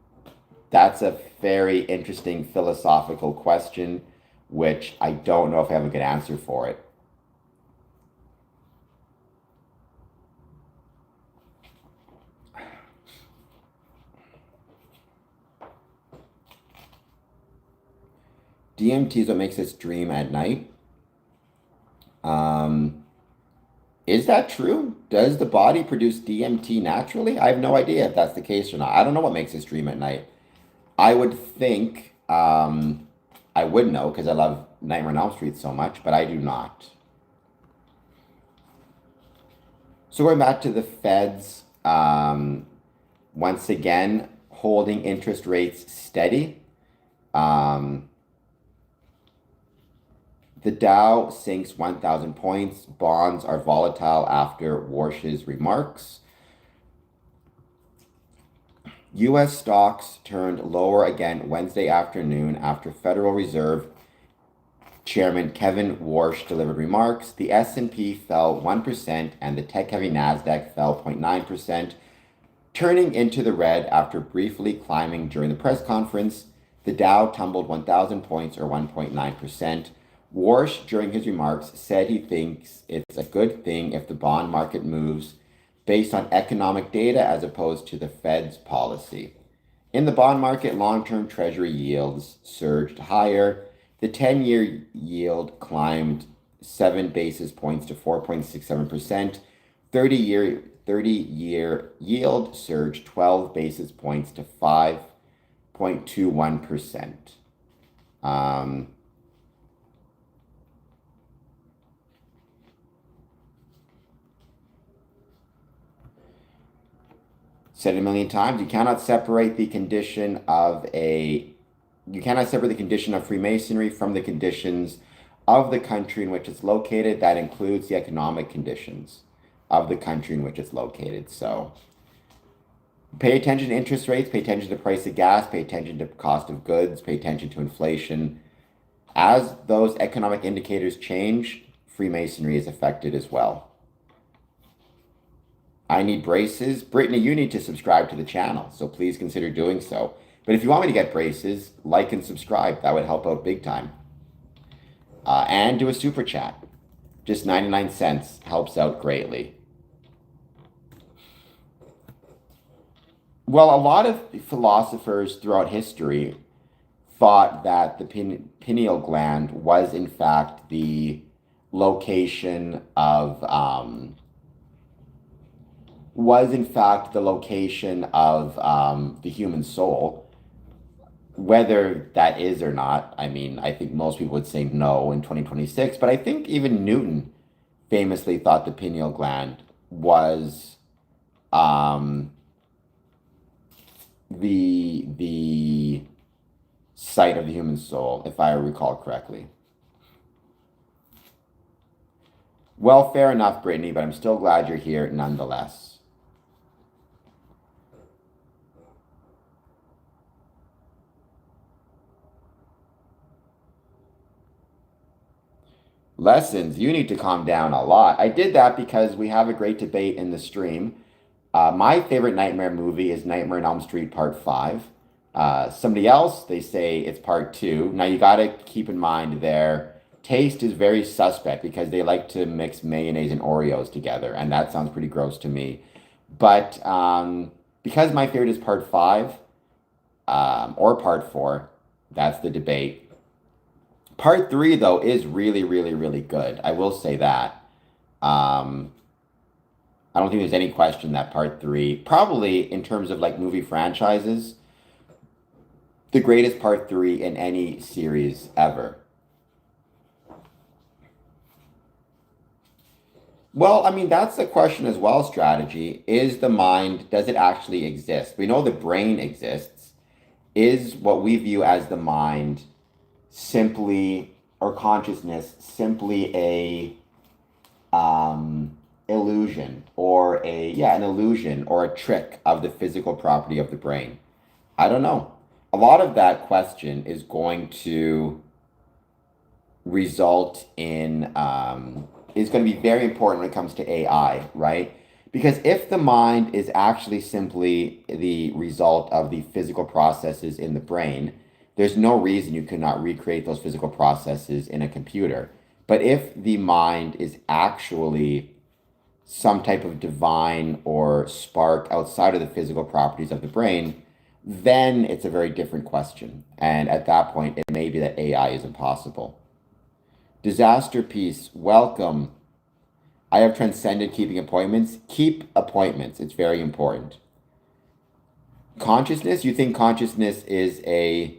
That's a very interesting philosophical question, which I don't know if I have a good answer for it. DMT is what makes us dream at night. Is that true? Does the body produce DMT naturally? I have no idea if that's the case or not. I don't know what makes us dream at night. I would think I would know because I love Nightmare on Elm Street so much, but I do not. So going back to the Feds, once again, holding interest rates steady. The Dow sinks 1,000 points. Bonds are volatile after Warsh's remarks. U.S. stocks turned lower again Wednesday afternoon after Federal Reserve Chairman Kevin Warsh delivered remarks. The S&P fell 1% and the tech-heavy NASDAQ fell 0.9%. Turning into the red after briefly climbing during the press conference, the Dow tumbled 1,000 points or 1.9%. Warsh, during his remarks, said he thinks it's a good thing if the bond market moves based on economic data as opposed to the Fed's policy. In the bond market, long-term Treasury yields surged higher. The 10-year yield climbed 7 basis points to 4.67%. 30-year yield surged 12 basis points to 5.21%. Said it a million times, you cannot separate the condition of Freemasonry from the conditions of the country in which it's located. That includes the economic conditions of the country in which it's located. So pay attention to interest rates, pay attention to the price of gas, pay attention to cost of goods, pay attention to inflation. As those economic indicators change, Freemasonry is affected as well. I need braces. Brittany, you need to subscribe to the channel, so please consider doing so. But if you want me to get braces, like and subscribe. That would help out big time. And do a super chat. Just 99 cents helps out greatly. Well, a lot of philosophers throughout history thought that the pineal gland was in fact the location of the human soul. Whether that is or not, I mean, I think most people would say no in 2026, but I think even Newton famously thought the pineal gland was the site of the human soul, if I recall correctly. Well, fair enough, Brittany, but I'm still glad you're here nonetheless. Lessons, you need to calm down a lot. I did that because we have a great debate in the stream. My favorite nightmare movie is Nightmare on Elm Street Part 5. Somebody else, they say it's Part 2. Now you got to keep in mind their taste is very suspect because they like to mix mayonnaise and Oreos together, and that sounds pretty gross to me. But because my favorite is Part 5 or Part 4, that's the debate. Part 3, though, is really, really, really good. I will say that. I don't think there's any question that Part 3, probably in terms of like movie franchises, the greatest Part 3 in any series ever. Well, I mean, that's the question as well, strategy. Is the mind, does it actually exist? We know the brain exists. Is what we view as the mind simply, or consciousness, simply a illusion or an illusion or a trick of the physical property of the brain? I don't know. A lot of that question is going to result in is going to be very important when it comes to AI, right? Because if the mind is actually simply the result of the physical processes in the brain, there's no reason you could not recreate those physical processes in a computer. But if the mind is actually some type of divine or spark outside of the physical properties of the brain, then it's a very different question. And at that point, it may be that AI is impossible. Disaster Piece, welcome. I have transcended keeping appointments. Keep appointments. It's very important. Consciousness, you think consciousness is a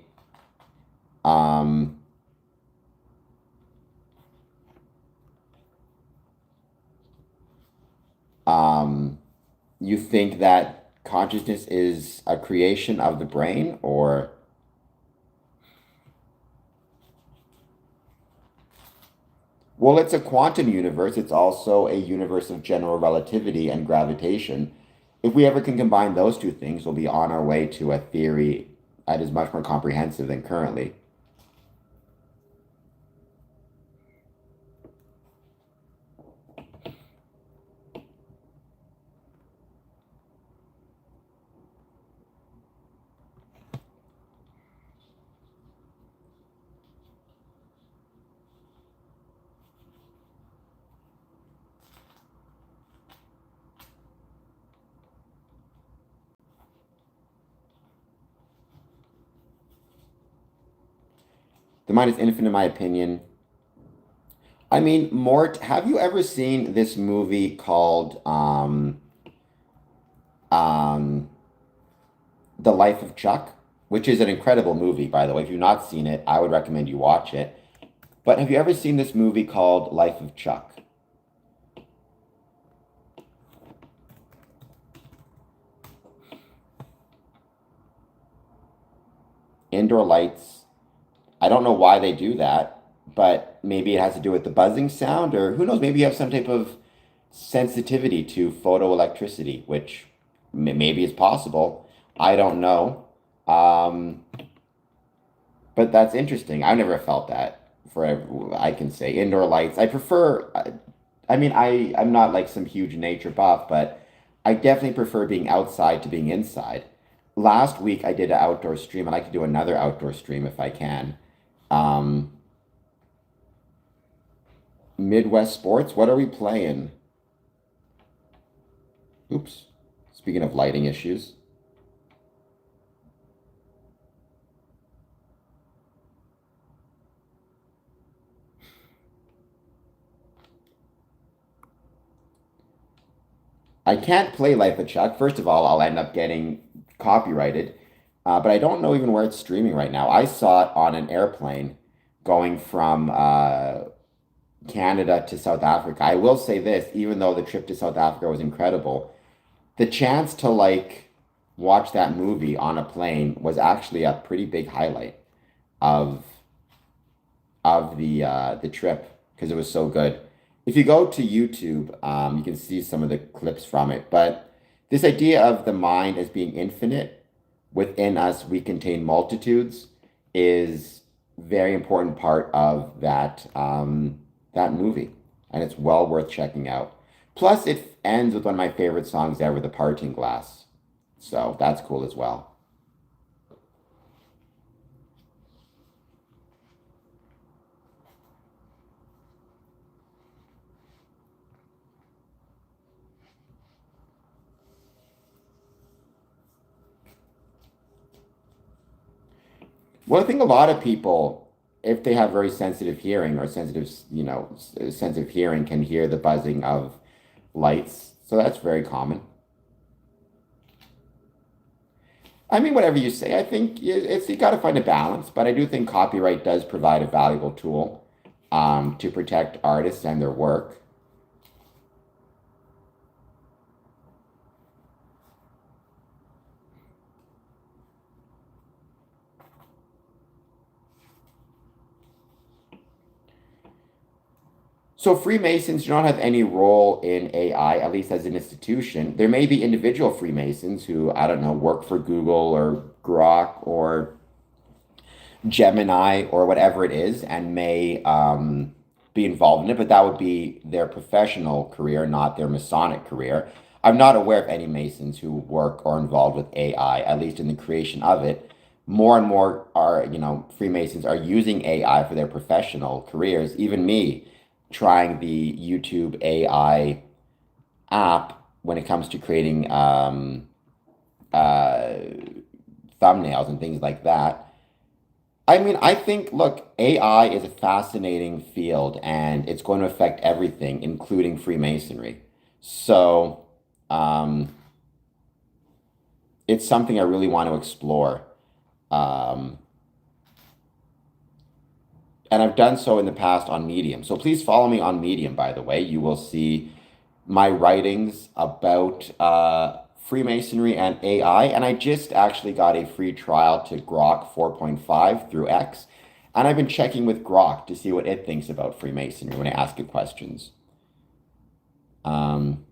you think that consciousness is a creation of the brain, or well, it's a quantum universe. It's also a universe of general relativity and gravitation. If we ever can combine those two things, we'll be on our way to a theory that is much more comprehensive than currently. mind is infinite in my opinion. I mean, Mort, have you ever seen this movie called um, The Life of Chuck? Which is an incredible movie, by the way. If you've not seen it, I would recommend you watch it. But have you ever seen this movie called Life of Chuck? Indoor lights. I don't know why they do that, but maybe it has to do with the buzzing sound, or who knows, maybe you have some type of sensitivity to photoelectricity, which maybe is possible. I don't know. Um, but that's interesting. I've never felt that for, I can say, indoor lights. I prefer, I mean, I'm not like some huge nature buff, but I definitely prefer being outside to being inside. Last week I did an outdoor stream. I'd like to do another outdoor stream if I can. Um, Midwest Sports, what are we playing? Oops. Speaking of lighting issues. I can't play Life of Chuck. First of all, I'll end up getting copyrighted. But I don't know even where it's streaming right now. I saw it on an airplane going from Canada to South Africa. I will say this, even though the trip to South Africa was incredible, the chance to like watch that movie on a plane was actually a pretty big highlight of the trip because it was so good. If you go to YouTube, you can see some of the clips from it. But this idea of the mind as being infinite, within us we contain multitudes, is very important part of that movie, and it's well worth checking out. Plus, it ends with one of my favorite songs ever, "The Parting Glass," so that's cool as well. Well, I think a lot of people, if they have very sensitive hearing or sensitive, sensitive hearing, can hear the buzzing of lights. So that's very common. I mean, whatever you say, I think it's you got to find a balance, but I do think copyright does provide a valuable tool to protect artists and their work. So Freemasons do not have any role in AI, at least as an institution. There may be individual Freemasons who, I don't know, work for Google or Grok or Gemini or whatever it is and may be involved in it, but that would be their professional career, not their Masonic career. I'm not aware of any Masons who work or involved with AI, at least in the creation of it. More and more are, Freemasons are using AI for their professional careers. Even me trying the YouTube AI app when it comes to creating uh, thumbnails and things like that. I mean, I think, look, AI is a fascinating field and it's going to affect everything, including Freemasonry. So, um, it's something I really want to explore. Um, and I've done so in the past on Medium. So please follow me on Medium, by the way. You will see my writings about Freemasonry and AI. And I just actually got a free trial to Grok 4.5 through X. And I've been checking with Grok to see what it thinks about Freemasonry when I ask it questions. Um,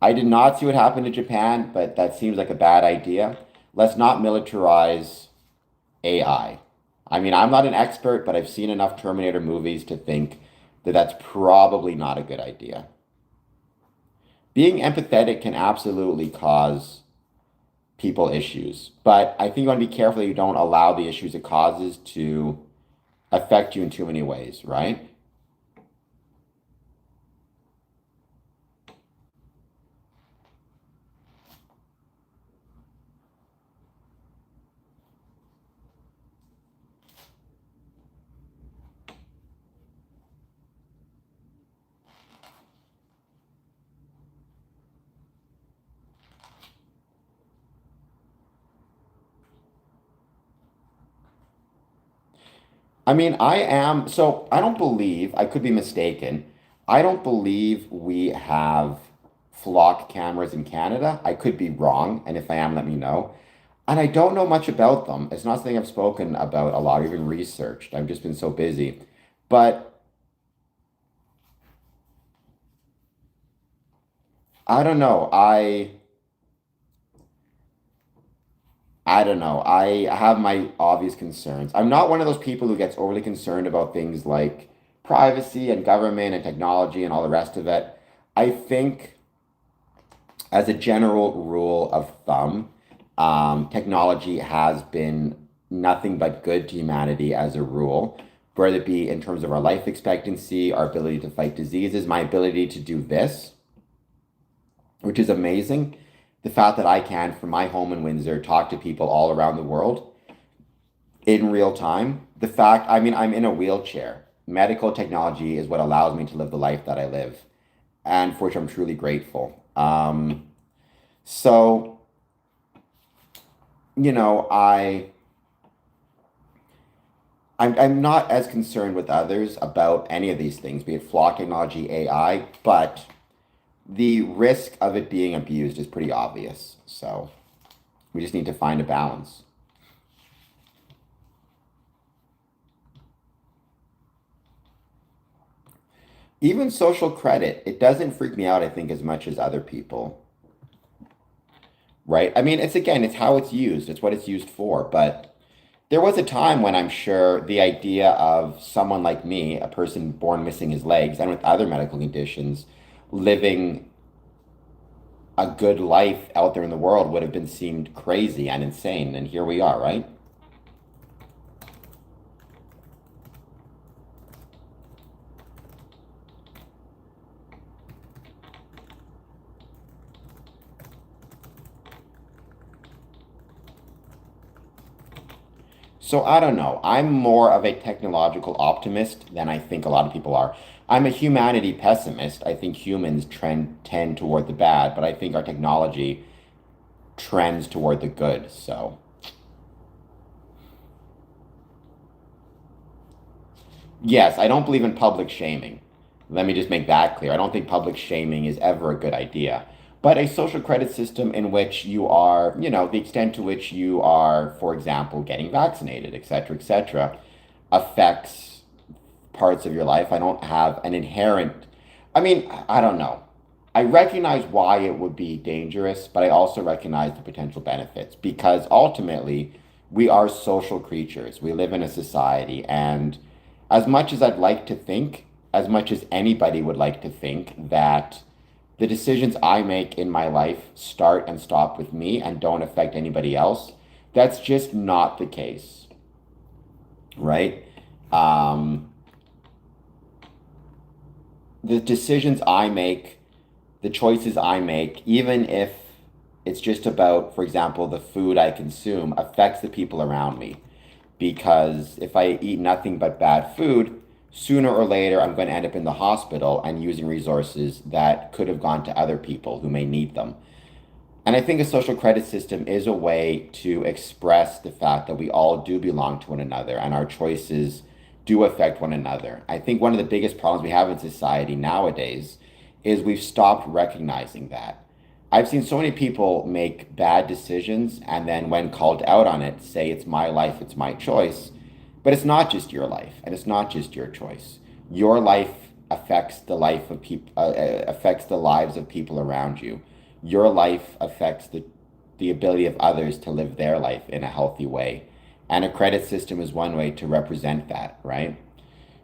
I did not see what happened in Japan, but that seems like a bad idea. Let's not militarize AI. I mean, I'm not an expert, but I've seen enough Terminator movies to think that that's probably not a good idea. Being empathetic can absolutely cause people issues, but I think you want to be careful that you don't allow the issues it causes to affect you in too many ways, right? I mean, I don't believe, I could be mistaken. I don't believe we have flock cameras in Canada. I could be wrong, and if I am, let me know. And I don't know much about them. It's not something I've spoken about a lot, or even researched. I've just been so busy. But I don't know. I don't know. I have my obvious concerns. I'm not one of those people who gets overly concerned about things like privacy and government and technology and all the rest of it. I think, as a general rule of thumb, technology has been nothing but good to humanity as a rule, whether it be in terms of our life expectancy, our ability to fight diseases, my ability to do this, which is amazing. The fact that I can, from my home in Windsor, talk to people all around the world in real time. The fact, I mean, I'm in a wheelchair. Medical technology is what allows me to live the life that I live, and for which I'm truly grateful. So, you know, I'm not as concerned with others about any of these things, be it flock technology, AI, but the risk of it being abused is pretty obvious. So we just need to find a balance. Even social credit, it doesn't freak me out, I think, as much as other people, right? I mean, it's again, it's how it's used, it's what it's used for. But there was a time when I'm sure the idea of someone like me, a person born missing his legs and with other medical conditions, living a good life out there in the world would have been seemed crazy and insane. And here we are, right? So I don't know. I'm more of a technological optimist than I think a lot of people are. I'm a humanity pessimist. I think humans tend toward the bad, but I think our technology trends toward the good. So, yes, I don't believe in public shaming. Let me just make that clear. I don't think public shaming is ever a good idea. But a social credit system in which you are, the extent to which you are, for example, getting vaccinated, et cetera, affects parts of your life. I don't have an inherent, I mean, I don't know. I recognize why it would be dangerous, but I also recognize the potential benefits because ultimately we are social creatures. We live in a society, and as much as I'd like to think, as much as anybody would like to think that the decisions I make in my life start and stop with me and don't affect anybody else, that's just not the case, right? Um, the decisions I make, the choices I make, even if it's just about, for example, the food I consume, affects the people around me. Because if I eat nothing but bad food, sooner or later I'm going to end up in the hospital and using resources that could have gone to other people who may need them. And I think a social credit system is a way to express the fact that we all do belong to one another and our choices do affect one another. I think one of the biggest problems we have in society nowadays is we've stopped recognizing that. I've seen so many people make bad decisions and then, when called out on it, say it's my life, it's my choice. But it's not just your life, and it's not just your choice. Your life affects the life of people, affects the lives of people around you. Your life affects the ability of others to live their life in a healthy way. And a credit system is one way to represent that, right?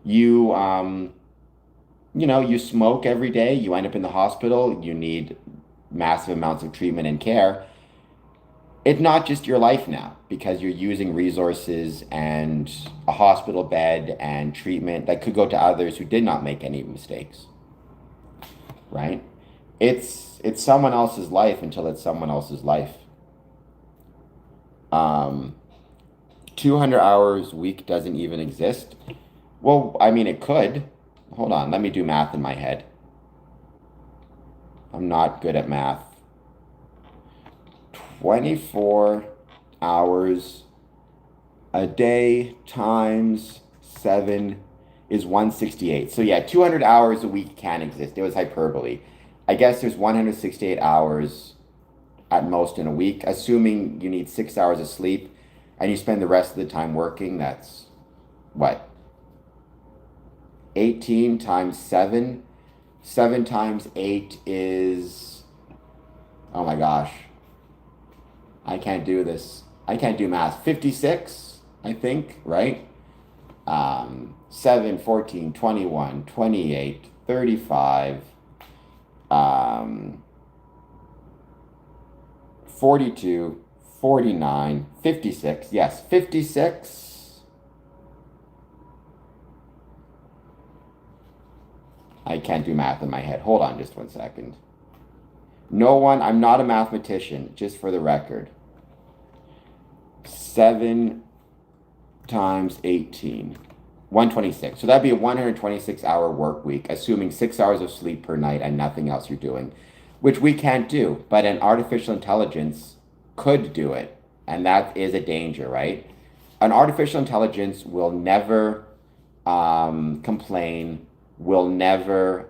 You, you smoke every day, you end up in the hospital, you need massive amounts of treatment and care. It's not just your life now because you're using resources and a hospital bed and treatment that could go to others who did not make any mistakes, right? It's someone else's life until it's someone else's life. Um, 200 hours a week doesn't even exist. Well, I mean, it could. Hold on, let me do math in my head. I'm not good at math. 24 hours a day times 7 is 168. So yeah, 200 hours a week can exist. It was hyperbole. I guess there's 168 hours at most in a week, assuming you need 6 hours of sleep and you spend the rest of the time working. That's what? 18 times 7. 7 times 8 is, oh my gosh, I can't do this. I can't do math. 56, I think, right? 7, 14, 21, 28, 35, 42, 49, 56. Yes, 56. I can't do math in my head. Hold on just 1 second. No one, I'm not a mathematician, just for the record. 7 times 18, 126. So that'd be a 126-hour work week, assuming 6 hours of sleep per night and nothing else you're doing, which we can't do, but an artificial intelligence could do it, and that is a danger, right? An artificial intelligence will never complain, will never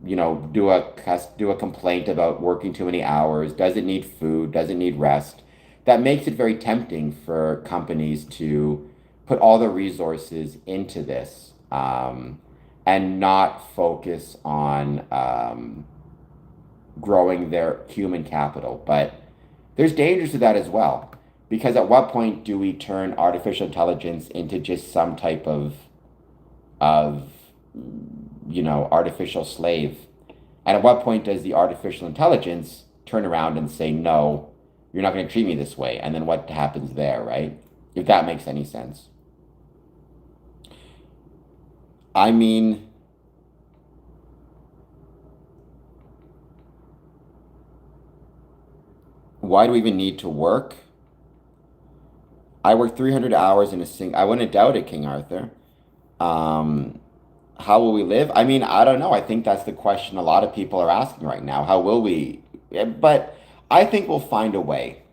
do a complaint about working too many hours, doesn't need food, doesn't need rest. That makes it very tempting for companies to put all their resources into this and not focus on growing their human capital. But there's dangers to that as well, because at what point do we turn artificial intelligence into just some type of artificial slave? And at what point does the artificial intelligence turn around and say, no, you're not going to treat me this way? And then what happens there, right? If that makes any sense. I mean, why do we even need to work? I work 300 hours in a I wouldn't doubt it, King Arthur. How will we live? I mean, I don't know. I think that's the question a lot of people are asking right now. How will we? But I think we'll find a way.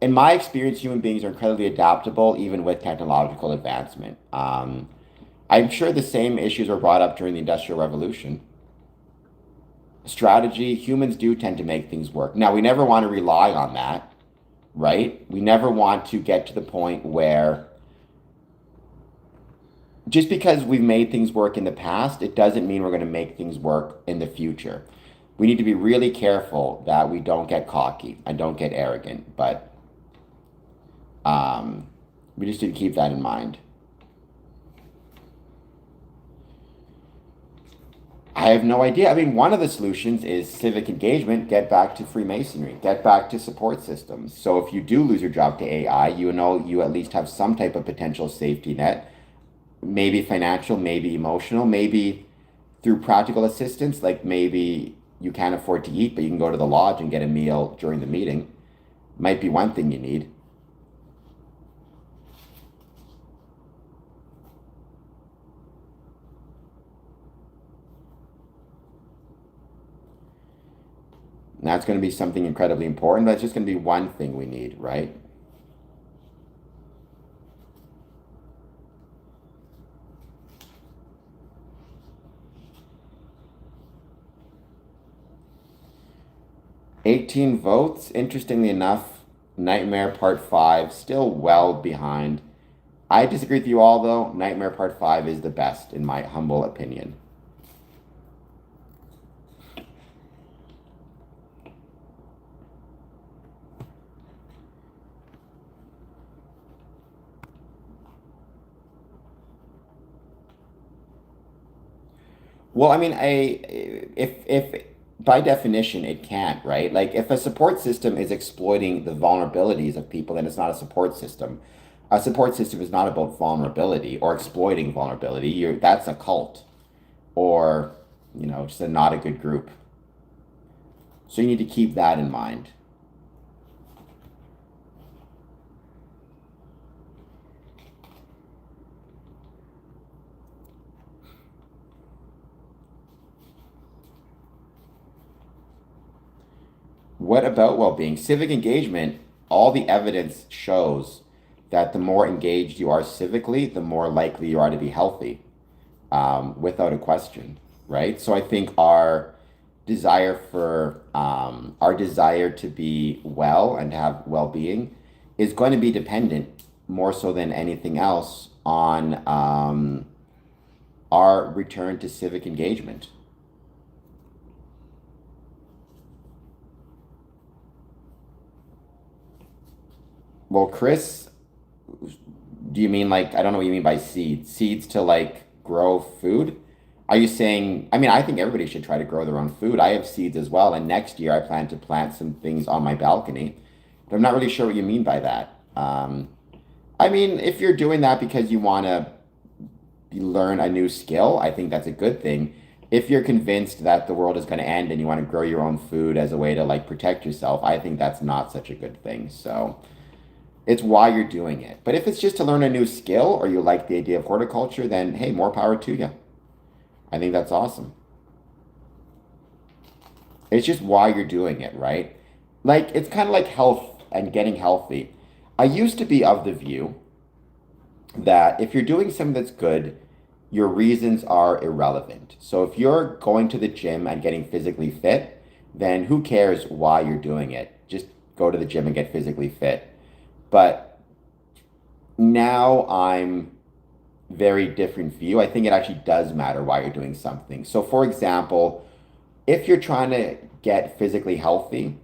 In my experience, human beings are incredibly adaptable, even with technological advancement. I'm sure the same issues were brought up during the Industrial Revolution. Strategy, humans do tend to make things work. Now, we never want to rely on that, right? We never want to get to the point where just because we've made things work in the past, it doesn't mean we're going to make things work in the future. We need to be really careful that we don't get cocky and don't get arrogant, but we just need to keep that in mind. I have no idea. I mean, one of the solutions is civic engagement, get back to Freemasonry, get back to support systems. So if you do lose your job to AI, you know you at least have some type of potential safety net, maybe financial, maybe emotional, maybe through practical assistance, like maybe you can't afford to eat, but you can go to the lodge and get a meal during the meeting. Might be one thing you need. And that's going to be something incredibly important, but it's just going to be one thing we need, right? $18 votes. Interestingly enough, Nightmare Part 5 still well behind. I disagree with you all, though. Nightmare Part 5 is the best, in my humble opinion. Well, I mean, if by definition it can't, right? Like if a support system is exploiting the vulnerabilities of people, then it's not a support system. A support system is not about vulnerability or exploiting vulnerability. That's a cult, or just not a good group. So you need to keep that in mind. What about well-being? Civic engagement, all the evidence shows that the more engaged you are civically, the more likely you are to be healthy, without a question, right? So I think our desire to be well and to have well-being is going to be dependent more so than anything else on our return to civic engagement. Well, Chris, do you mean like, I don't know what you mean by seeds? Seeds to like grow food? Are you saying, I mean, I think everybody should try to grow their own food. I have seeds as well, and next year I plan to plant some things on my balcony. But I'm not really sure what you mean by that. I mean, if you're doing that because you want to learn a new skill, I think that's a good thing. If you're convinced that the world is going to end and you want to grow your own food as a way to like protect yourself, I think that's not such a good thing. So it's why you're doing it. But if it's just to learn a new skill or you like the idea of horticulture, then hey, more power to you. I think that's awesome. It's just why you're doing it, right? Like, it's kind of like health and getting healthy. I used to be of the view that if you're doing something that's good, your reasons are irrelevant. So if you're going to the gym and getting physically fit, then who cares why you're doing it? Just go to the gym and get physically fit. But now I'm very different view. I think it actually does matter why you're doing something. So for example, if you're trying to get physically healthy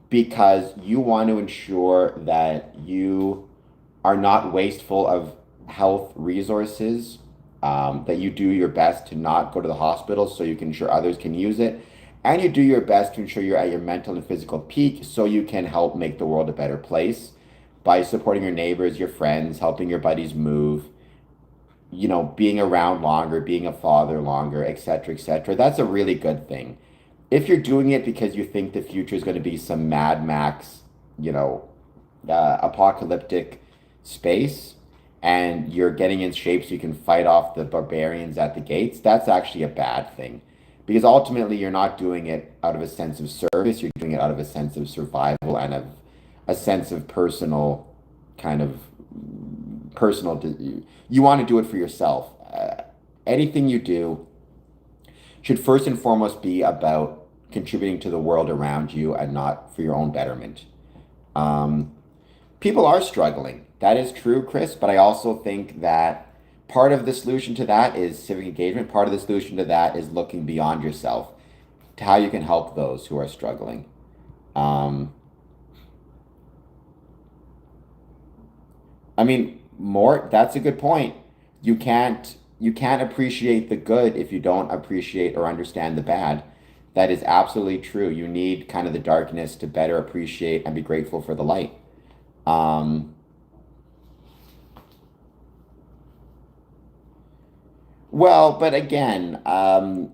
because you want to ensure that you are not wasteful of health resources, that you do your best to not go to the hospital so you can ensure others can use it, and you do your best to ensure you're at your mental and physical peak so you can help make the world a better place by supporting your neighbors, your friends, helping your buddies move, you know, being around longer, being a father longer, etc., etc. That's a really good thing. If you're doing it because you think the future is going to be some Mad Max, you know, apocalyptic space, and you're getting in shape so you can fight off the barbarians at the gates, that's actually a bad thing. Because ultimately, you're not doing it out of a sense of service, you're doing it out of a sense of survival and of a sense of personal, kind of personal, you want to do it for yourself. Anything you do should first and foremost be about contributing to the world around you and not for your own betterment. People are struggling. That is true, Chris, but I also think that part of the solution to that is civic engagement. Part of the solution to that is looking beyond yourself to how you can help those who are struggling. I mean, that's a good point. You can't appreciate the good if you don't appreciate or understand the bad. That is absolutely true. You need kind of the darkness to better appreciate and be grateful for the light. Um, well, but again,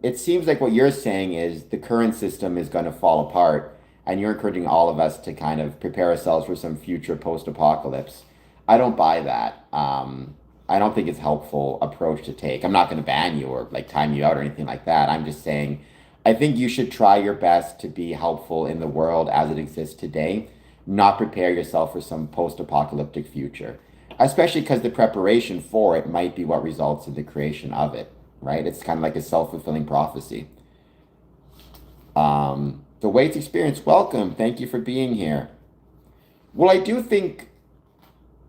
it seems like what you're saying is the current system is going to fall apart, and you're encouraging all of us to kind of prepare ourselves for some future post-apocalypse. I don't buy that. I don't think it's a helpful approach to take. I'm not going to ban you or like time you out or anything like that. I'm just saying I think you should try your best to be helpful in the world as it exists today, not prepare yourself for some post-apocalyptic future, especially because the preparation for it might be what results in the creation of it, right? It's kind of like a self-fulfilling prophecy. The Waits experience, welcome. Thank you for being here. Well, I do think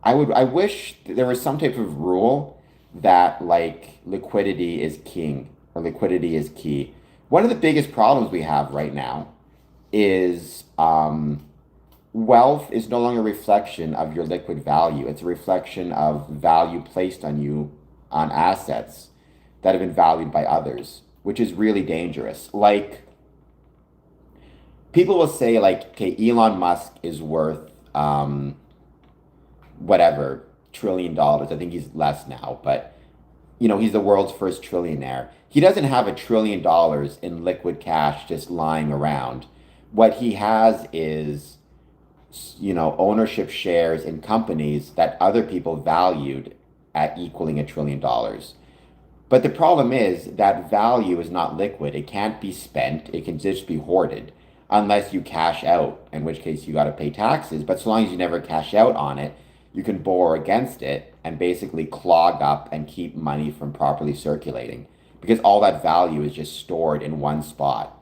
I wish there was some type of rule that like liquidity is king or liquidity is key. One of the biggest problems we have right now is wealth is no longer a reflection of your liquid value. It's a reflection of value placed on you on assets that have been valued by others, which is really dangerous. Like people will say like, okay, Elon Musk is worth whatever, $1 trillion. I think he's less now, but you know, he's the world's first trillionaire. He doesn't have $1 trillion in liquid cash just lying around. What he has is, you know, ownership shares in companies that other people valued at equaling $1 trillion. But the problem is that value is not liquid. It can't be spent. It can just be hoarded unless you cash out, in which case you got to pay taxes. But so long as you never cash out on it, you can borrow against it and basically clog up and keep money from properly circulating because all that value is just stored in one spot.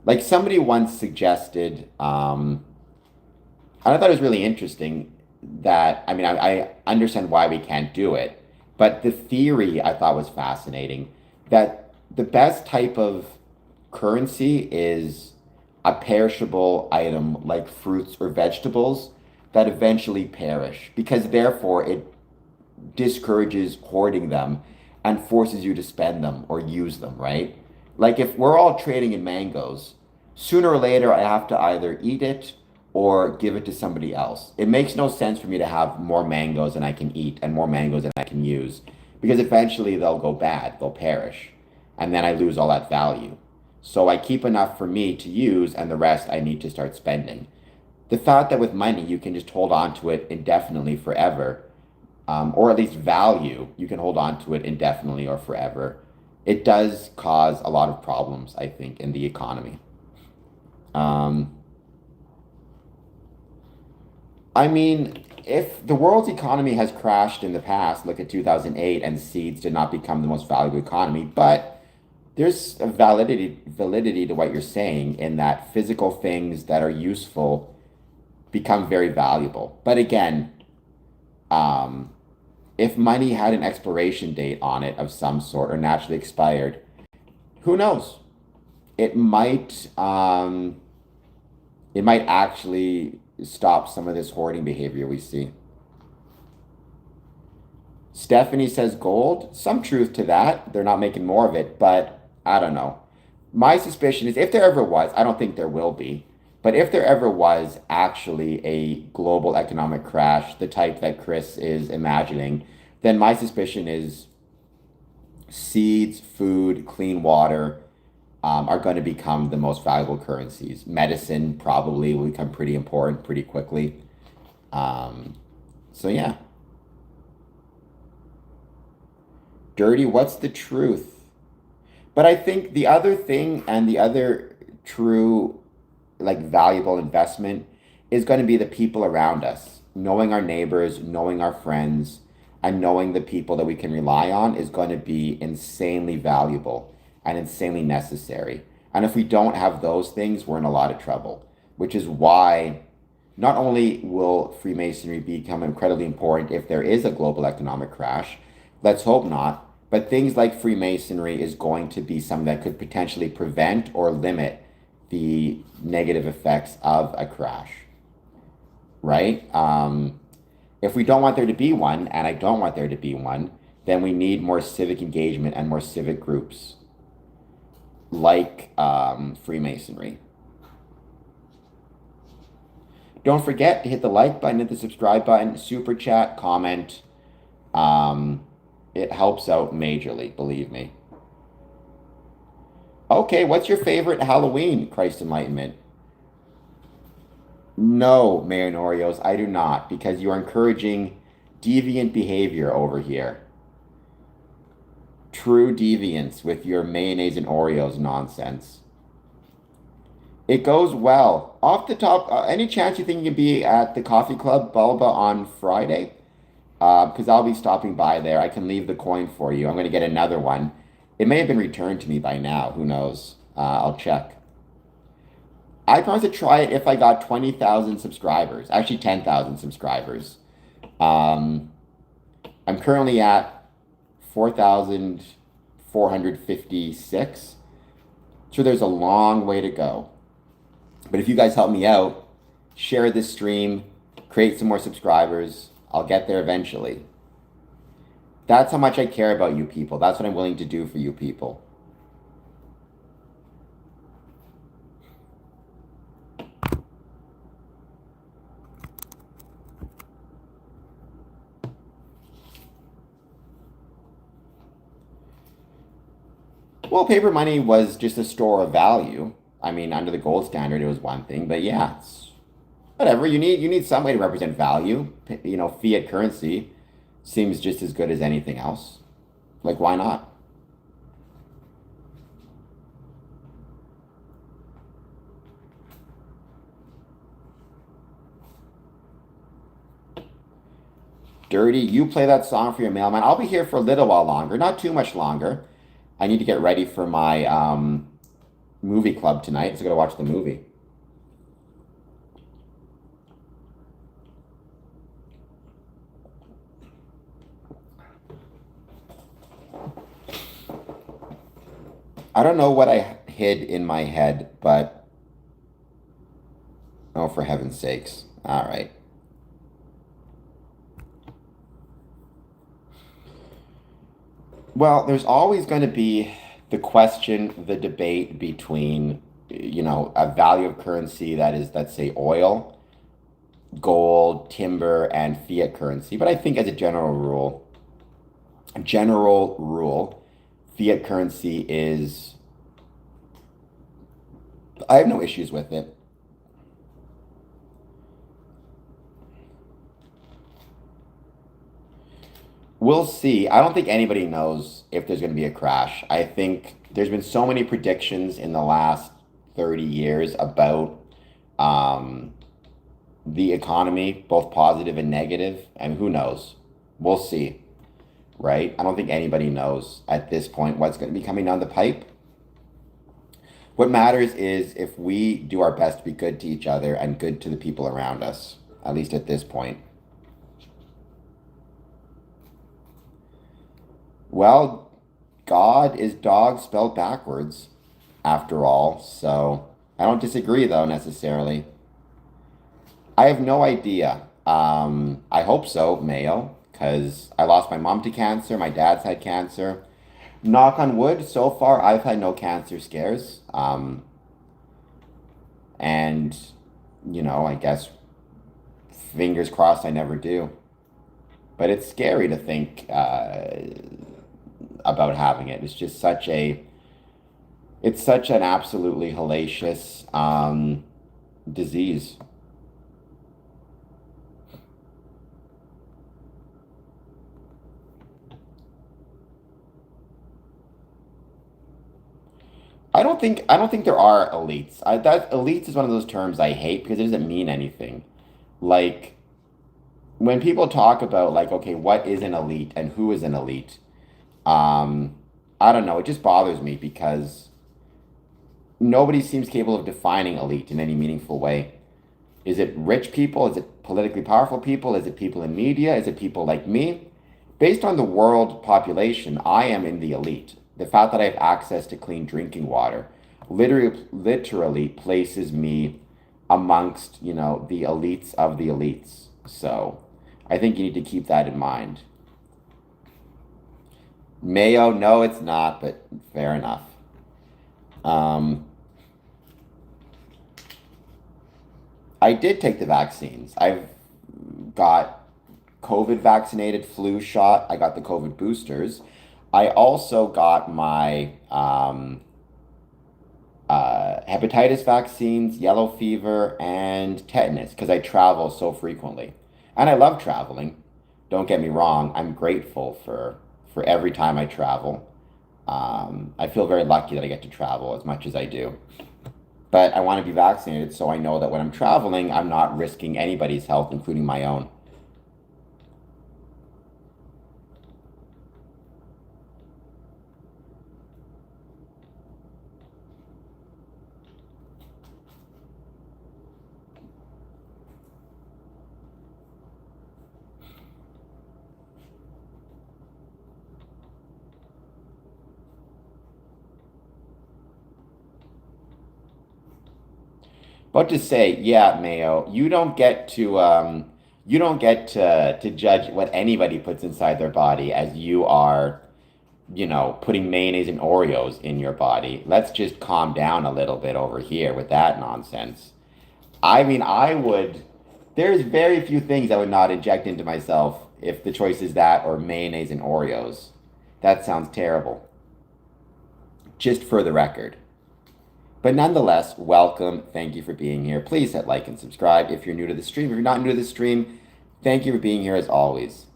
Like somebody once suggested, and I thought it was really interesting that, I mean, I understand why we can't do it, but the theory I thought was fascinating that the best type of currency is a perishable item like fruits or vegetables that eventually perish because therefore it discourages hoarding them and forces you to spend them or use them, right? Like if we're all trading in mangoes, sooner or later I have to either eat it or give it to somebody else. It makes no sense for me to have more mangoes than I can eat and more mangoes than I can use because eventually they'll go bad, they'll perish, and then I lose all that value. So I keep enough for me to use and the rest I need to start spending. The thought that with money you can just hold on to it indefinitely forever, or at least value, you can hold on to it indefinitely or forever, it does cause a lot of problems, I think, in the economy. I mean, if the world's economy has crashed in the past, look at 2008, and seeds did not become the most valuable economy, but there's a validity to what you're saying in that physical things that are useful become very valuable. But again, um, if money had an expiration date on it of some sort or naturally expired, who knows? It might it might actually stop some of this hoarding behavior we see. Stephanie says gold. Some truth to that. They're not making more of it, but I don't know. My suspicion is if there ever was, I don't think there will be, but if there ever was actually a global economic crash, the type that Chris is imagining, then my suspicion is seeds, food, clean water are going to become the most valuable currencies. Medicine probably will become pretty important pretty quickly. Um, so, yeah. Dirty, what's the truth? But I think the other thing and the other true, like, valuable investment is going to be the people around us. Knowing our neighbors, knowing our friends, and knowing the people that we can rely on is going to be insanely valuable and insanely necessary. And if we don't have those things, we're in a lot of trouble, which is why not only will Freemasonry become incredibly important if there is a global economic crash, let's hope not, but things like Freemasonry is going to be something that could potentially prevent or limit the negative effects of a crash, right? If we don't want there to be one, and I don't want there to be one, then we need more civic engagement and more civic groups like Freemasonry. Don't forget to hit the like button, hit the subscribe button, super chat, comment. It helps out majorly, believe me. Okay, what's your favorite Halloween, Christ Enlightenment? No, Mayor Norios, I do not, because you are encouraging deviant behavior over here. True deviance with your mayonnaise and Oreos nonsense. It goes well. Off the top, any chance you think you can be at the Coffee Club Bulba on Friday? Because I'll be stopping by there. I can leave the coin for you. I'm going to get another one. It may have been returned to me by now. Who knows? I'll check. I promise to try it if I got 20,000 subscribers. Actually, 10,000 subscribers. I'm currently at 4,456. So there's a long way to go. But if you guys help me out, share this stream, create some more subscribers, I'll get there eventually. That's how much I care about you people. That's what I'm willing to do for you people. Well, paper money was just a store of value. I mean, under the gold standard, it was one thing, but yeah, it's whatever. You need some way to represent value. You know, fiat currency seems just as good as anything else. Like, why not? Dirty, you play that song for your mailman. I'll be here for a little while longer, not too much longer. I need to get ready for my movie club tonight, so I gotta watch the movie. I don't know what I hid in my head, but oh, for heaven's sakes. All right. Well, there's always going to be the question, the debate between, a value of currency that is, let's say, oil, gold, timber, and fiat currency. But I think as a general rule, fiat currency is, I have no issues with it. We'll see. I don't think anybody knows if there's going to be a crash. I think there's been so many predictions in the last 30 years about um, the economy, both positive and negative, and who knows? We'll see, right? I don't think anybody knows at this point what's going to be coming down the pipe. What matters is if we do our best to be good to each other and good to the people around us, at least at this point. Well, God is dog spelled backwards, after all, so I don't disagree, though, necessarily. I have no idea. I hope so, Mayo, because I lost my mom to cancer, my dad's had cancer. Knock on wood, so far I've had no cancer scares. And, I guess fingers crossed I never do. But it's scary to think about having it. It's just it's such an absolutely hellacious disease. I don't think there are elites. That elites is one of those terms I hate because it doesn't mean anything. Like when people talk about like, okay, what is an elite and who is an elite? Um, I don't know. It just bothers me because nobody seems capable of defining elite in any meaningful way. Is it rich people? Is it politically powerful people? Is it people in media? Is it people like me? Based on the world population, I am in the elite. The fact that I have access to clean drinking water literally places me amongst, the elites of the elites. So I think you need to keep that in mind. Mayo, no, it's not, but fair enough. Um, I did take the vaccines. I've got COVID vaccinated, flu shot. I got the COVID boosters. I also got my hepatitis vaccines, yellow fever, and tetanus because I travel so frequently. And I love traveling. Don't get me wrong. I'm grateful for every time I travel. I feel very lucky that I get to travel as much as I do. But I want to be vaccinated so I know that when I'm traveling, I'm not risking anybody's health, including my own. But to say, yeah, Mayo, you don't get to judge what anybody puts inside their body as you are, putting mayonnaise and Oreos in your body. Let's just calm down a little bit over here with that nonsense. I mean, there's very few things I would not inject into myself if the choice is that or mayonnaise and Oreos. That sounds terrible. Just for the record. But nonetheless, welcome. Thank you for being here. Please hit like and subscribe if you're new to the stream. If you're not new to the stream, thank you for being here as always.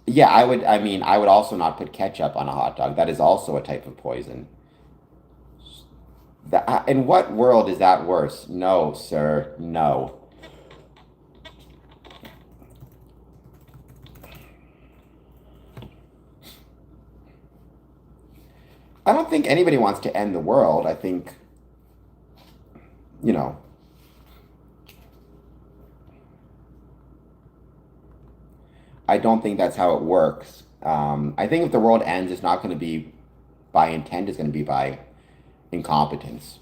Yeah, I would also not put ketchup on a hot dog. That is also a type of poison. In what world is that worse? No, sir, no. I don't think anybody wants to end the world. I think, you know, I don't think that's how it works. I think if the world ends, it's not going to be by intent, it's going to be by incompetence.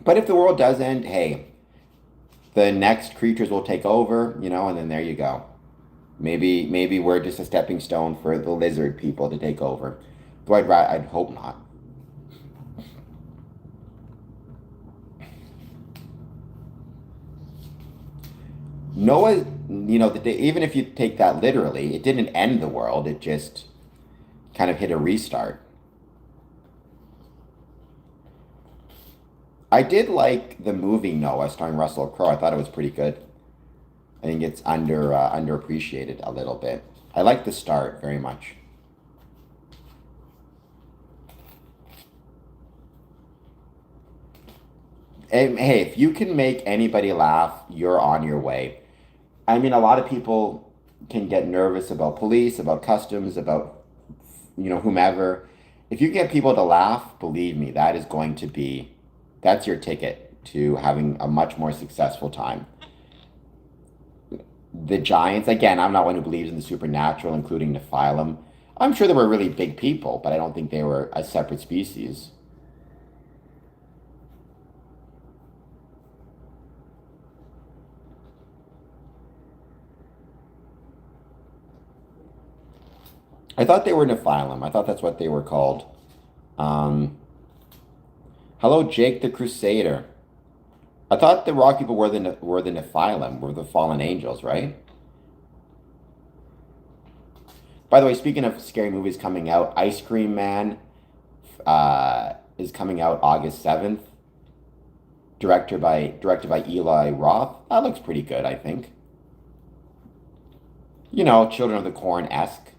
But if the world does end, hey, the next creatures will take over, and then there you go. Maybe we're just a stepping stone for the lizard people to take over. Though I'd hope not. Noah, even if you take that literally, it didn't end the world. It just kind of hit a restart. I did like the movie Noah starring Russell Crowe. I thought it was pretty good. I think it's underappreciated a little bit. I like the start very much. And, hey, if you can make anybody laugh, you're on your way. I mean, a lot of people can get nervous about police, about customs, about whomever. If you get people to laugh, believe me, that's your ticket to having a much more successful time. The giants, again, I'm not one who believes in the supernatural, including Nephilim. I'm sure they were really big people, but I don't think they were a separate species. I thought they were Nephilim. I thought that's what they were called. Um, Hello, Jake the Crusader. I thought the rock people were the Nephilim, were the fallen angels, right? By the way, speaking of scary movies coming out, Ice Cream Man is coming out August 7th. Directed by Eli Roth. That looks pretty good, I think. Children of the Corn-esque.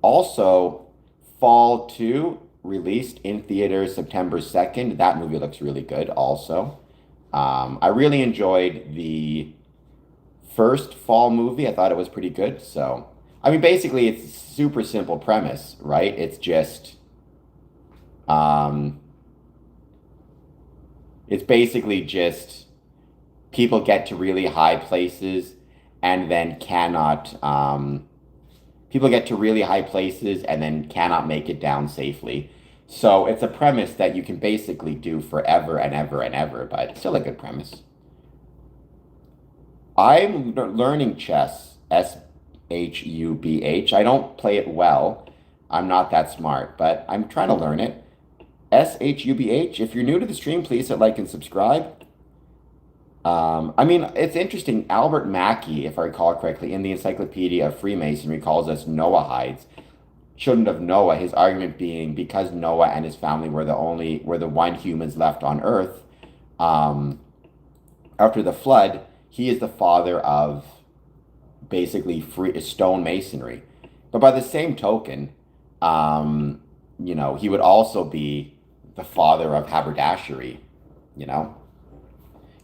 Also, Fall 2 released in theaters September 2nd. That movie looks really good also. I really enjoyed the first Fall movie. I thought it was pretty good. So, I mean, basically, it's super simple premise, right? It's basically just people get to really high places and then people get to really high places and then cannot make it down safely. So it's a premise that you can basically do forever and ever and ever, but it's still a good premise. I'm learning chess, SHUBH. I don't play it well. I'm not that smart, but I'm trying to learn it. SHUBH. If you're new to the stream, please hit like and subscribe. I mean, it's interesting. Albert Mackey, if I recall correctly, in the Encyclopedia of Freemasonry, calls us Noahides, children of Noah. His argument being because Noah and his family were the one humans left on Earth after the flood. He is the father of basically free stone masonry. But by the same token, he would also be the father of haberdashery.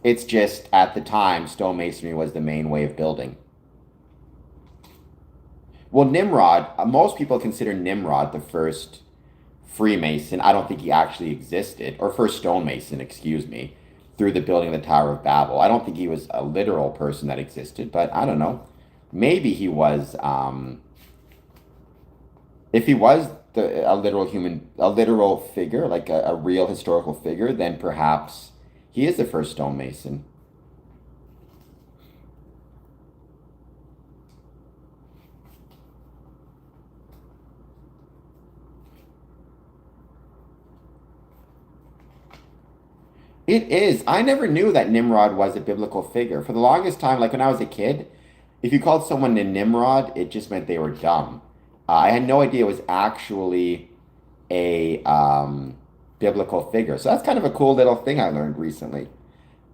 It's just at the time, stonemasonry was the main way of building. Well, Nimrod, most people consider Nimrod the first Freemason. I don't think he actually existed, or first stonemason, excuse me, through the building of the Tower of Babel. I don't think he was a literal person that existed, but I don't know. Maybe he was, if he was a literal figure, like a real historical figure, then perhaps he is the first stonemason. It is. I never knew that Nimrod was a biblical figure. For the longest time, like when I was a kid, if you called someone a Nimrod, it just meant they were dumb. I had no idea it was actually a biblical figure. So that's kind of a cool little thing I learned recently.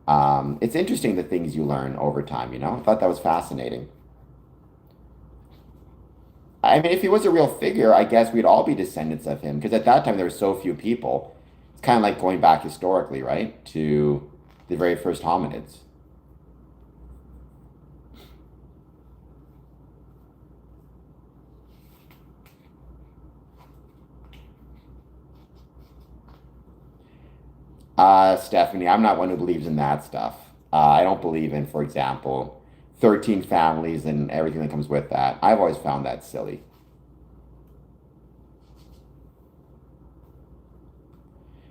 It's interesting the things you learn over time, I thought that was fascinating. I mean, if he was a real figure, I guess we'd all be descendants of him, because at that time there were so few people. It's kind of like going back historically, right, to the very first hominids. Stephanie, I'm not one who believes in that stuff. I don't believe in, for example, 13 families and everything that comes with that. I've always found that silly.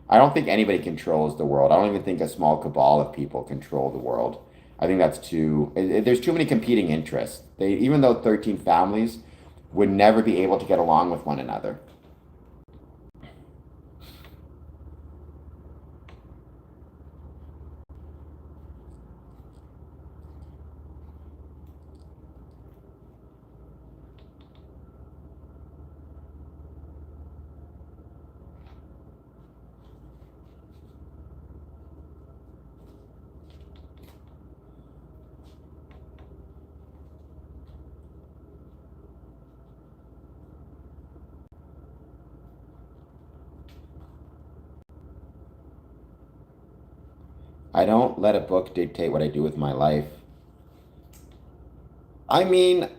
I don't think anybody controls the world. I don't even think a small cabal of people control the world. I think that's there's too many competing interests. Even though 13 families would never be able to get along with one another. I don't let a book dictate what I do with my life. I mean,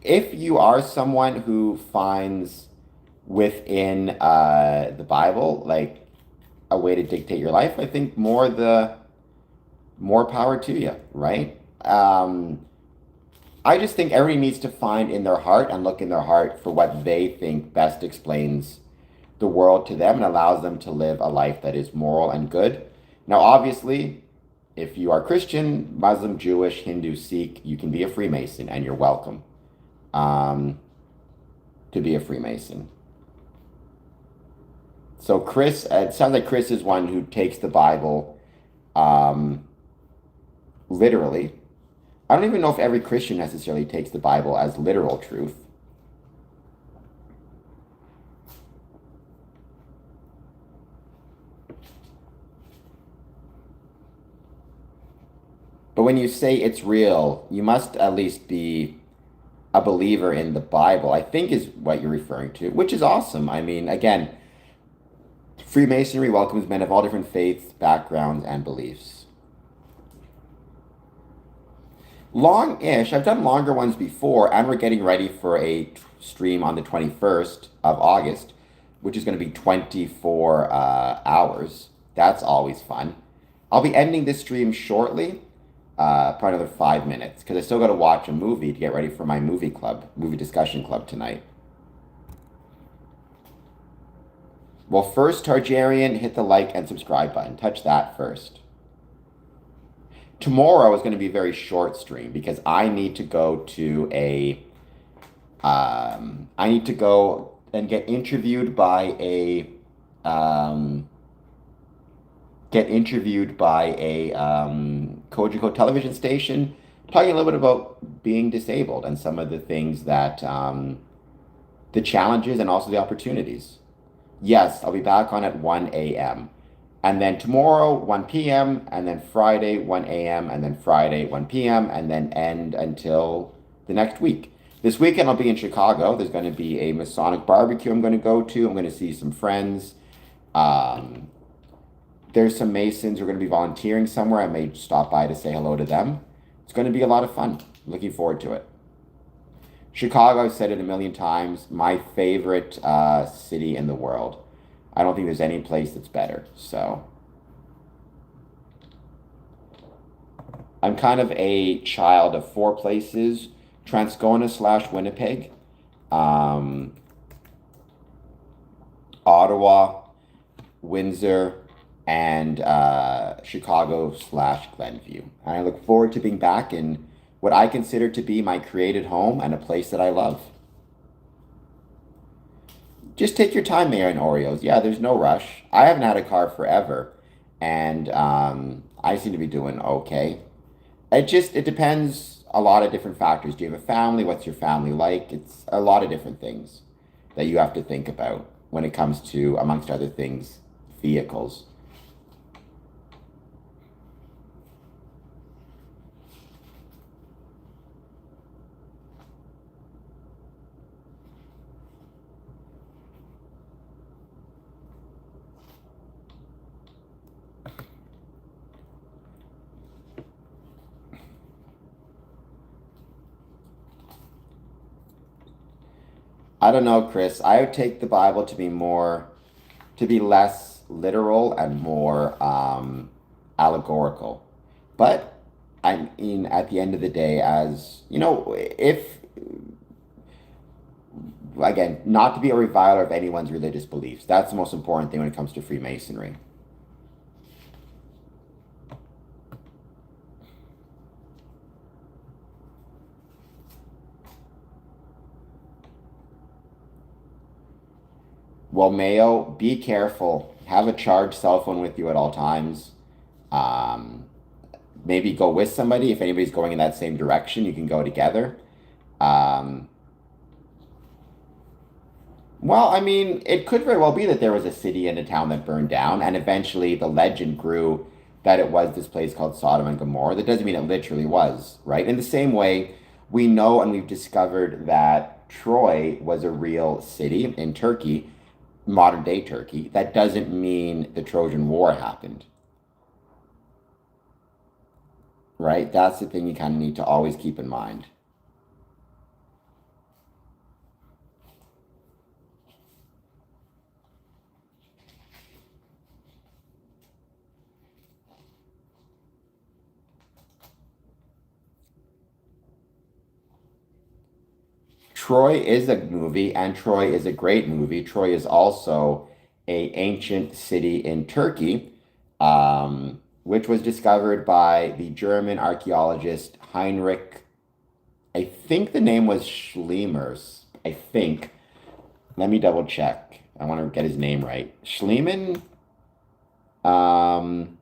if you are someone who finds within the Bible like a way to dictate your life, I think the more power to you, right? I just think everybody needs to find in their heart and look in their heart for what they think best explains the world to them and allows them to live a life that is moral and good. Now, obviously, if you are Christian, Muslim, Jewish, Hindu, Sikh, you can be a Freemason and you're welcome to be a Freemason. So Chris, it sounds like Chris is one who takes the Bible literally. I don't even know if every Christian necessarily takes the Bible as literal truth. But when you say it's real, you must at least be a believer in the Bible, I think is what you're referring to, which is awesome. I mean, again, Freemasonry welcomes men of all different faiths, backgrounds, and beliefs. Long-ish. I've done longer ones before, and we're getting ready for a stream on the 21st of August, which is going to be 24 hours. That's always fun. I'll be ending this stream shortly, probably another 5 minutes, because I still got to watch a movie to get ready for my movie discussion club tonight. Well, first, Targaryen, hit the like and subscribe button. Touch that first. Tomorrow is going to be a very short stream because I need to go to I need to go and get interviewed by a Kojiko television station, talking a little bit about being disabled and some of the things that the challenges and also the opportunities. Yes, I'll be back on at 1 a.m. And then tomorrow, 1 p.m., and then Friday, 1 a.m., and then Friday, 1 p.m., and then end until the next week. This weekend, I'll be in Chicago. There's going to be a Masonic barbecue I'm going to go to. I'm going to see some friends. There's some Masons who are going to be volunteering somewhere. I may stop by to say hello to them. It's going to be a lot of fun. Looking forward to it. Chicago, I've said it a million times, my favorite city in the world. I don't think there's any place that's better. So I'm kind of a child of 4 places: Transcona / Winnipeg, Ottawa, Windsor, and Chicago / Glenview. And I look forward to being back in what I consider to be my created home and a place that I love. Just take your time there in Oreos. Yeah, there's no rush. I haven't had a car forever, and I seem to be doing okay. It depends a lot of different factors. Do you have a family? What's your family like? It's a lot of different things that you have to think about when it comes to, amongst other things, vehicles. I don't know, Chris. I would take the Bible to be less literal and more allegorical. But I mean, at the end of the day, as you know, if again, not to be a reviler of anyone's religious beliefs, that's the most important thing when it comes to Freemasonry. Well, Mayo, be careful. Have a charged cell phone with you at all times. Um, Maybe go with somebody. If anybody's going in that same direction, you can go together. Um, well, I mean, it could very well be that there was a city and a town that burned down, and eventually the legend grew that it was this place called Sodom and Gomorrah. That doesn't mean it literally was, right? In the same way, we know and we've discovered that Troy was a real city in Turkey, modern day Turkey. That doesn't mean the Trojan War happened, right? That's the thing you kind of need to always keep in mind. Troy is a movie, and Troy is a great movie. Troy is also a ancient city in Turkey, which was discovered by the German archaeologist Heinrich. I think the name was Schliemers. I think. Let me double check. I want to get his name right. Schliemann. Um,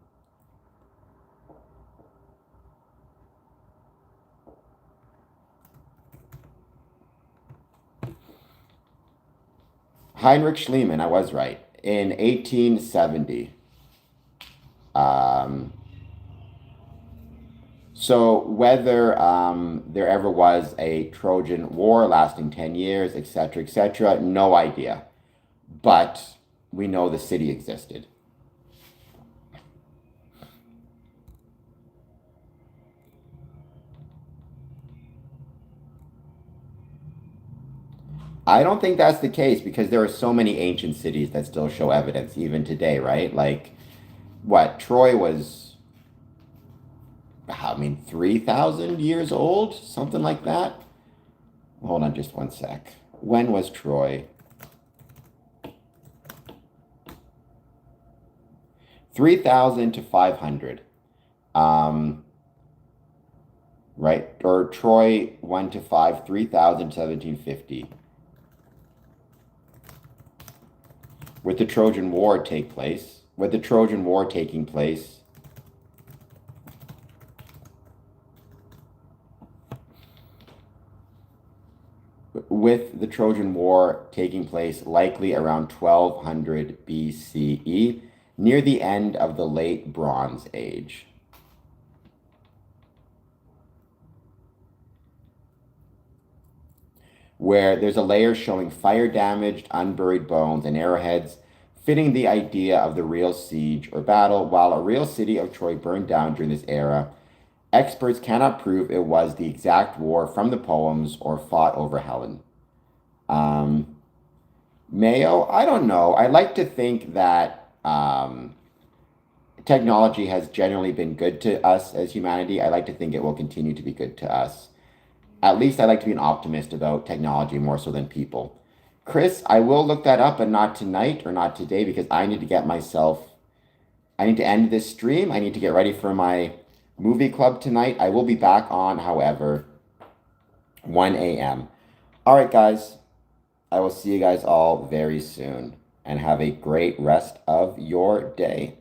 Heinrich Schliemann. I was right. In 1870. Um, So whether there ever was a Trojan War lasting 10 years, etc., no idea. But we know the city existed. I don't think that's the case because there are so many ancient cities that still show evidence even today, right? Like what Troy was, I mean, 3,000 years old, something like that. Hold on just one sec. When was Troy? 3,000 to 500. Um, right? Or Troy 1 to 5, 3,000 to 1750. With the Trojan War take place, with the Trojan War taking place, likely around 1200 BCE, near the end of the late Bronze Age. Where there's a layer showing fire-damaged, unburied bones and arrowheads, fitting the idea of the real siege or battle. While a real city of Troy burned down during this era, experts cannot prove it was the exact war from the poems or fought over Helen. Mayo, I don't know. I like to think that technology has generally been good to us as humanity. I like to think it will continue to be good to us. At least I like to be an optimist about technology more so than people. Chris, I will look that up, but not tonight or not today because I need to end this stream. I need to get ready for my movie club tonight. I will be back on, however, 1 a.m. All right, guys. I will see you guys all very soon and have a great rest of your day.